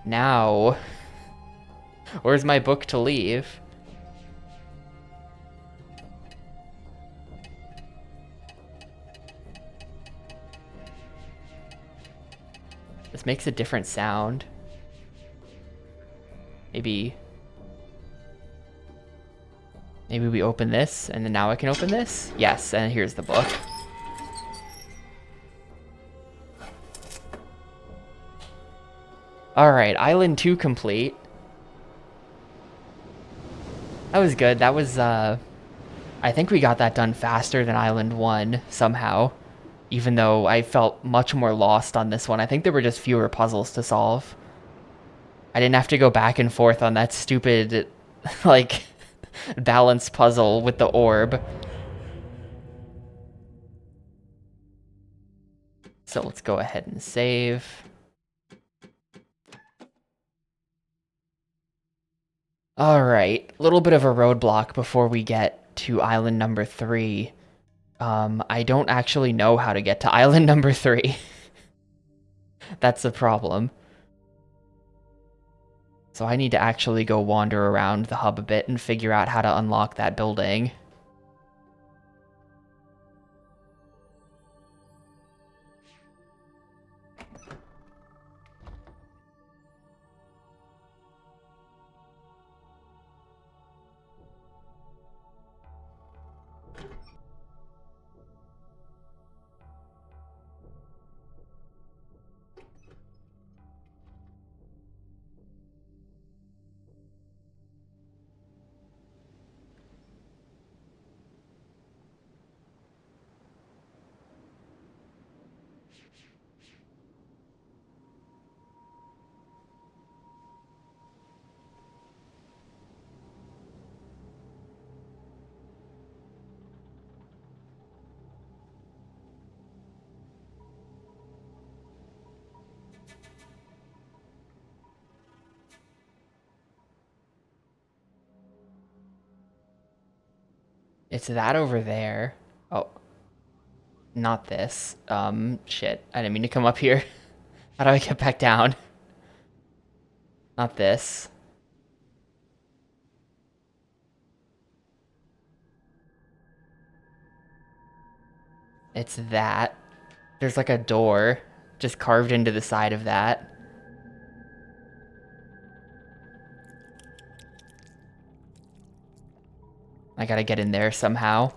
Now... Where's my book to leave? This makes a different sound. Maybe... Maybe we open this, and then now I can open this? Yes, and here's the book. Alright, Island 2 complete. That was good. That was, I think we got that done faster than Island 1, somehow. Even though I felt much more lost on this one. I think there were just fewer puzzles to solve. I didn't have to go back and forth on that stupid, like, balance puzzle with the orb. So let's go ahead and save. Alright, a little bit of a roadblock before we get to island number 3. I don't actually know how to get to island number 3. That's the problem. So I need to actually go wander around the hub a bit and figure out how to unlock that building. It's that over there. Oh, not this. Shit. I didn't mean to come up here. How do I get back down? Not this. It's that. There's like a door just carved into the side of that. I gotta get in there somehow.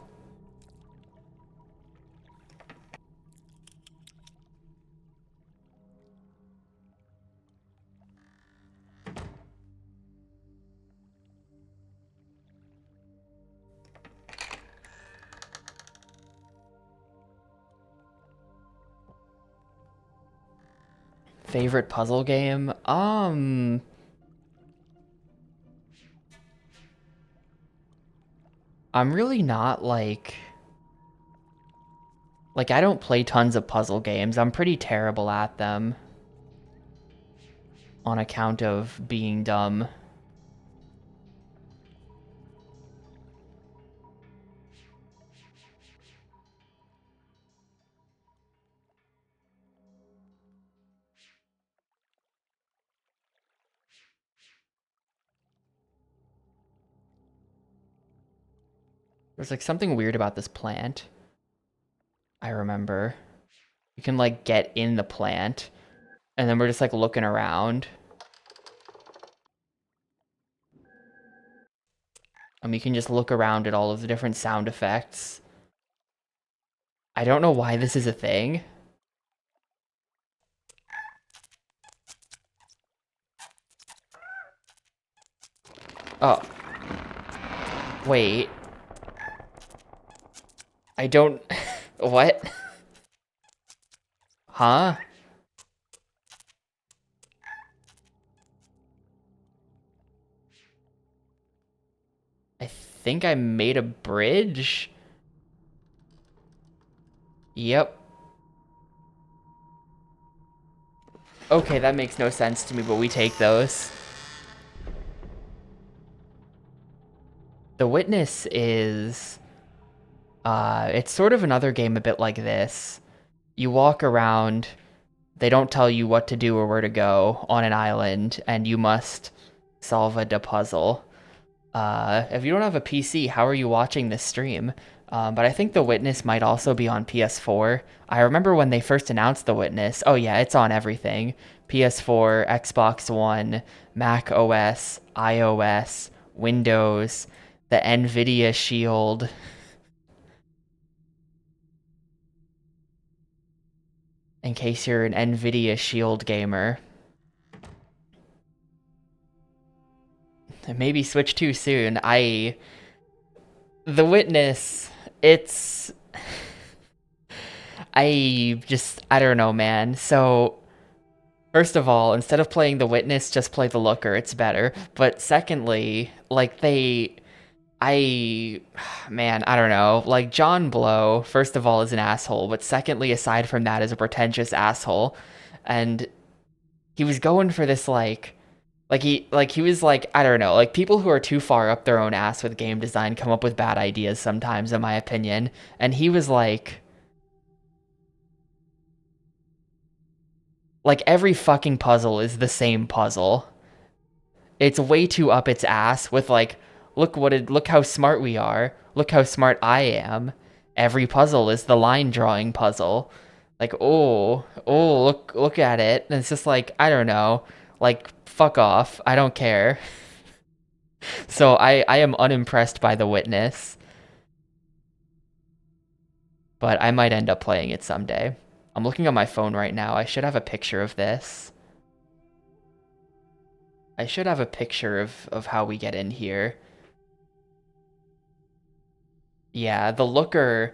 Favorite puzzle game? I'm really not like I don't play tons of puzzle games. I'm pretty terrible at them on account of being dumb. There's like something weird about this plant. I remember. You can like get in the plant and then we're just like looking around. You can just look around at all of the different sound effects. I don't know why this is a thing. Oh. Wait. I don't... What? Huh? I think I made a bridge? Yep. Okay, that makes no sense to me, but we take those. The Witness is... it's sort of another game a bit like this. You walk around, they don't tell you what to do or where to go on an island, and you must solve a puzzle. If you don't have a PC, how are you watching this stream? But I think The Witness might also be on PS4. I remember when they first announced The Witness. Oh yeah, it's on everything. PS4, Xbox One, Mac OS, iOS, Windows. the NVIDIA shield. In case you're an NVIDIA shield gamer. Maybe switch too soon. The Witness, it's... I don't know, man. So, first of all, instead of playing the Witness, just play the Looker. It's better. But secondly, like, man, I don't know. Like, John Blow, first of all, is an asshole. But secondly, aside from that, is a pretentious asshole. And he was going for this, he was like, I don't know, like people who are too far up their own ass with game design come up with bad ideas sometimes, in my opinion. And he was like every fucking puzzle is the same puzzle. It's way too up its ass with like, look how smart we are. Look how smart I am. Every puzzle is the line drawing puzzle. Like, look at it. And it's just like, I don't know. Like, fuck off. I don't care. So I am unimpressed by The Witness, but I might end up playing it someday. I'm looking on my phone right now. I should have a picture of this. I should have a picture of how we get in here. Yeah, the Looker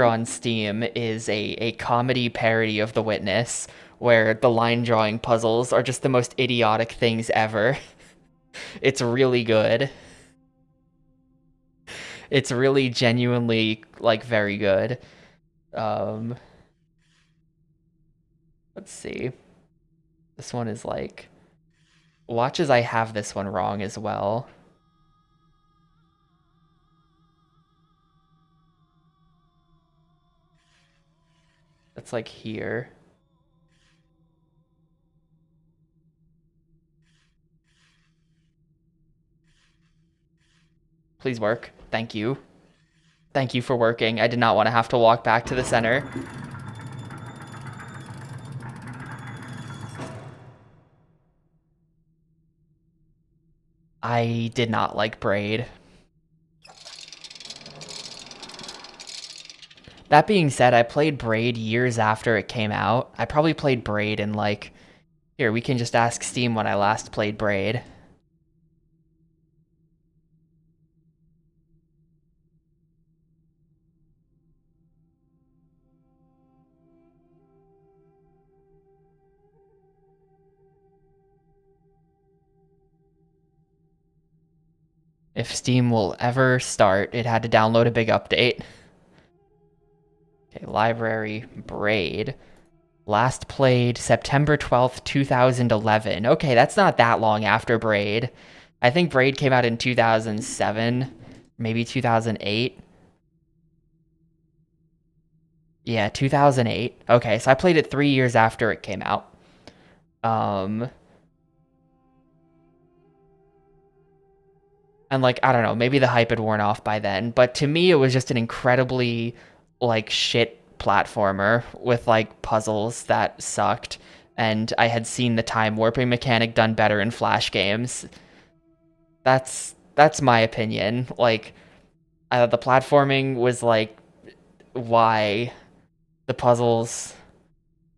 on Steam is a comedy parody of The Witness, where the line drawing puzzles are just the most idiotic things ever. It's really good. It's really genuinely like very good. Um, let's see. This one is like, watch as I have this one wrong as well. That's like here. Please work. Thank you. Thank you for working. I did not want to have to walk back to the center. I did not like Braid. That being said, I played Braid years after it came out. I probably played Braid in like... Here, we can just ask Steam when I last played Braid. If Steam will ever start, it had to download a big update. Okay, library, Braid. Last played September 12th, 2011. Okay, that's not that long after Braid. I think Braid came out in 2007, maybe 2008. Yeah, 2008. Okay, so I played it 3 years after it came out. Um, and like, I don't know, maybe the hype had worn off by then, but to me, it was just an incredibly, like, shit platformer with like puzzles that sucked. And I had seen the time warping mechanic done better in Flash games. That's my opinion. Like, the platforming was like why the puzzles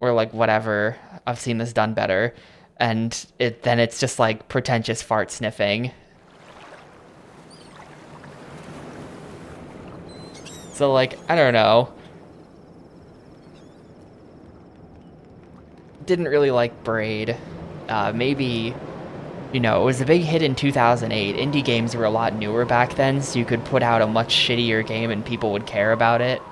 were like whatever. I've seen this done better, and it's just like pretentious fart sniffing. So like I don't know. Didn't really like Braid. Maybe it was a big hit in 2008. Indie games were a lot newer back then, so you could put out a much shittier game and people would care about it.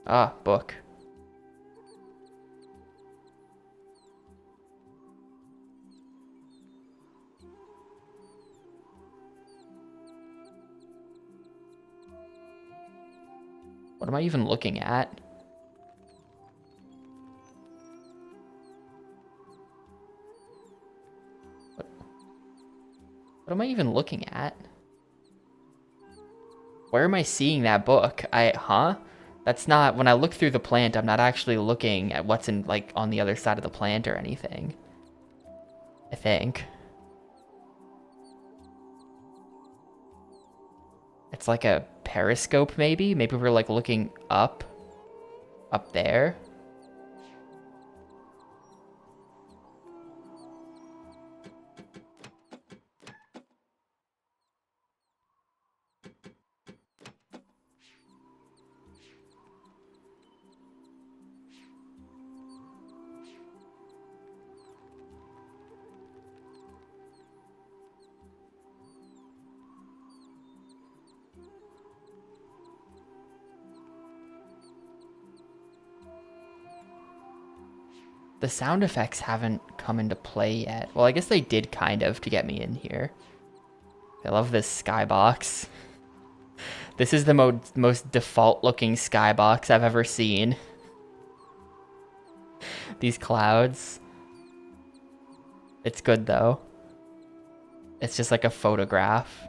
Ah, book. What am I even looking at? What What am I even looking at? Where am I seeing that book? Huh? That's not, when I look through the plant, I'm not actually looking at what's in, like, on the other side of the plant or anything. I think. It's like a periscope, maybe? Maybe we're, like, looking up there. The sound effects haven't come into play yet. Well, I guess they did kind of to get me in here. I love this skybox. This is the most default looking skybox I've ever seen. These clouds. It's good though. It's just like a photograph.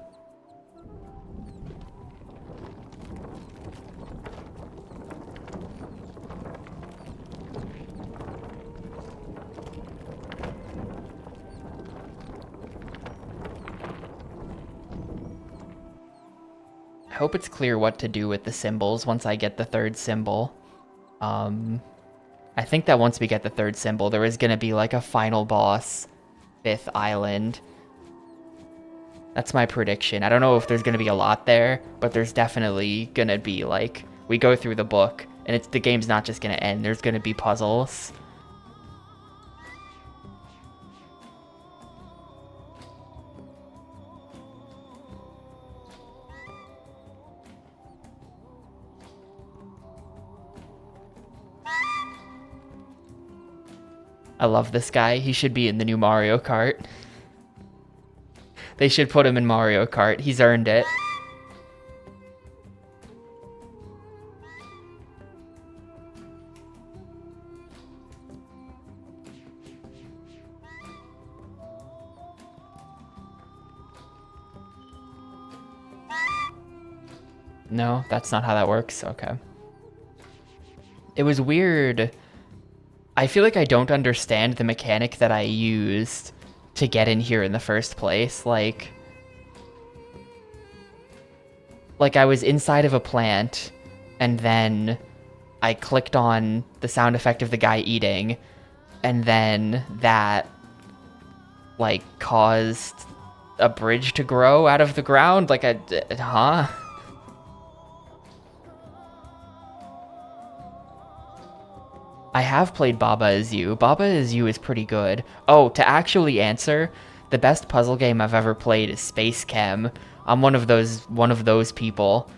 I hope it's clear what to do with the symbols once I get the third symbol. I think that once we get the third symbol, there is going to be like a final boss, 5th island. That's my prediction. I don't know if there's going to be a lot there, but there's definitely going to be like, we go through the book and the game's not just going to end. There's going to be puzzles. I love this guy. He should be in the new Mario Kart. They should put him in Mario Kart. He's earned it. No, that's not how that works. Okay. It was weird. I feel like I don't understand the mechanic that I used to get in here in the first place. Like I was inside of a plant, and then I clicked on the sound effect of the guy eating, and then that, like, caused a bridge to grow out of the ground. Like, huh? I have played Baba Is You. Baba Is You is pretty good. Oh, to actually answer, the best puzzle game I've ever played is Space Chem. I'm one of those people.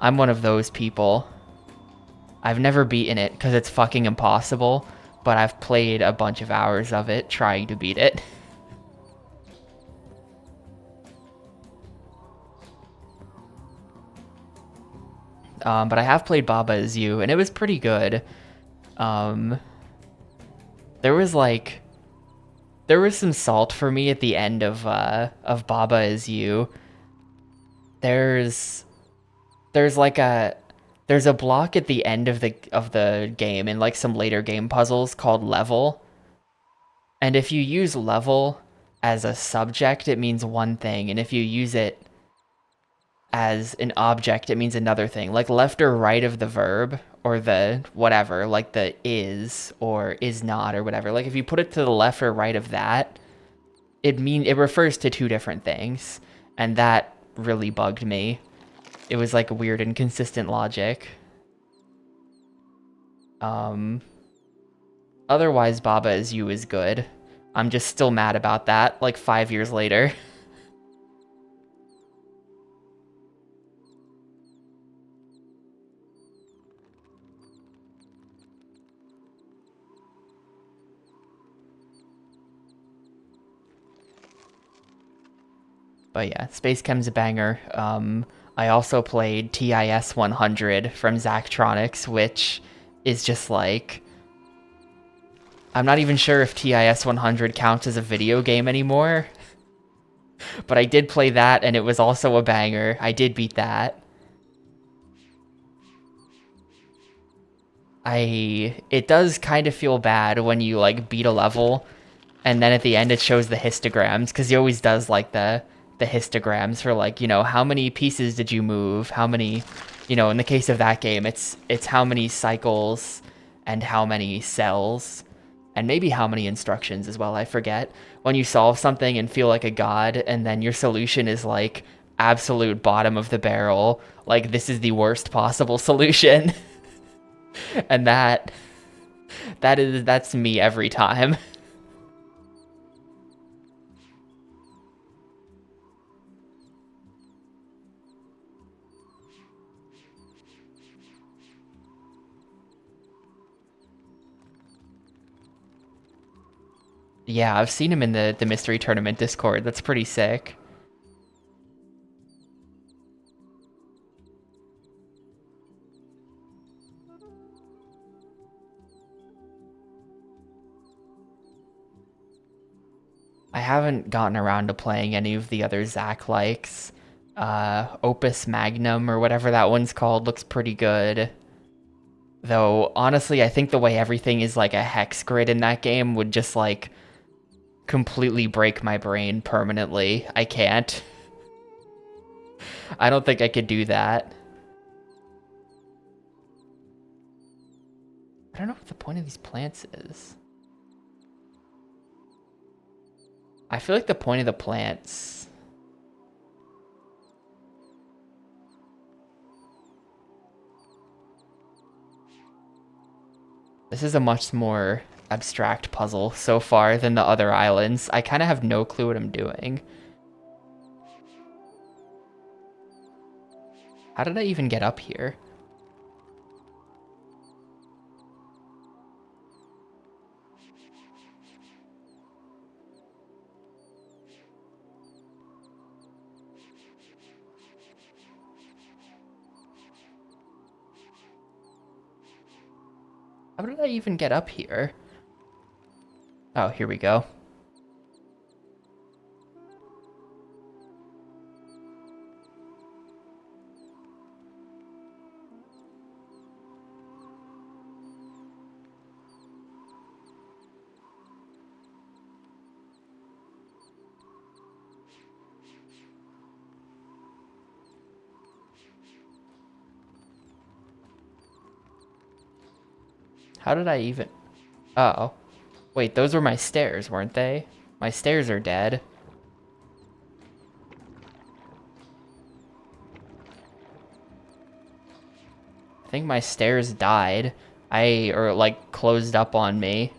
I'm one of those people. I've never beaten it because it's fucking impossible, but I've played a bunch of hours of it trying to beat it. But I have played Baba Is You, and it was pretty good. There was some salt for me at the end of Baba Is You. There's a block at the end of the game in like some later game puzzles called level. And if you use level as a subject, it means one thing, and if you use it as an object, it means another thing. Like left or right of the verb, or the whatever, like the is or is not or whatever. Like if you put it to the left or right of that, it refers to two different things, and that really bugged me. It was like a weird inconsistent logic. Otherwise, Baba Is You is good. I'm just still mad about that, like 5 years later. But yeah, Space Chem's a banger. I also played TIS 100 from Zachtronics, which is just like... I'm not even sure if TIS 100 counts as a video game anymore. But I did play that, and it was also a banger. I did beat that. It does kind of feel bad when you like beat a level and then at the end it shows the histograms because he always does like the histograms for like, you know, how many pieces did you move, how many, you know, in the case of that game it's how many cycles and how many cells and maybe how many instructions as well, I forget. When you solve something and feel like a god and then your solution is like absolute bottom of the barrel, like this is the worst possible solution. And that's me every time. Yeah, I've seen him in the mystery tournament Discord. That's pretty sick. I haven't gotten around to playing any of the other Zack likes. Opus Magnum or whatever that one's called looks pretty good. Though honestly, I think the way everything is like a hex grid in that game would just like completely break my brain permanently. I can't. I don't think I could do that. I don't know what the point of these plants is. I feel like the point of the plants. This is a much more abstract puzzle so far than the other islands. I kind of have no clue what I'm doing. How did I even get up here? How did I even get up here? Oh, here we go. How did I even... Oh. Wait, those were my stairs, weren't they? My stairs are dead. I think my stairs died. Or like closed up on me.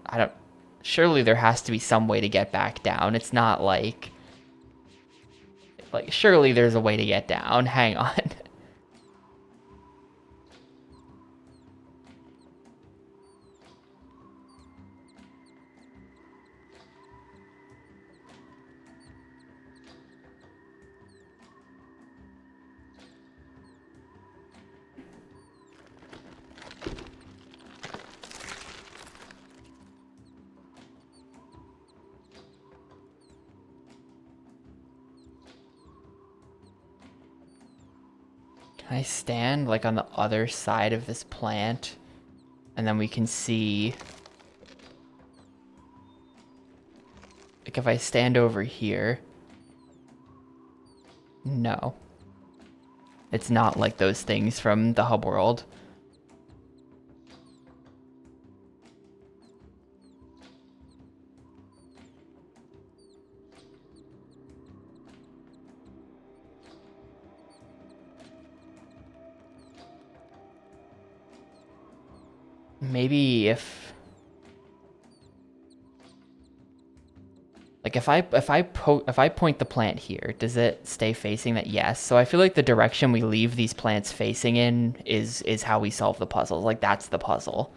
I don't... Surely there has to be some way to get back down. It's not like... Like, surely there's a way to get down. Hang on. Can I stand like on the other side of this plant? And then we can see... Like if I stand over here... No. It's not like those things from the hub world. Maybe if... Like if I point the plant here, does it stay facing that? Yes. So I feel like the direction we leave these plants facing in is how we solve the puzzles. Like that's the puzzle.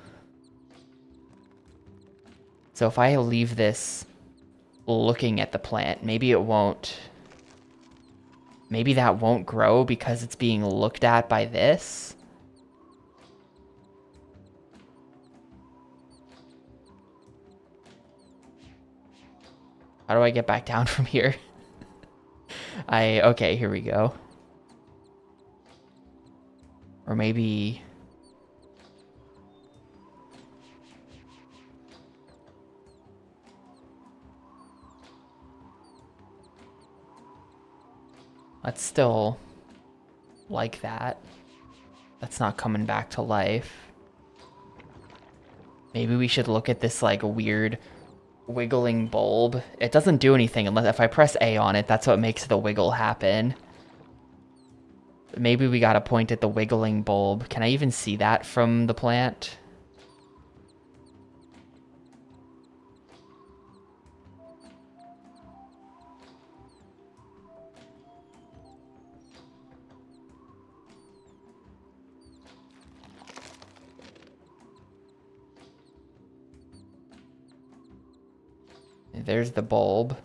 So if I leave this looking at the plant, maybe it won't... Maybe that won't grow because it's being looked at by this? How do I get back down from here? Okay, here we go. Or maybe... That's still like that. That's not coming back to life. Maybe we should look at this like weird wiggling bulb. It doesn't do anything unless if I press A on it, that's what makes the wiggle happen. Maybe we gotta point at the wiggling bulb. Can I even see that from the plant? There's the bulb.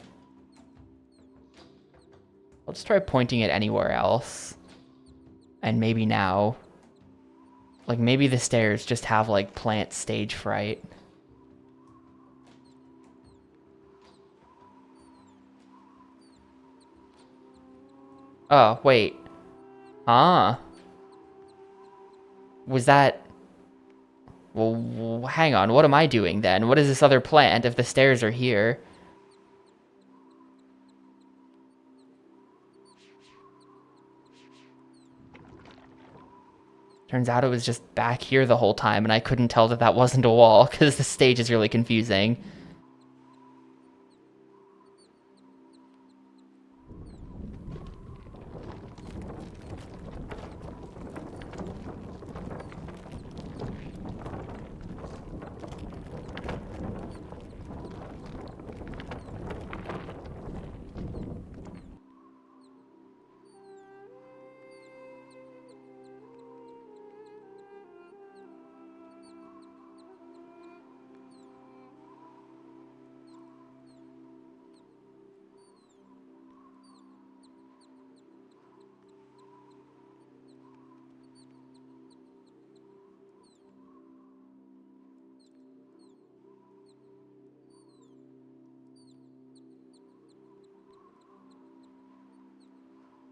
I'll just try pointing it anywhere else. And maybe now. Like, maybe the stairs just have, like, plant stage fright. Oh, wait. Ah. Was that... Well, hang on. What am I doing then? What is this other plant if the stairs are here? Turns out it was just back here the whole time, and I couldn't tell that that wasn't a wall, because the stage is really confusing.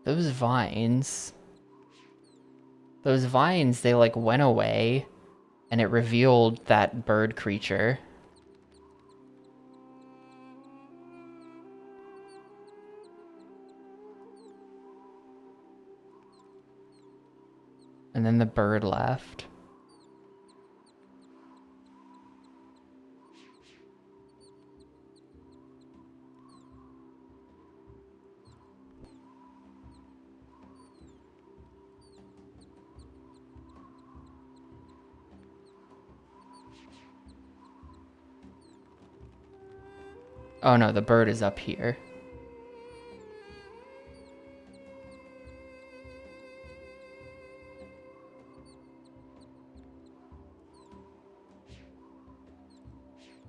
Those vines... Those vines, they, like, went away, and it revealed that bird creature. And then the bird left. Oh no, the bird is up here.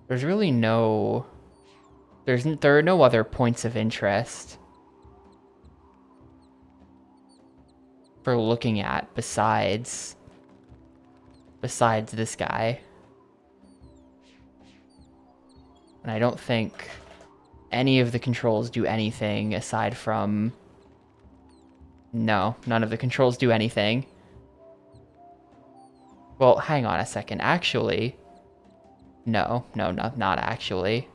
There's really no... There are no other points of interest for looking at besides this guy. And I don't think any of the controls do anything aside from... No, none of the controls do anything. Well, hang on a second. Actually... No, not actually.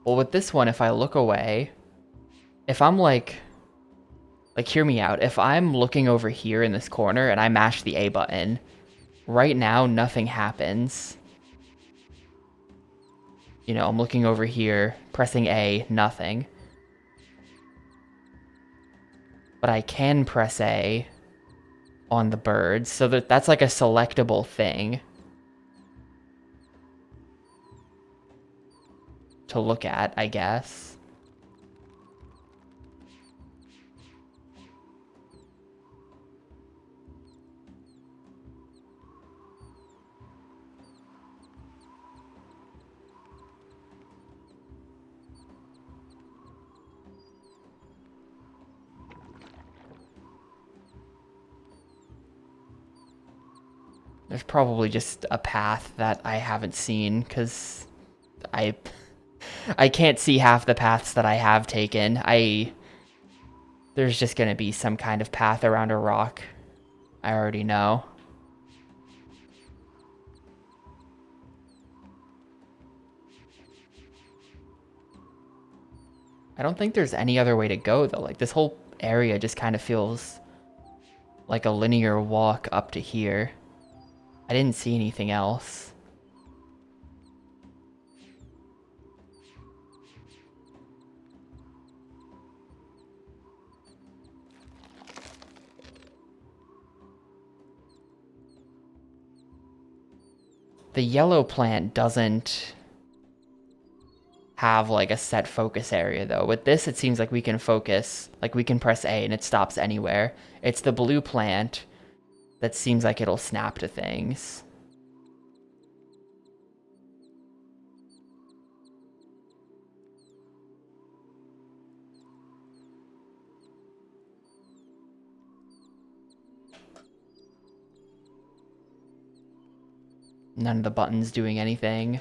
Well, with this one, if I look away... If I'm like... Like, hear me out. If I'm looking over here in this corner and I mash the A button, right now, nothing happens. You know, I'm looking over here, pressing A, nothing. But I can press A on the birds, so that's like a selectable thing to look at, I guess. There's probably just a path that I haven't seen, because I can't see half the paths that I have taken. There's just gonna be some kind of path around a rock. I already know. I don't think there's any other way to go though. Like this whole area just kind of feels like a linear walk up to here. I didn't see anything else. The yellow plant doesn't have like a set focus area though. With this, it seems like we can focus, like we can press A and it stops anywhere. It's the blue plant that seems like it'll snap to things. None of the buttons doing anything.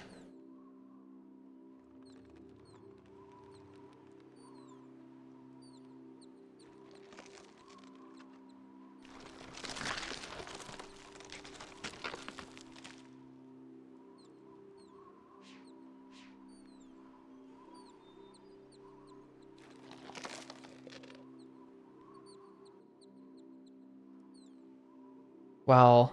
Well,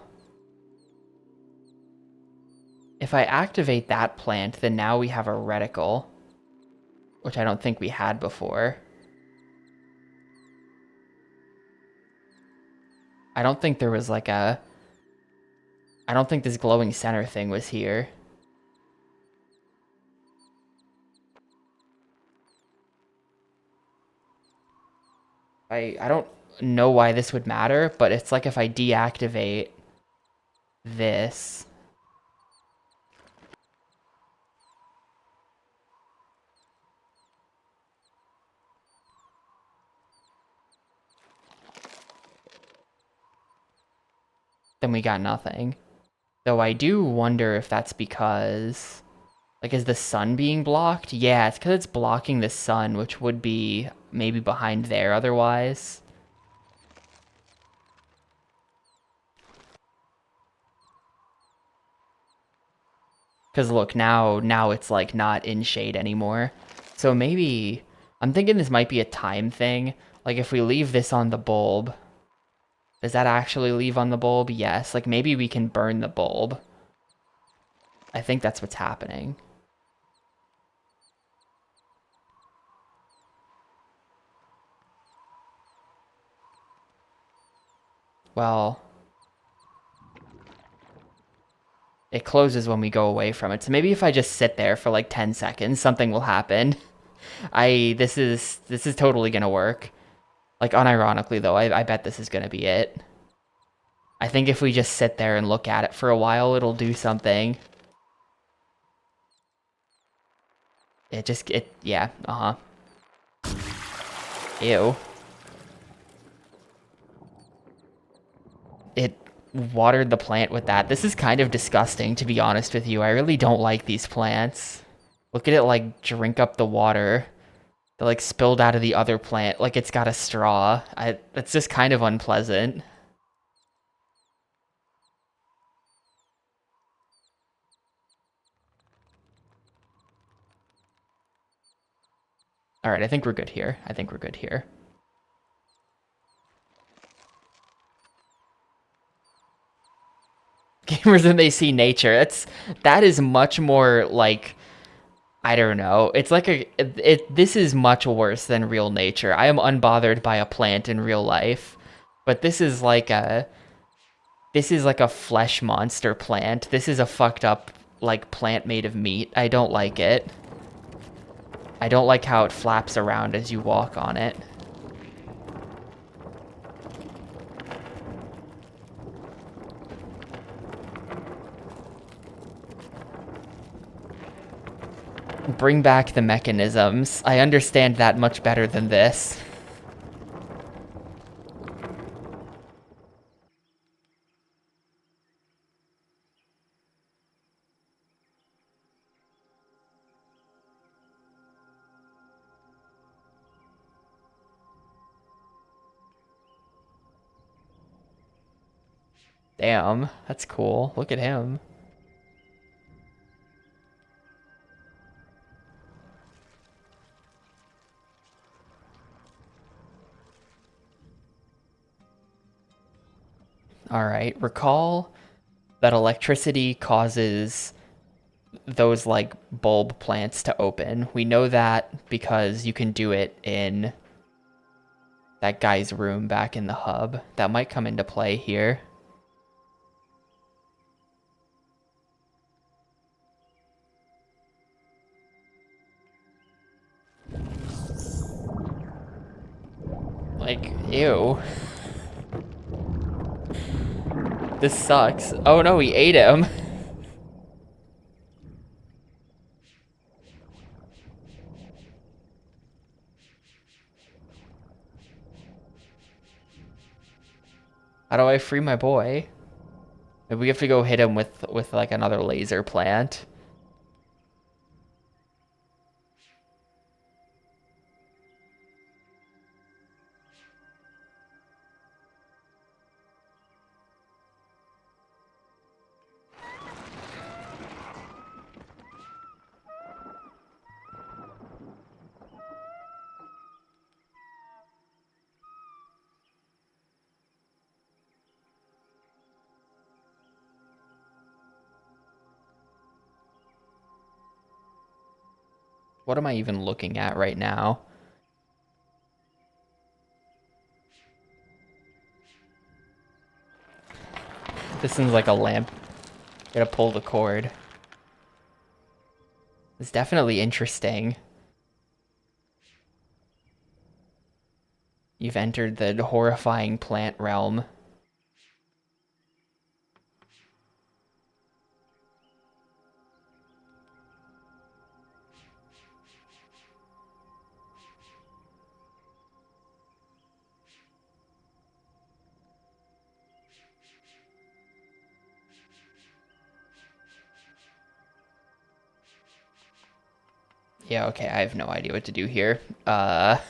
if I activate that plant, then now we have a reticle, which I don't think we had before. I don't think there was like a... I don't think this glowing center thing was here. I don't know why this would matter, but it's like if I deactivate this... then we got nothing. Though I do wonder if that's because... Like, is the sun being blocked? Yeah, it's because it's blocking the sun, which would be maybe behind there otherwise. Because look, now it's like not in shade anymore. So maybe... I'm thinking this might be a time thing. Like if we leave this on the bulb... Does that actually leave on the bulb? Yes. Like maybe we can burn the bulb. I think that's what's happening. Well... It closes when we go away from it. So maybe if I just sit there for like 10 seconds, something will happen. This is totally gonna work. Like unironically though, I bet this is gonna be it. I think if we just sit there and look at it for a while, it'll do something. Yeah, Ew. It watered the plant with that. This is kind of disgusting, to be honest with you. I really don't like these plants. Look at it like drink up the water that like spilled out of the other plant like it's got a straw. That's just kind of unpleasant. All right, I think we're good here. I think we're good here. Gamers when they see nature. That is much more like I don't know. It's like this is much worse than real nature. I am unbothered by a plant in real life, but this is like a flesh monster plant. This is a fucked up like plant made of meat. I don't like it. I don't like how it flaps around as you walk on it. Bring back the mechanisms. I understand that much better than this. Damn, that's cool. Look at him. All right, recall that electricity causes those like bulb plants to open. We know that because you can do it in that guy's room back in the hub. That might come into play here. Like, ew. This sucks. Oh no, he ate him. How do I free my boy? Maybe we have to go hit him with like another laser plant. What am I even looking at right now? This seems like a lamp. Gotta pull the cord. It's definitely interesting. You've entered the horrifying plant realm. Yeah, okay, I have no idea what to do here. Not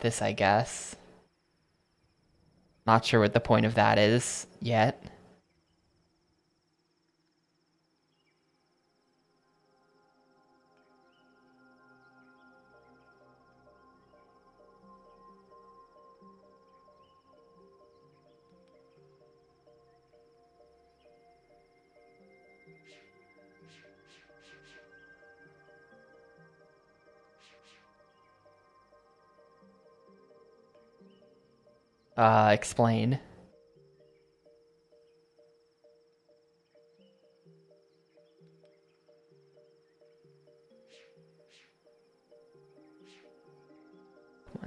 this, I guess. Not sure what the point of that is yet. Explain.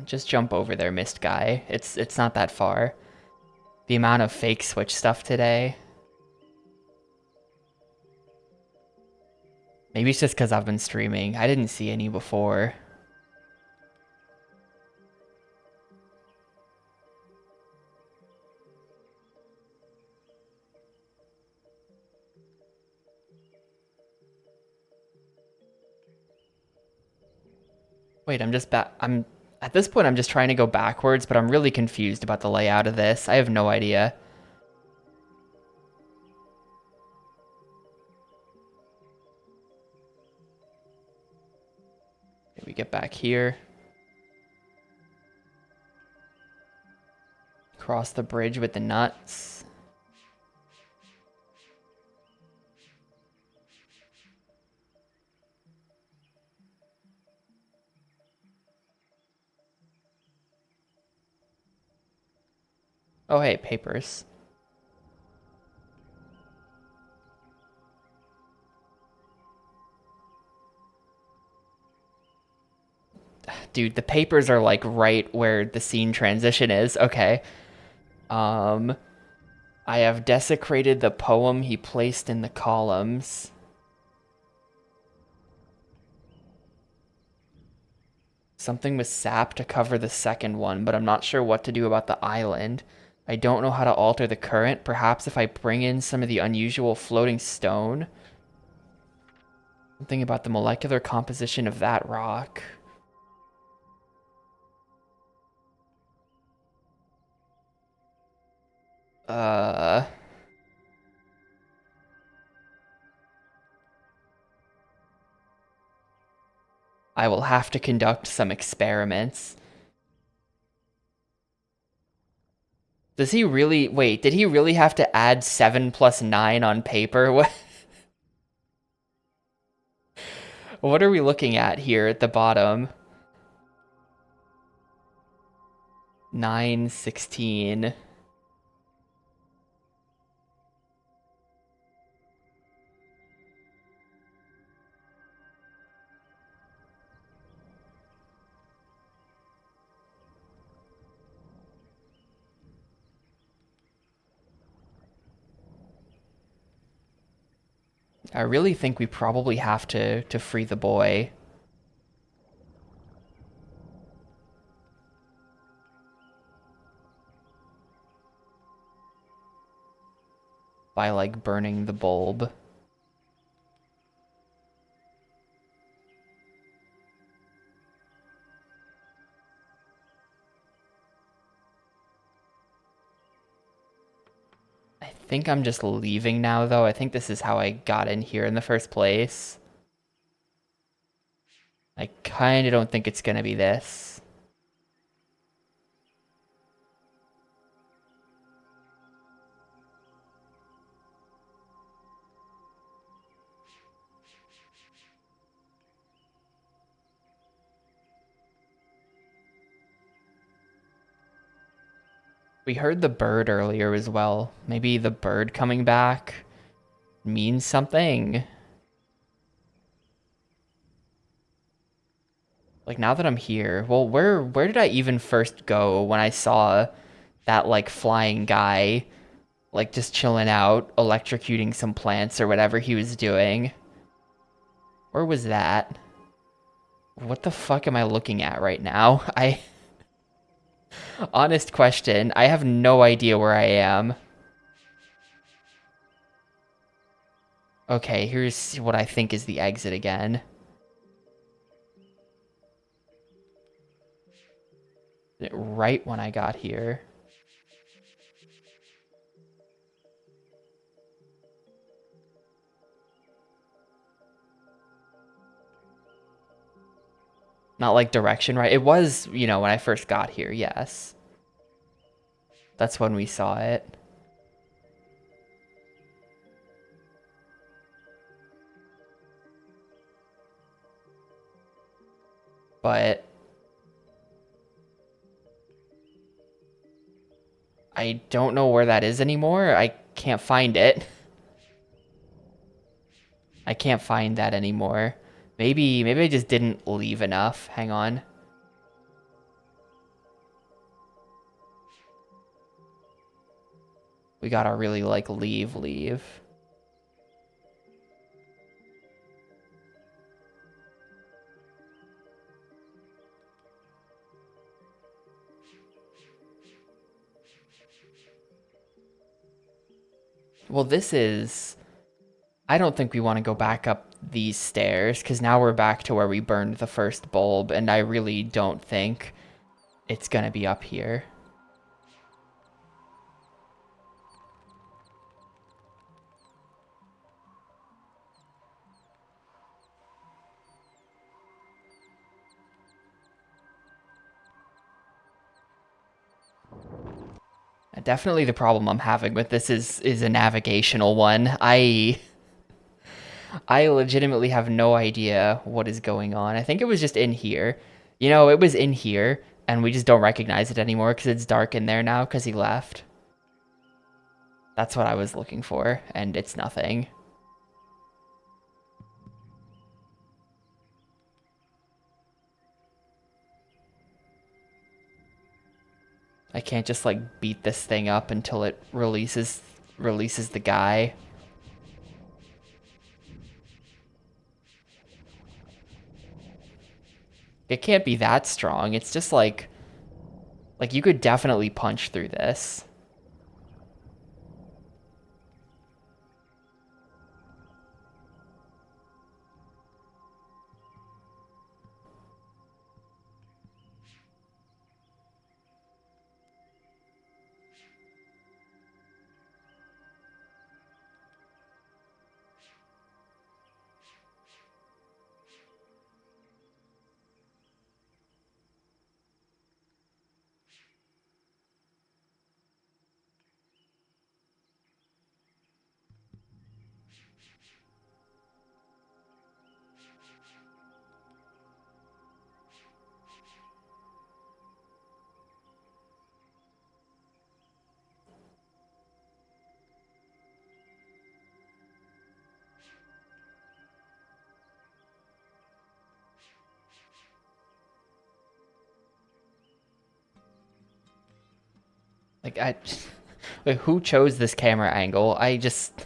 Just jump over there, Myst guy. It's not that far. The amount of fake Switch stuff today. Maybe it's just because I've been streaming. I didn't see any before. Wait, I'm just back. I'm at this point. I'm just trying to go backwards, but I'm really confused about the layout of this. I have no idea. Okay, we get back here. Cross the bridge with the nuts. Oh, hey, papers. Dude, the papers are like right where the scene transition is. Okay. Um, I have desecrated the poem he placed in the columns. Something with sap to cover the second one, but I'm not sure what to do about the island. I don't know how to alter the current. Perhaps if I bring in some of the unusual floating stone. Something about the molecular composition of that rock. Uh, I will have to conduct some experiments. Does he really, wait, did he really have to add 7 plus 9 on paper? What are we looking at here at the bottom? 9, 16. I really think we probably have to free the boy by like burning the bulb. I think I'm just leaving now though. I think this is how I got in here in the first place. I kind of don't think it's gonna be this. We heard the bird earlier as well. Maybe the bird coming back means something. Like now that I'm here, well, where did I even first go when I saw that like flying guy like just chilling out, electrocuting some plants or whatever he was doing? Where was that? What the fuck am I looking at right now? Honest question, I have no idea where I am. Okay, here's what I think is the exit again. Right when I got here. Not like direction, right? It was, when I first got here, yes. That's when we saw it. But I don't know where that is anymore. I can't find it. I can't find that anymore. Maybe I just didn't leave enough. Hang on. We gotta really like leave. Well, this is, I don't think we want to go back up these stairs because now we're back to where we burned the first bulb, and I really don't think it's gonna be up here. Definitely the problem I'm having with this is a navigational one. I legitimately have no idea what is going on. I think it was just in here. It was in here, and we just don't recognize it anymore because it's dark in there now because he left. That's what I was looking for, and it's nothing. I can't just like beat this thing up until it releases the guy. It can't be that strong. It's just like you could definitely punch through this. Like, like, who chose this camera angle? I don't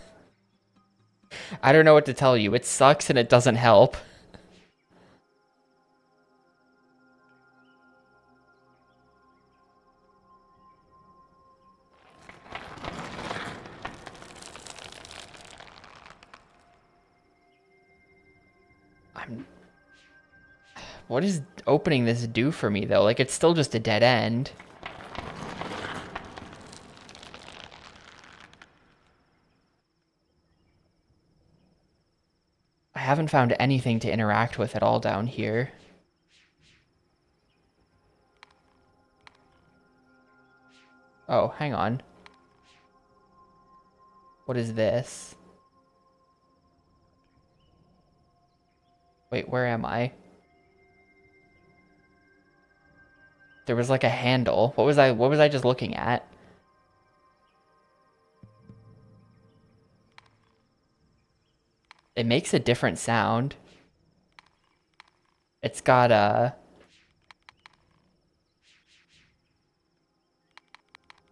know what to tell you. It sucks and it doesn't help. I'm. What does opening this do for me though? Like, it's still just a dead end. I haven't found anything to interact with at all down here. Oh, hang on. What is this? Wait, where am I? There was like a handle. What was I just looking at? It makes a different sound. It's got a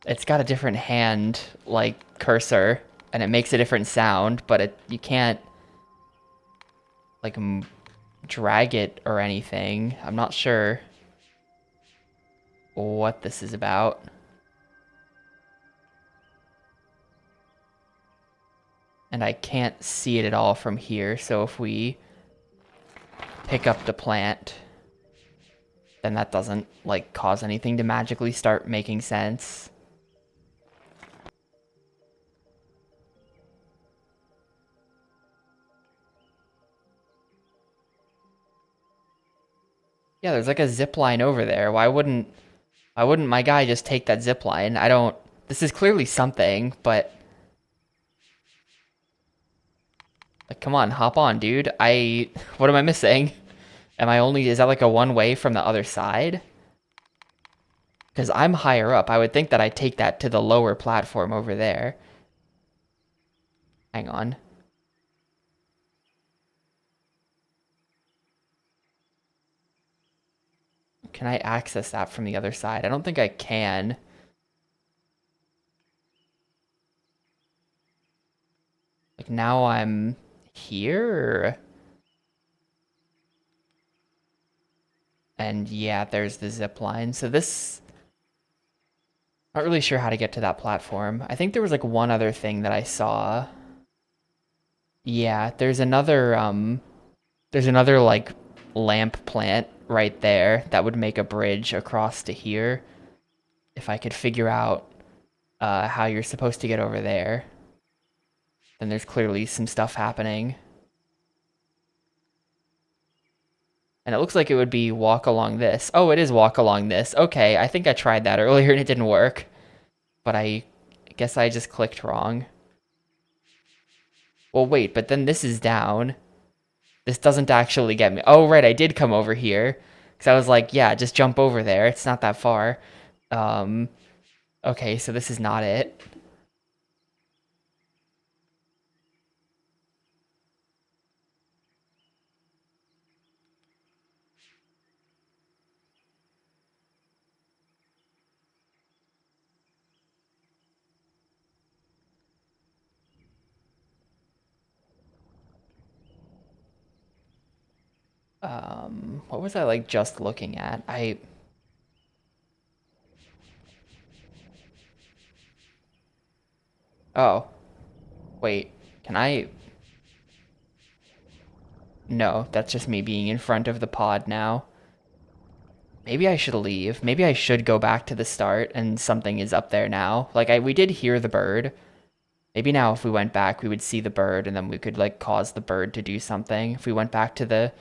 it's got a different hand like cursor and it makes a different sound, but you can't like drag it or anything. I'm not sure what this is about. And I can't see it at all from here. So if we pick up the plant, then that doesn't like cause anything to magically start making sense. Yeah, there's like a zip line over there. Why wouldn't my guy just take that zip line? I don't This is clearly something, but like come on, hop on, dude. What am I missing? Is that like a one way from the other side? Because I'm higher up. I would think that I take that to the lower platform over there. Hang on. Can I access that from the other side? I don't think I can. Like now I'm here. And yeah, there's the zip line. So this, not really sure how to get to that platform. I think there was like one other thing that I saw. Yeah, there's another like lamp plant right there that would make a bridge across to here. If I could figure out how you're supposed to get over there, then there's clearly some stuff happening. And it looks like it would be walk along this. Oh, it is walk along this. Okay, I think I tried that earlier and it didn't work. But I guess I just clicked wrong. Well, wait, but then this is down. This doesn't actually get me. Oh, right, I did come over here. Because I was like, yeah, just jump over there. It's not that far. Um, okay, so this is not it. What was I like just looking at? Oh, wait, can I? No, that's just me being in front of the pod now. Maybe I should leave. Maybe I should go back to the start and something is up there now. Like we did hear the bird. Maybe now if we went back, we would see the bird and then we could like cause the bird to do something. If we went back to the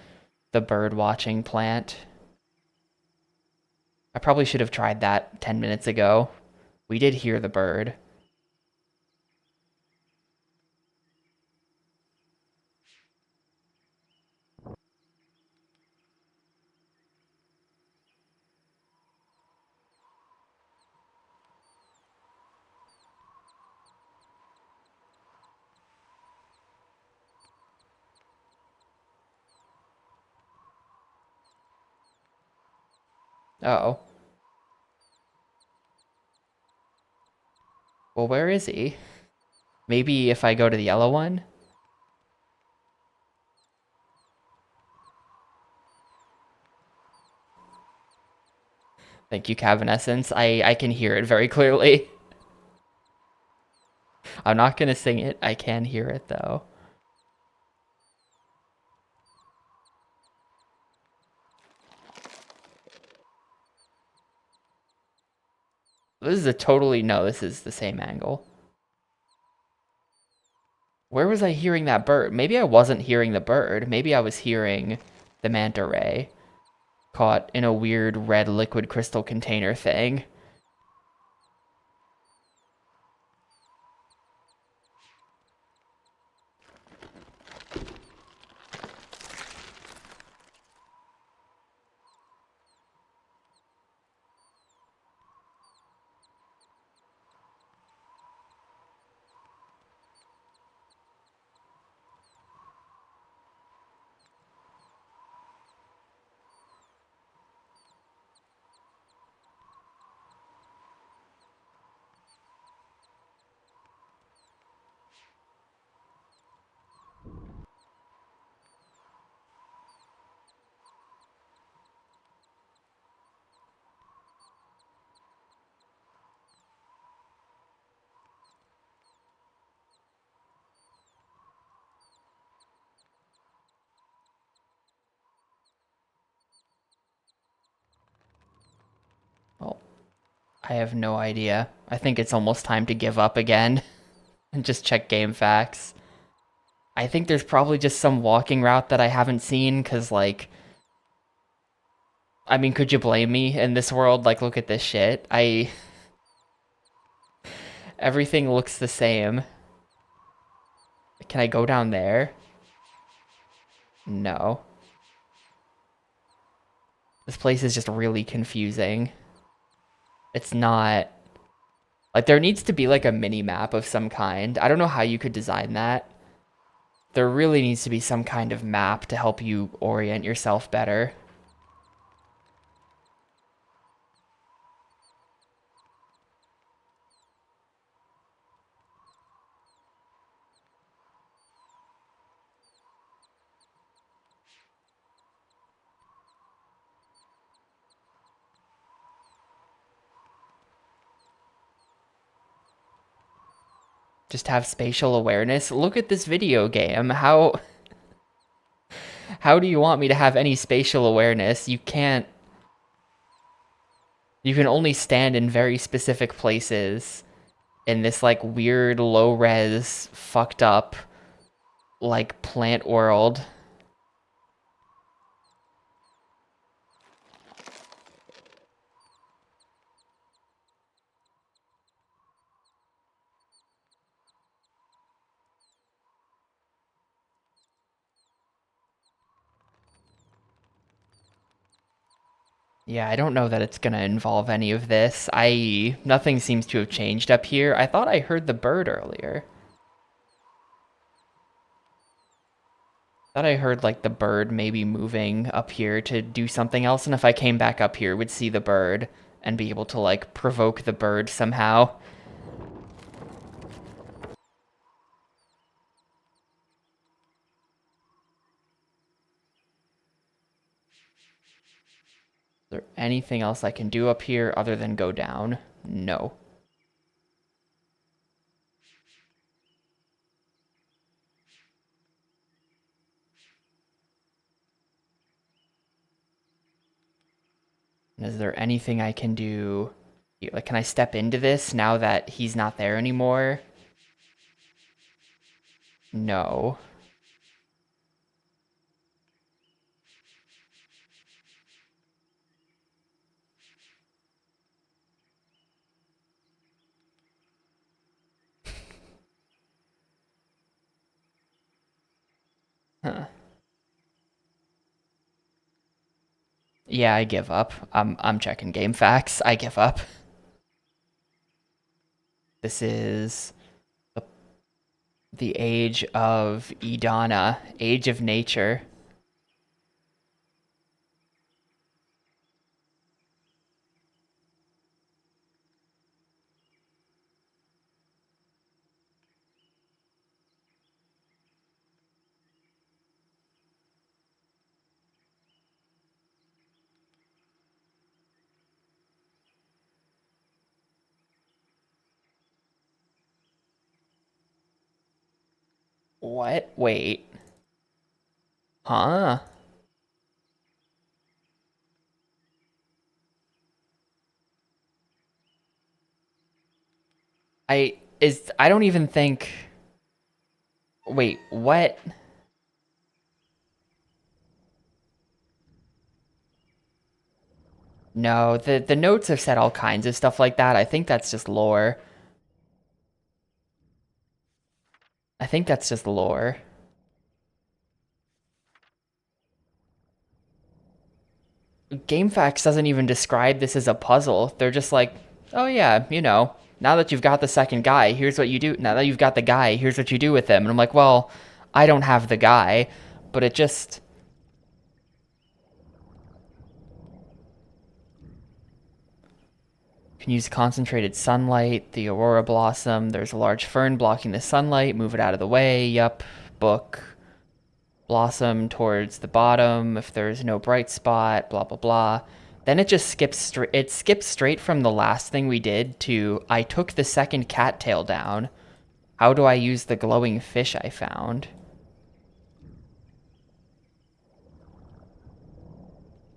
bird watching plant. I probably should have tried that 10 minutes ago. We did hear the bird. Oh. Well, where is he? Maybe if I go to the yellow one? Thank you, Cavanescence. I can hear it very clearly. I'm not gonna sing it. I can hear it though. This is a totally no, this is the same angle. Where was I hearing that bird? Maybe I wasn't hearing the bird. Maybe I was hearing the manta ray caught in a weird red liquid crystal container thing. Well, I have no idea. I think it's almost time to give up again and just check game facts. I think there's probably just some walking route that I haven't seen because, like, I mean, could you blame me in this world? Like, look at this shit. Everything looks the same. Can I go down there? No. This place is just really confusing. It's not like there needs to be like a mini map of some kind. I don't know how you could design that. There really needs to be some kind of map to help you orient yourself better. Just have spatial awareness. Look at this video game. How do you want me to have any spatial awareness? You can't. You can only stand in very specific places in this like weird low res fucked up like plant world. Yeah, I don't know that it's gonna involve any of this. Nothing seems to have changed up here. I thought I heard the bird earlier. Thought I heard like the bird maybe moving up here to do something else, and if I came back up here, would see the bird and be able to like provoke the bird somehow. Is there anything else I can do up here other than go down? No. Is there anything I can do? Like, can I step into this now that he's not there anymore? No. Huh. Yeah, I give up. I'm checking game facts. I give up. This is the age of Idana, age of nature. What? Wait. Huh? I don't even think. Wait, what? No, the notes have said all kinds of stuff like that. I think that's just lore. I think that's just lore. GameFAQs doesn't even describe this as a puzzle. They're just like, oh yeah, now that you've got the second guy, here's what you do. Now that you've got the guy, here's what you do with him. And I'm like, well, I don't have the guy, but it just can use concentrated sunlight, the aurora blossom. There's a large fern blocking the sunlight. Move it out of the way. Yup. Book. Blossom towards the bottom if there's no bright spot, blah blah blah. Then it just skips straight from the last thing we did to I took the second cattail down. How do I use the glowing fish I found?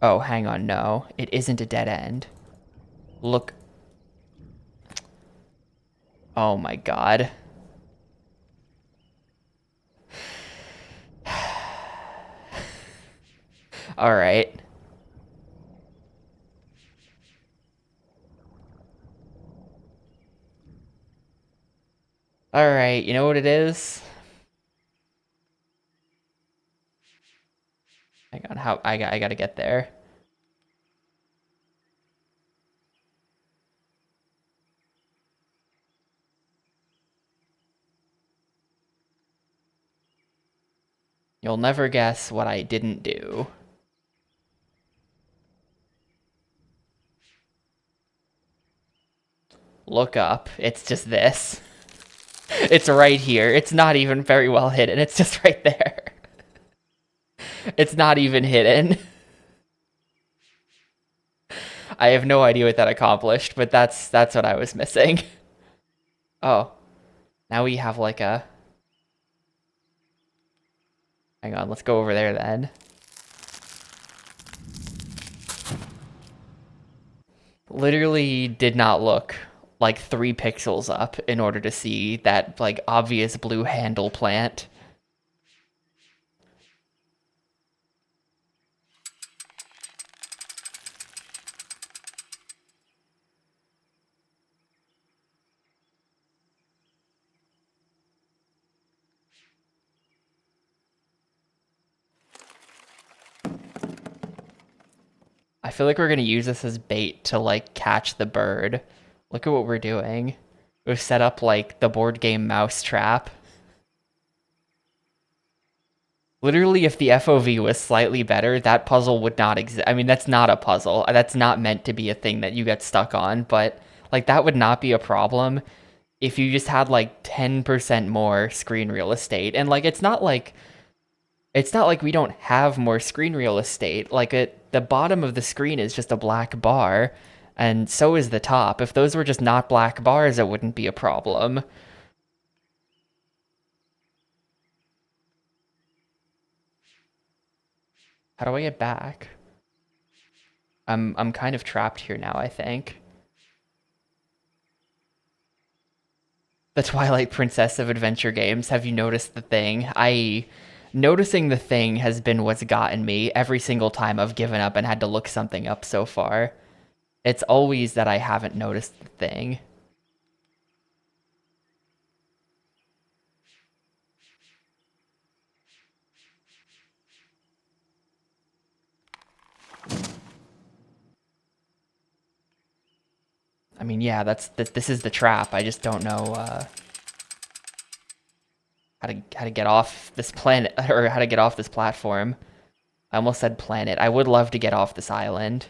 Oh, hang on, no. It isn't a dead end. Look. Oh my god. All right. All right, you know what it is? Hang on, how I gotta get there. You'll never guess what I didn't do. Look up. It's just this. It's right here. It's not even very well hidden. It's just right there. It's not even hidden. I have no idea what that accomplished, but that's what I was missing. Oh, now we have like a. Hang on, let's go over there then. Literally did not look like 3 pixels up in order to see that like obvious blue handle plant. I feel like we're gonna use this as bait to like catch the bird. Look at what we're doing. We've set up like the board game mouse trap. Literally, if the FOV was slightly better, that puzzle would not exist. I mean, that's not a puzzle. That's not meant to be a thing that you get stuck on, but like that would not be a problem if you just had like 10% more screen real estate. And like it's not like we don't have more screen real estate. Like the bottom of the screen is just a black bar, and so is the top. If those were just not black bars, it wouldn't be a problem. How do I get back? I'm kind of trapped here now, I think. The Twilight Princess of adventure games. Have you noticed the thing? I noticing the thing has been what's gotten me every single time I've given up and had to look something up so far. It's always that I haven't noticed the thing. I mean, yeah, this is the trap. I just don't know how to get off this planet or how to get off this platform. I almost said planet. I would love to get off this island.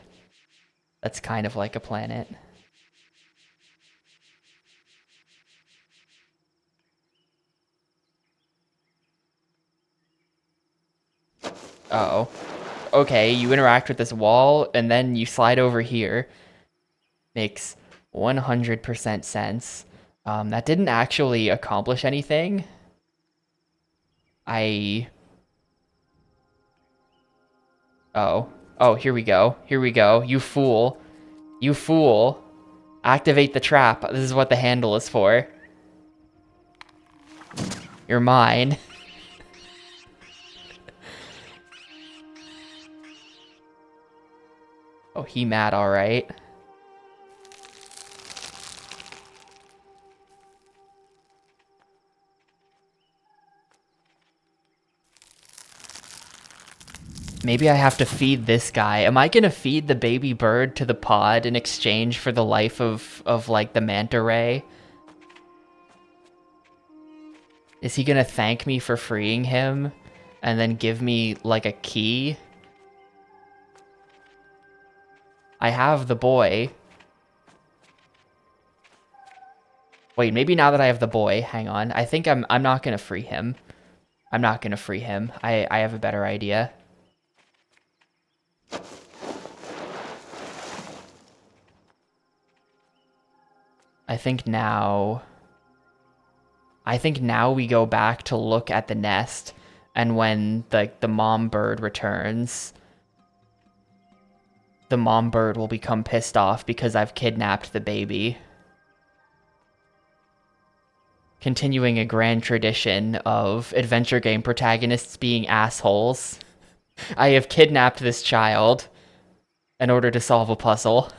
That's kind of like a planet. Uh oh. Okay, you interact with this wall and then you slide over here. Makes 100% sense. That didn't actually accomplish anything. I... Oh. Oh, here we go. Here we go. You fool. You fool. Activate the trap. This is what the handle is for. You're mine. Oh, he mad, alright. Maybe I have to feed this guy. Am I gonna feed the baby bird to the pod in exchange for the life of like, the manta ray? Is he gonna thank me for freeing him and then give me, like, a key? I have the boy. Wait, maybe now that I have the boy, hang on. I think I'm not gonna free him. I'm not gonna free him. I have a better idea. I think now... I think now we go back to look at the nest, and when the mom bird returns, the mom bird will become pissed off because I've kidnapped the baby. Continuing a grand tradition of adventure game protagonists being assholes. I have kidnapped this child in order to solve a puzzle.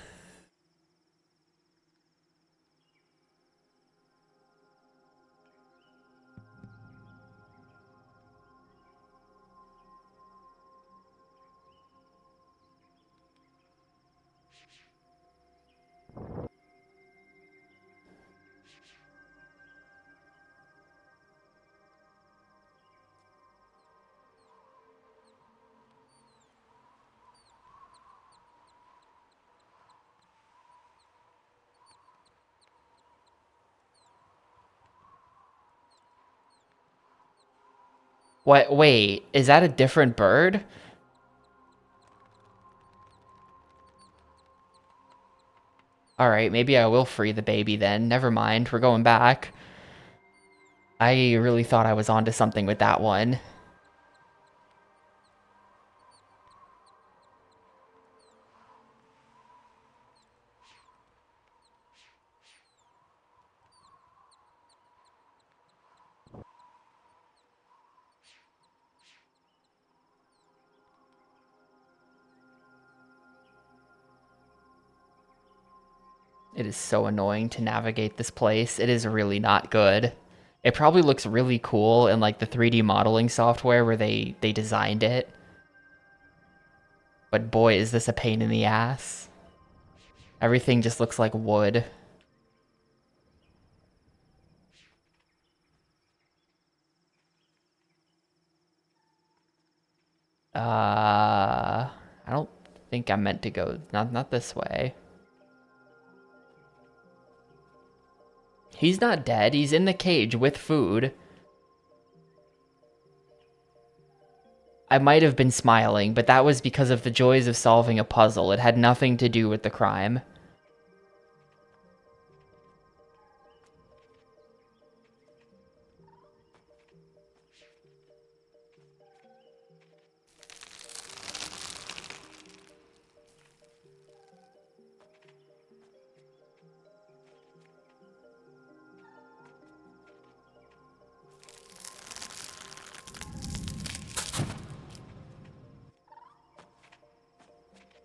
What? Wait, is that a different bird? Alright, maybe I will free the baby then. Never mind, we're going back. I really thought I was onto something with that one. It is so annoying to navigate this place. It is really not good. It probably looks really cool in like the 3D modeling software where they designed it. But boy, is this a pain in the ass. Everything just looks like wood. I don't think I'm meant to go. Not this way. He's not dead. He's in the cage with food. I might have been smiling, but that was because of the joys of solving a puzzle. It had nothing to do with the crime.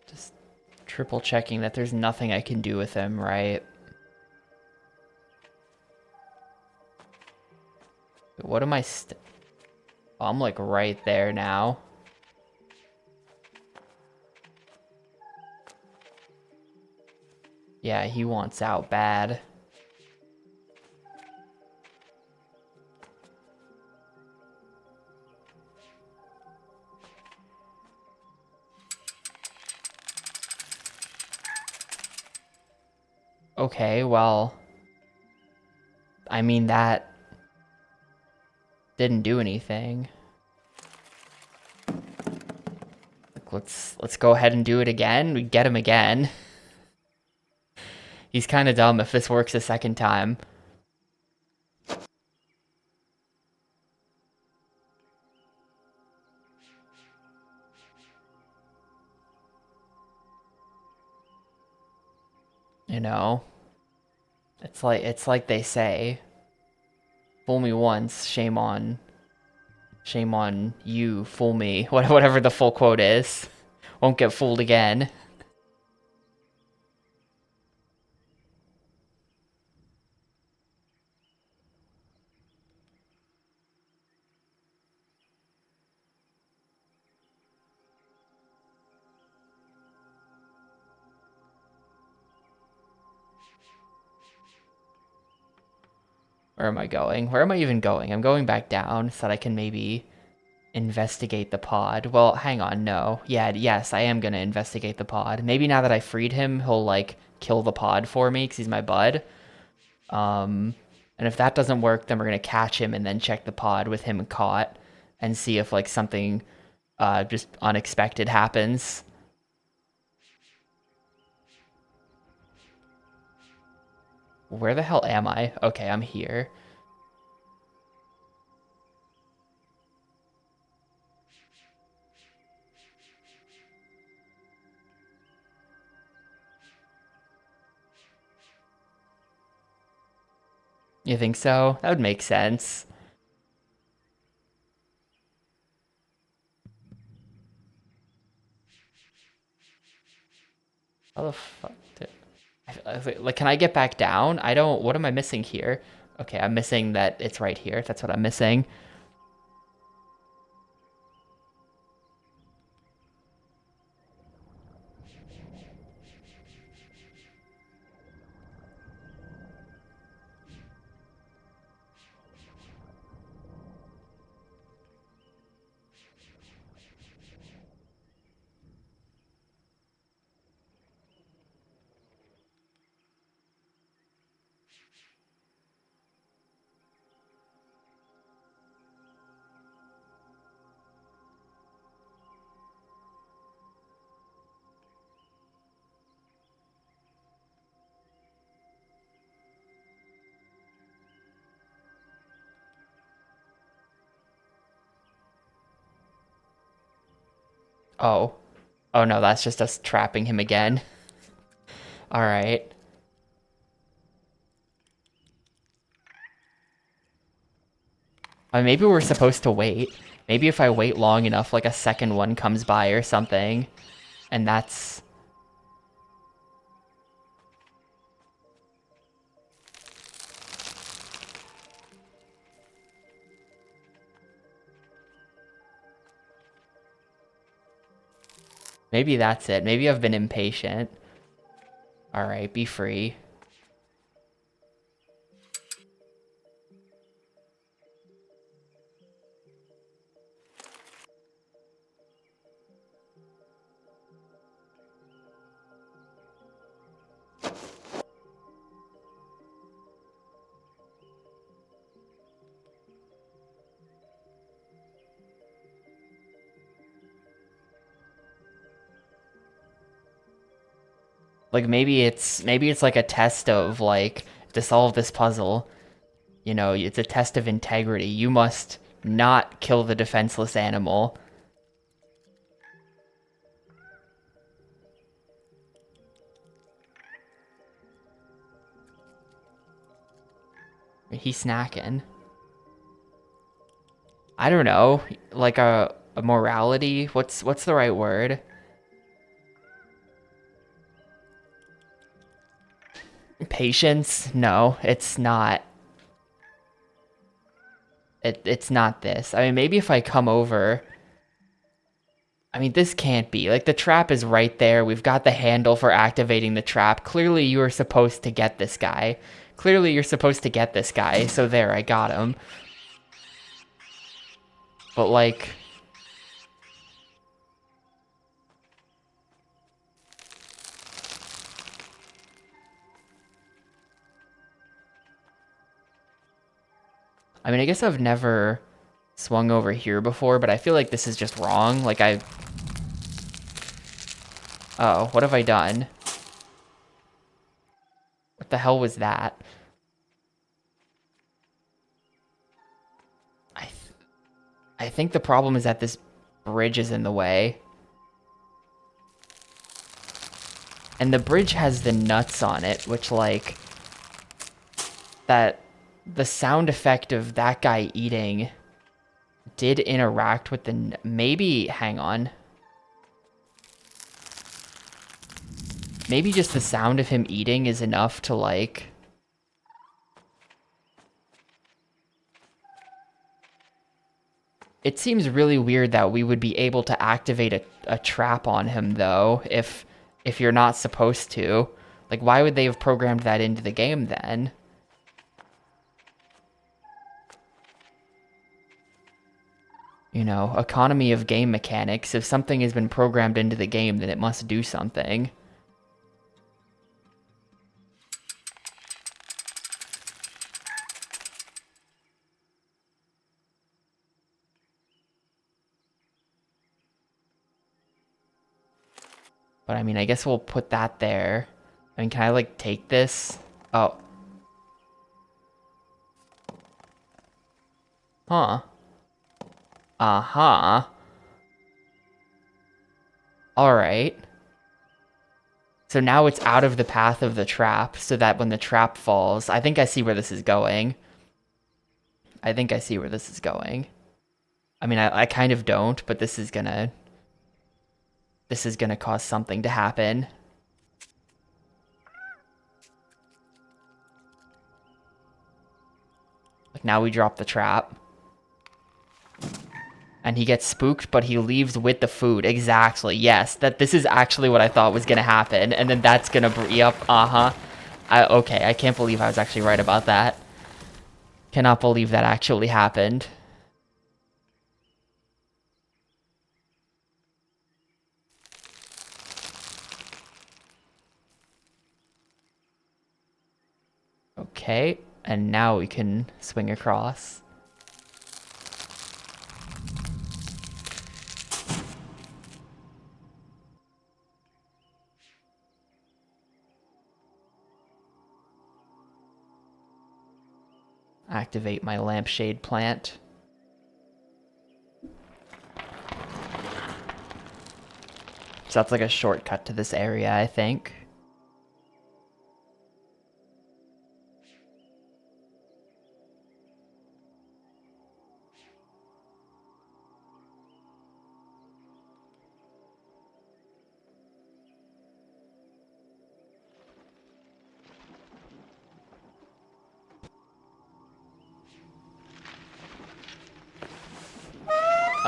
Just triple checking that there's nothing I can do with him, right? What am I oh, I'm like right there now. Yeah, he wants out bad. Okay, well, I mean, that didn't do anything. Like, let's go ahead and do it again. We get him again. He's kind of dumb if this works a second time. You know, it's like they say, fool me once, shame on you, fool me. Whatever the full quote is. Won't get fooled again. Where am I going? Where am I even going? I'm going back down so that I can maybe investigate the pod. Well, hang on, no. Yeah, yes, I am gonna investigate the pod. Maybe now that I freed him, he'll like kill the pod for me because he's my bud. And if that doesn't work, then we're gonna catch him and then check the pod with him caught and see if like something just unexpected happens. Where the hell am I? Okay, I'm here. You think so? That would make sense. How the fuck did... Like, can I get back down? I don't... What am I missing here? Okay, I'm missing that it's right here. That's what I'm missing. Oh. Oh no, that's just us trapping him again. All right. Maybe we're supposed to wait. Maybe if I wait long enough, like a second one comes by or something. And that's... Maybe that's it. Maybe I've been impatient. All right, be free. Like maybe it's like a test of like to solve this puzzle. You know, it's a test of integrity. You must not kill the defenseless animal. He's snacking. I don't know, like a morality. What's the right word? Patience? No, it's not. It's not this. I mean, maybe if I come over. I mean, this can't be. Like, the trap is right there. We've got the handle for activating the trap. Clearly, you are supposed to get this guy. Clearly, you're supposed to get this guy. So there, I got him. But, like... I mean, I guess I've never swung over here before, but I feel like this is just wrong. Like, I... Oh, what have I done? What the hell was that? I, th I think the problem is that this bridge is in the way. And the bridge has the nuts on it, which, like, that the sound effect of that guy eating did interact with the... Maybe, hang on. Maybe just the sound of him eating is enough to, like... It seems really weird that we would be able to activate a trap on him, though, if you're not supposed to. Like, why would they have programmed that into the game, then? You know, economy of game mechanics. If something has been programmed into the game, then it must do something. But I mean, I guess we'll put that there. I mean, can I, like, take this? Oh. Huh. Uh-huh. Alright. So now it's out of the path of the trap, so that when the trap falls... I think I see where this is going. I think I see where this is going. I mean, I kind of don't, but this is gonna... This is gonna cause something to happen. Like, now we drop the trap. And he gets spooked, but he leaves with the food. Exactly, yes. This is actually what I thought was gonna happen. And then that's gonna... Yep, uh-huh. Okay, I can't believe I was actually right about that. Cannot believe that actually happened. Okay, and now we can swing across. Activate my lampshade plant. So that's like a shortcut to this area, I think.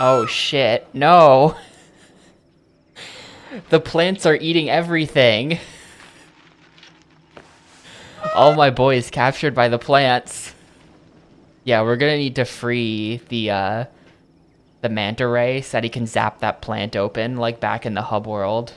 Oh shit, no! The plants are eating everything! All my boys captured by the plants. Yeah, we're gonna need to free the manta ray so that he can zap that plant open, like back in the hub world.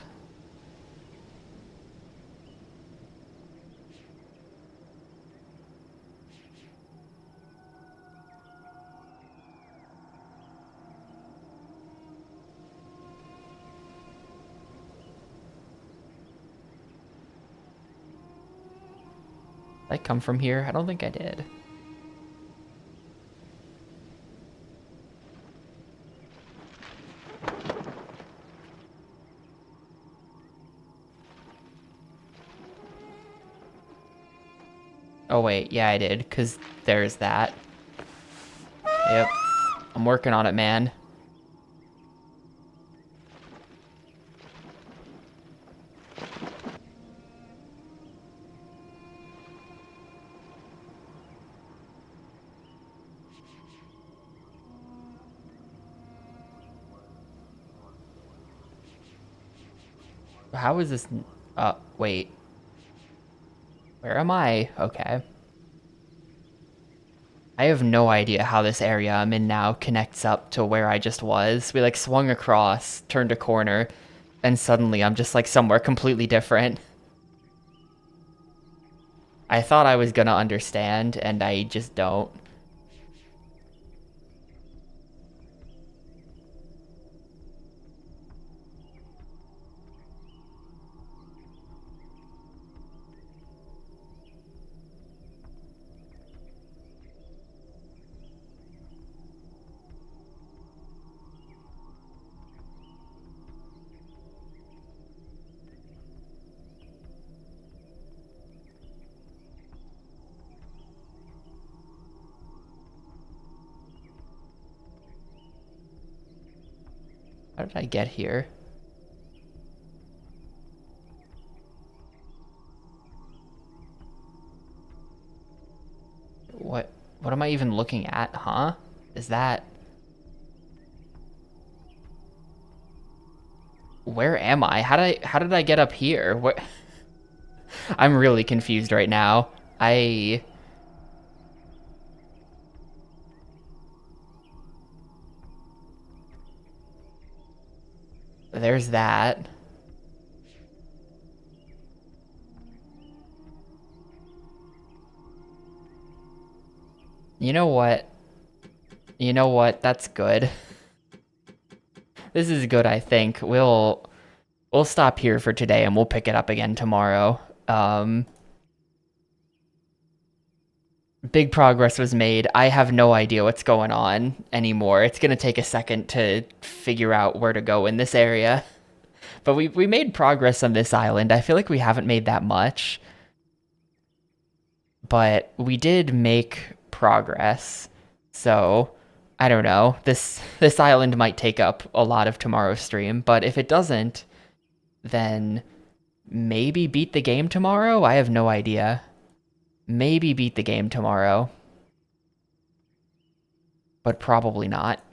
Did I come from here? I don't think I did. Oh wait, yeah I did, because there's that. Yep. I'm working on it, man. How is this... wait. Where am I? Okay. I have no idea how this area I'm in now connects up to where I just was. We, like, swung across, turned a corner, and suddenly I'm just, like, somewhere completely different. I thought I was gonna understand, and I just don't. How did I get here? What what am I even looking at, huh? Is that where am I? How did I get up here? What I'm really confused right now. I there's that. You know what? You know what? That's good. This is good, I think. We'll stop here for today and we'll pick it up again tomorrow. Um Big progress was made. I have no idea what's going on anymore. It's going to take a second to figure out where to go in this area. But we made progress on this island. I feel like we haven't made that much, but we did make progress. So, I don't know. This island might take up a lot of tomorrow's stream, but if it doesn't, then maybe beat the game tomorrow? I have no idea. Maybe beat the game tomorrow, but probably not.